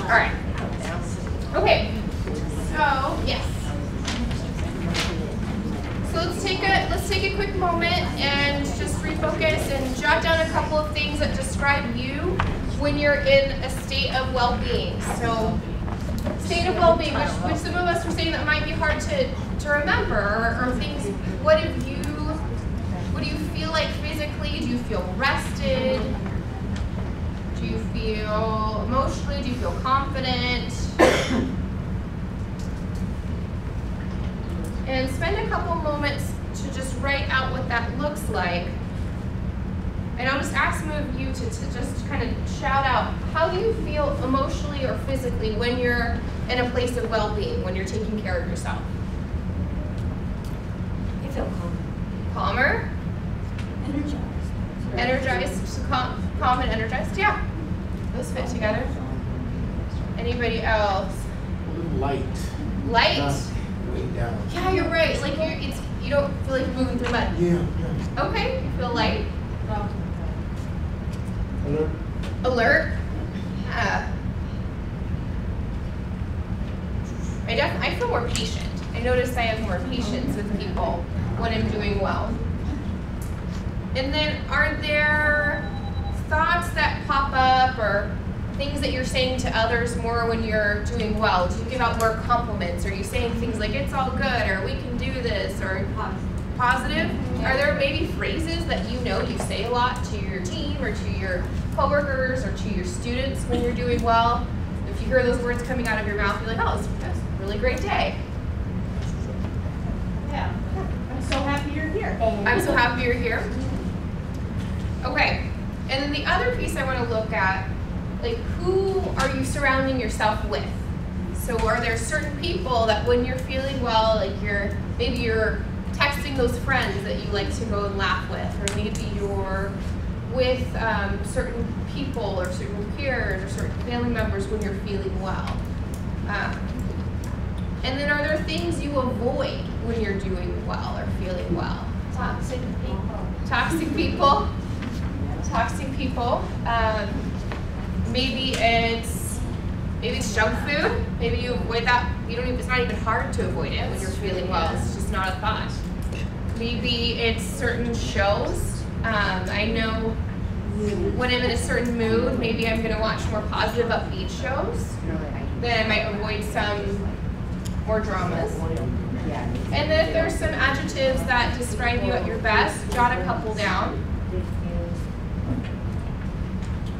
All right. Okay. So yes. So let's take a quick moment and just refocus and jot down a couple of things that describe you when you're in a state of well-being. So state of well-being, which some of us were saying that might be hard to remember, or things. What do you feel like physically? Do you feel rested? Do you feel emotionally? Do you feel confident? And spend a couple moments to just write out what that looks like. And I'll just ask some of you to just kind of shout out, how do you feel emotionally or physically when you're in a place of well-being, when you're taking care of yourself? I feel calm. Calmer? Energized. Energized, calm and energized? Yeah. Those fit together. Anybody else? Light. Light? Way down. Yeah, you're right. Like you don't feel like you're moving through mud. Yeah. Okay, you feel light. Alert. Alert? Yeah. I feel more patient. I notice I have more patience with people when I'm doing well. And then are there thoughts that pop up or things that you're saying to others more when you're doing well? Do you give out more compliments? Are you saying things like, it's all good, or we can do this, or positive? Are there maybe phrases that you know you say a lot to your team or to your coworkers or to your students when you're doing well? If you hear those words coming out of your mouth, you're like, oh, that's a really great day. Yeah, I'm so happy you're here. I'm so happy you're here. Okay, and then the other piece I want to look at, like, who are you surrounding yourself with? So are there certain people that when you're feeling well, like maybe you're texting those friends that you like to go and laugh with, or maybe you're with certain people or certain peers or certain family members when you're feeling well. And then are there things you avoid when you're doing well or feeling well? Toxic people. Toxic people. Toxic people. Maybe it's junk food. Maybe you avoid that. It's not even hard to avoid it when you're feeling well. It's just not a thought. Maybe it's certain shows. I know when I'm in a certain mood, maybe I'm going to watch more positive, upbeat shows. Then I might avoid some more dramas. And then if there's some adjectives that describe you at your best, jot a couple down.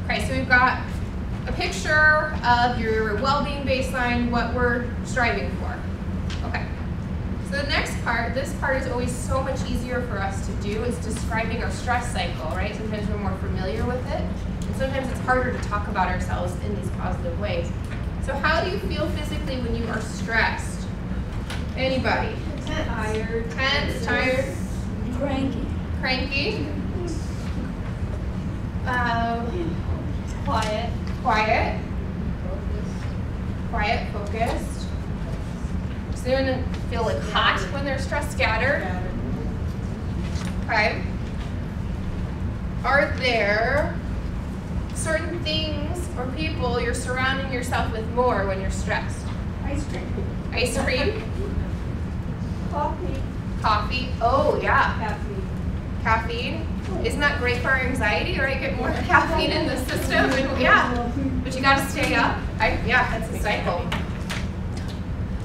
Okay, so we've got a picture of your well-being baseline, what we're striving for. Okay. So the next part, this part is always so much easier for us to do. It's describing our stress cycle, right? Sometimes we're more familiar with it, and sometimes it's harder to talk about ourselves in these positive ways. So how do you feel physically when you are stressed? Anybody? Tired. Tense, tired. Cranky. Cranky. Quiet. Quiet. Quiet, focused. Does anyone feel like hot when they're stressed, scattered? Okay. Are there certain things or people you're surrounding yourself with more when you're stressed? Ice cream. Ice cream? Coffee. Coffee. Oh, yeah. Caffeine. Caffeine. Isn't that great for our anxiety, right? Get more caffeine in the system. And, yeah. But you got to stay up. Yeah, that's a cycle.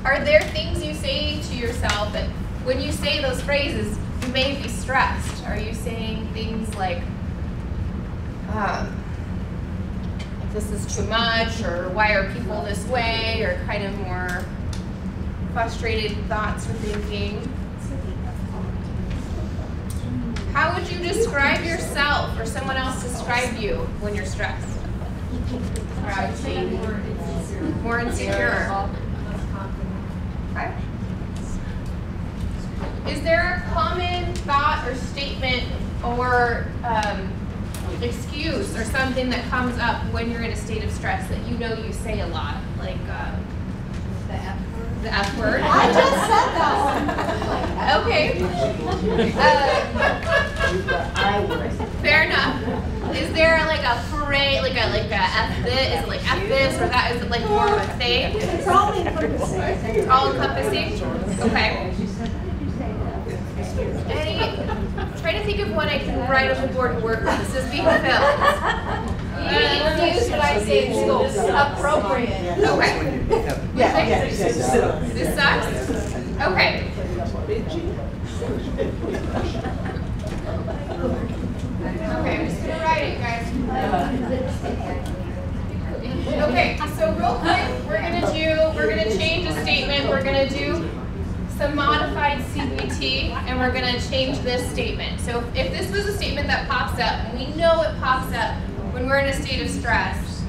Are there things you say to yourself that when you say those phrases, you may be stressed? Are you saying things like, this is too much, or why are people this way, or kind of more frustrated thoughts or thinking? How would you describe yourself or someone else describe you when you're stressed? Grouchy. More insecure. Okay. Is there a common thought or statement or excuse or something that comes up when you're in a state of stress that you know you say a lot? Like The F word. the F word? I just said that one. Okay. I word. Fair enough. Is there like a phrase, like a F this? Is it like F this or that? Is it like more of a thing? It's all encompassing. It's all encompassing? Okay. Try to think of one I can write on the board and work with. This is being filmed. Use what I say in school. Appropriate. Okay. This sucks? Okay. Okay, I'm just gonna write it, guys. Okay, so real quick, we're gonna change a statement. We're gonna do some modified CPT, and we're gonna change this statement. So if this was a statement that pops up, and we know it pops up when we're in a state of stress,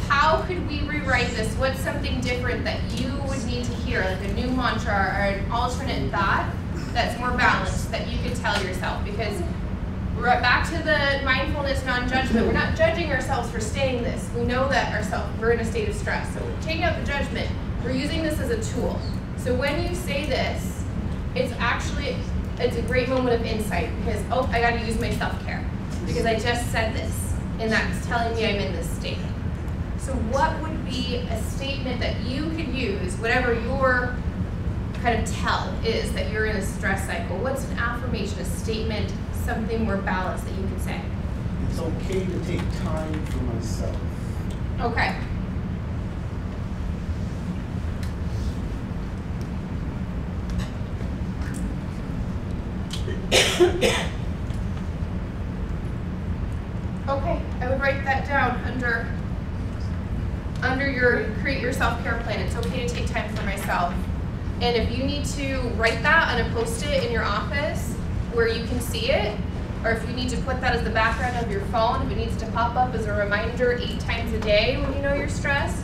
how could we rewrite this? What's something different that you would need to hear, like a new mantra or an alternate thought that's more balanced that you could tell yourself? Because we're back to the mindfulness, non-judgment. We're not judging ourselves for saying this. We know that we're in a state of stress. So we're taking out the judgment. We're using this as a tool. So when you say this, it's a great moment of insight because, oh, I got to use my self-care because I just said this and that's telling me I'm in this state. So what would be a statement that you could use, whatever your kind of tell is that you're in a stress cycle? What's an affirmation, a statement, something more balanced that you could say? It's okay to take time for myself. Okay. Okay, I would write that down under your create your self-care plan. It's okay to take time for myself. And if you need to write that on a post-it in your office where you can see it, or if you need to put that as the background of your phone, if it needs to pop up as a reminder 8 times a day when you know you're stressed,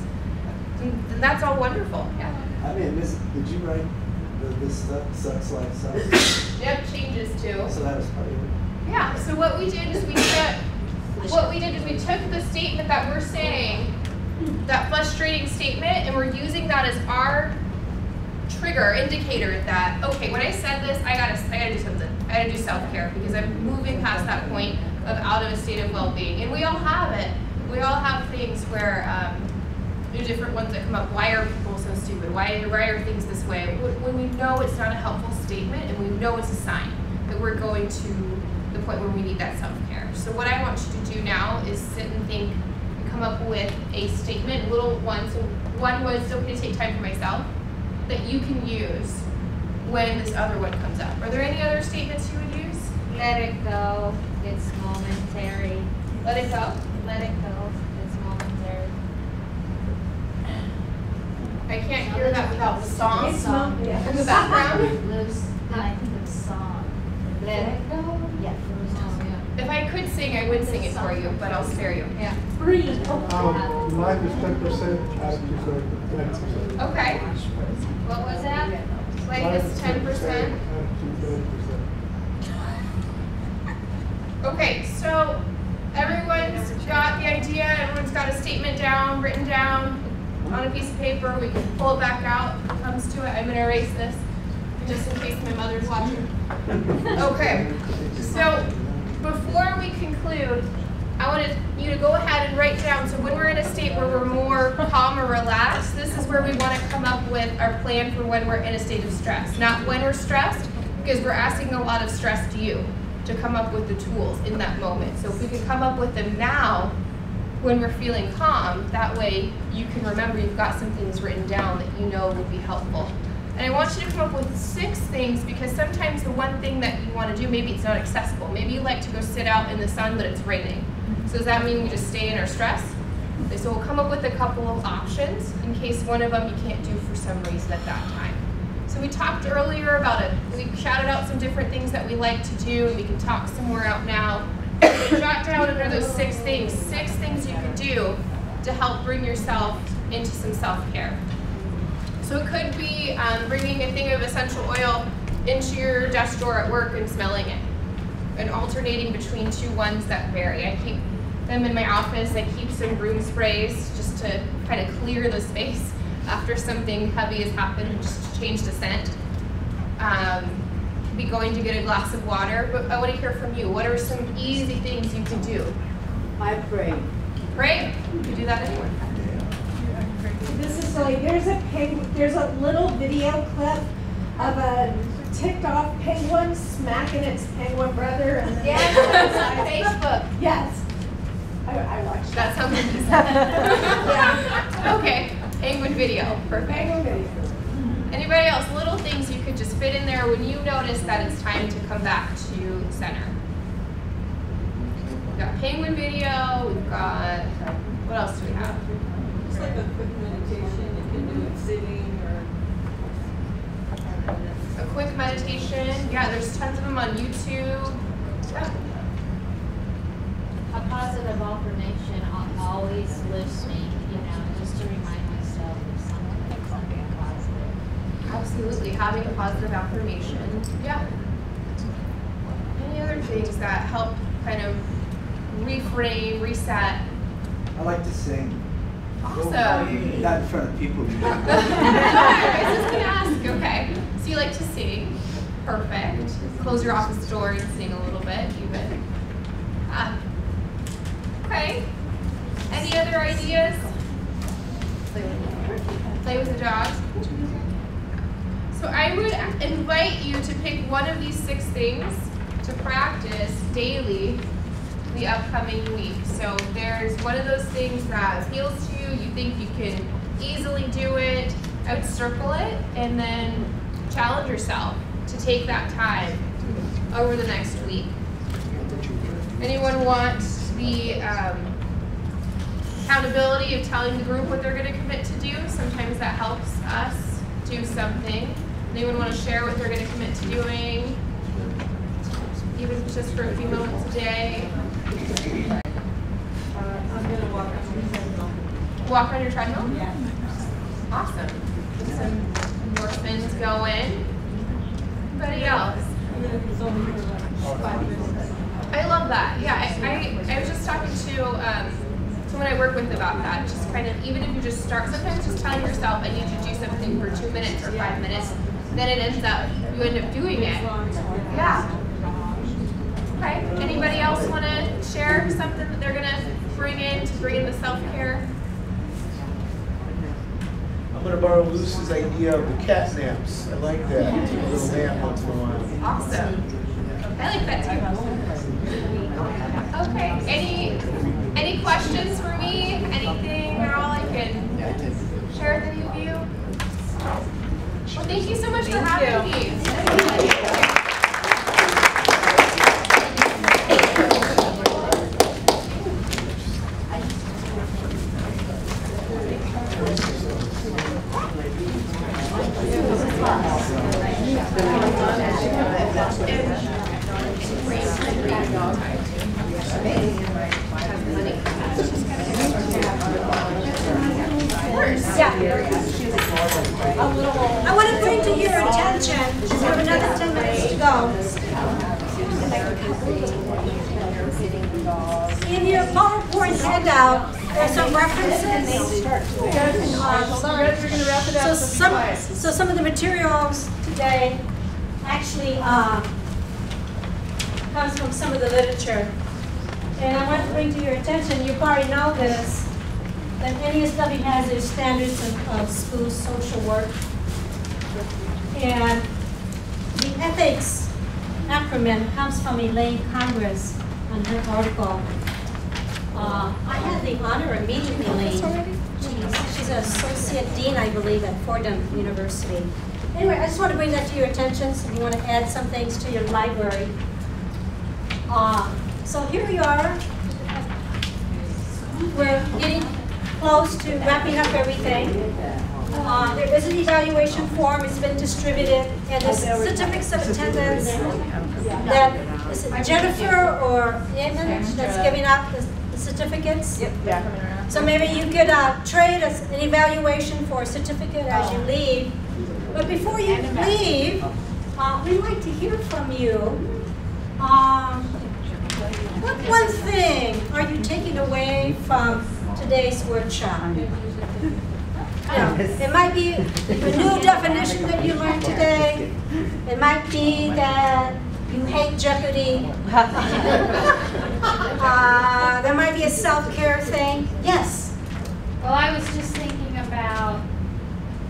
then that's all wonderful. Yeah. I mean, did you write this stuff sucks like sucks? Yep, changes too. So that was part of it. Yeah, so what we did is we took the statement that we're saying, that frustrating statement, and we're using that as our trigger indicator that, okay, when I said this, I gotta do something. I gotta do self-care because I'm moving past that point of out of a state of well-being. And we all have it. We all have things where there's different ones that come up. Why are people so stupid? Why are things this way? When we know it's not a helpful statement and we know it's a sign that we're going to the point where we need that self-care. So what I want you to do now is sit and think and come up with a statement, little one. So one was, it's okay to take time for myself, that you can use when this other one comes up. Are there any other statements you would use? Let it go, it's momentary. Let it go. Let it go, it's momentary. I can't hear that without the song Yeah. in the background. I think it's song. Let it go? Yeah. If I could sing, I would sing it for you, but I'll spare you. Yeah. Breathe. Life is 10%, attitude is 90%. Okay. What was that? Life is 10%. Okay, so everyone's got the idea, everyone's got a statement down, written down on a piece of paper. We can pull it back out if it comes to it. I'm gonna erase this just in case my mother's watching. Okay, so before we conclude, I want you to go ahead and write down, so when we're in a state where we're more calm or relaxed, this is where we want to come up with our plan for when we're in a state of stress. Not when we're stressed, because we're asking a lot of stress to you to come up with the tools in that moment. So if we can come up with them now, when we're feeling calm, that way you can remember you've got some things written down that you know would be helpful. And I want you to come up with 6 things, because sometimes the one thing that you want to do, maybe it's not accessible. Maybe you like to go sit out in the sun, but it's raining. So does that mean we just stay in our stress? Okay, so we'll come up with a couple of options in case one of them you can't do for some reason at that time. So we talked earlier about it. We shouted out some different things that we like to do, and we can talk some more out now. So jot down under those 6 things you could do to help bring yourself into some self-care. So it could be bringing a thing of essential oil into your desk drawer at work and smelling it, and alternating between 2 ones that vary. I keep them in my office. I keep some room sprays just to kind of clear the space after something heavy has happened, just to change the scent. Be going to get a glass of water, but I want to hear from you. What are some easy things you can do? I pray. Pray? You can do that anywhere. This is like, there's a little video clip of a ticked off penguin smacking its penguin brother. And Yes, it's on Facebook. Yes. I watched that. Sounds interesting. Yeah. Okay, penguin video, perfect. Anybody else, little things you could just fit in there when you notice that it's time to come back to center? We've got penguin video, we've got, what else do we have? It's like a quick meditation, you can do it sitting or. A quick meditation, yeah, there's tons of them on YouTube. Yeah. A positive affirmation always lifts me, you know, just to remind myself of something positive. Absolutely, having a positive affirmation. Yeah. Any other things that help kind of reframe, reset? I like to sing. Awesome. Not in front of people. I was just going to ask, okay. So you like to sing. Perfect. Close your office door and sing a little bit, even. Okay. Any other ideas? Play with the dog. So I would invite you to pick one of these 6 things to practice daily the upcoming week. So if there's one of those things that appeals to you, you think you can easily do it, I would circle it and then challenge yourself to take that time over the next week. Anyone want the accountability of telling the group what they're going to commit to do? Sometimes that helps us do something. Anyone want to share what they're going to commit to doing, even just for a few moments a day? I'm gonna walk on your treadmill. Walk on your treadmill? Yeah. Awesome. Get some endorphins going. Anybody else? Even if it's only for like 5 minutes. I love that. Yeah, I was just talking to someone I work with about that. Just kind of, even if you just start, sometimes just telling yourself, I need to do something for 2 minutes or 5 minutes, then it ends up, you end up doing it. Yeah. Okay. Anybody else want to share something that they're going to bring in the self-care? I'm going to borrow Lucy's idea of the cat naps. I like that. Take a little nap once in a while. Awesome. I like that too. Okay. Any questions for me? Anything at all I can share with any of you? Well, thank you so much for having me. I want to bring to your attention, we have another 10 minutes to go. In your PowerPoint handout, there's some references. So some of the materials today actually comes from some of the literature. And I want to bring to your attention, you probably know this, that NESW has their standards of school social work. And the ethics acronym comes from Elaine Congress on her article. I had the honor of meeting Elaine. She's an associate dean, I believe, at Fordham University. Anyway, I just want to bring that to your attention, so if you want to add some things to your library. So here we are. We're getting close to wrapping up everything. There is an evaluation form. It's been distributed, and there's certificates of attendance that is it Jennifer or Eamon that's giving out the certificates. Yep. So maybe you could trade an evaluation for a certificate as you leave. But before you leave, we'd like to hear from you. What one thing are you taking away from today's workshop? It might be a new definition that you learned today. It might be that you hate Jeopardy. There might be a self-care thing. Yes? Well, I was just thinking about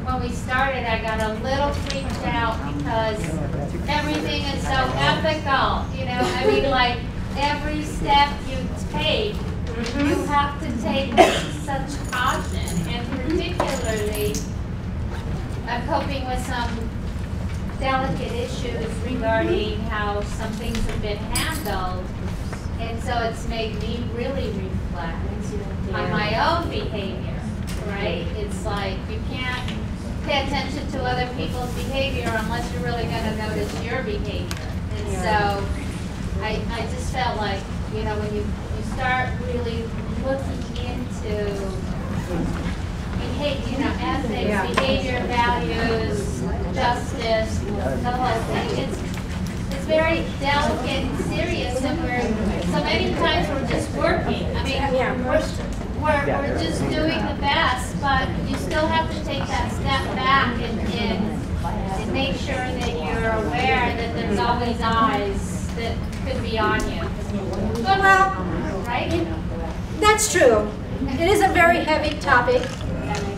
when we started, I got a little freaked out because everything is so ethical. You know, I mean, like every step you take, you have to take with such caution, and particularly coping with some delicate issues regarding how some things have been handled. And so it's made me really reflect on my own behavior, right? It's like you can't pay attention to other people's behavior unless you're really going to notice your behavior. And so I just felt like, you know, when you start really looking into behavior, you know, ethics, behavior, values, justice, the whole thing, it's very delicate and serious, and so many times we're just working. I mean, we're just doing the best, but you still have to take that step back and make sure that you're aware that there's always eyes that could be on you. Well, right? That's true. It is a very heavy topic.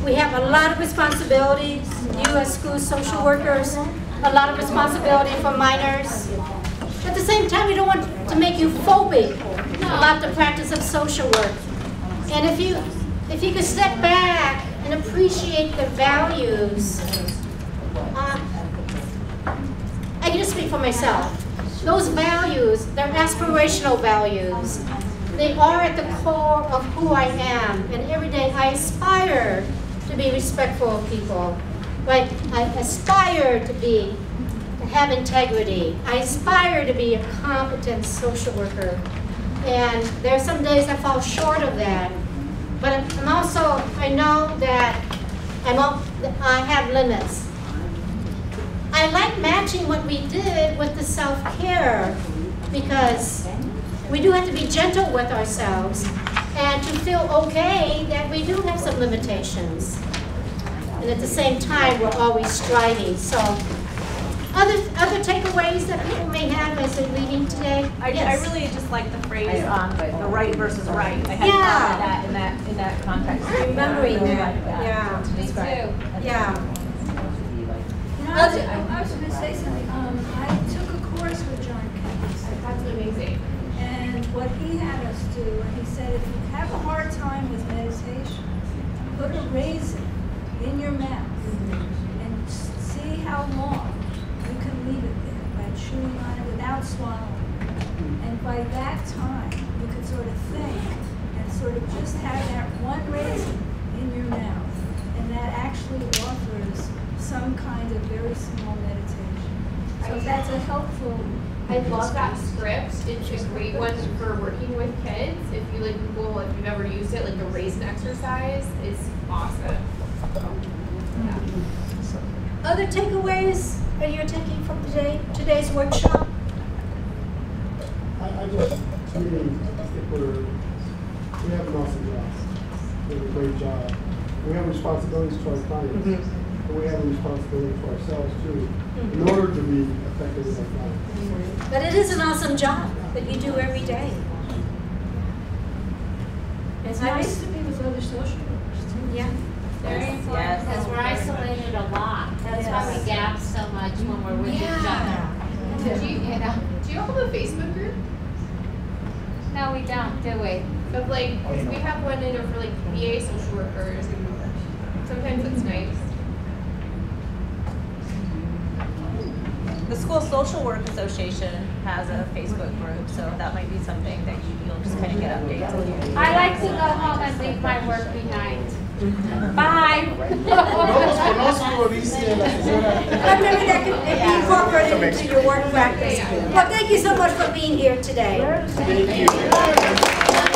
We have a lot of responsibilities, you as school social workers, a lot of responsibility for minors. At the same time, we don't want to make you phobic about the practice of social work. And if you could step back and appreciate the values, I can just speak for myself. Those values, they're aspirational values. They are at the core of who I am, and every day I aspire to be respectful of people. Right? I aspire to have integrity. I aspire to be a competent social worker. And there are some days I fall short of that. But I know that I have limits. I like matching what we did with the self-care, because we do have to be gentle with ourselves and to feel okay that we do have some limitations. And at the same time, we're always striving. So, other takeaways that people may have as they're leaving today? I really just like the phrase the right versus right. I hadn't thought of that in that context. Remembering that. Yeah. Me too. Yeah. I was going to say something. I took a course with John Kennedy. That's amazing. And what he had us do, and he said, if you have a hard time with meditation, put a raisin in your mouth and see how long you can leave it there by chewing on it without swallowing. And by that time, you could sort of think and sort of just have that one raisin in your mouth. And that actually offers some kind of very small meditation. So that's a helpful. I love that script. It's a great one for working with kids. If you Google, if you've ever used it, the raisin exercise, it's awesome. Yeah. Other takeaways that you're taking from today's workshop? I just, to me, I think we have an awesome job. We have a great job. We have responsibilities to our clients. And we have a responsibility to ourselves too, in order to be effective with our clients. But it is an awesome job that you do every day. It's nice to be with other social workers too. Yeah. Very important, because we're isolated a lot. That's why we gap so much when we're with each other. Do you all have a Facebook group? No, we don't, do we? But we have one in for VA social workers, and sometimes it's nice. The School Social Work Association has a Facebook group, so that might be something that you'll just kind of get updates on. I like to go home and leave my work behind. Bye. Maybe that could be incorporated into your work practice. Well, thank you so much for being here today. Thank you.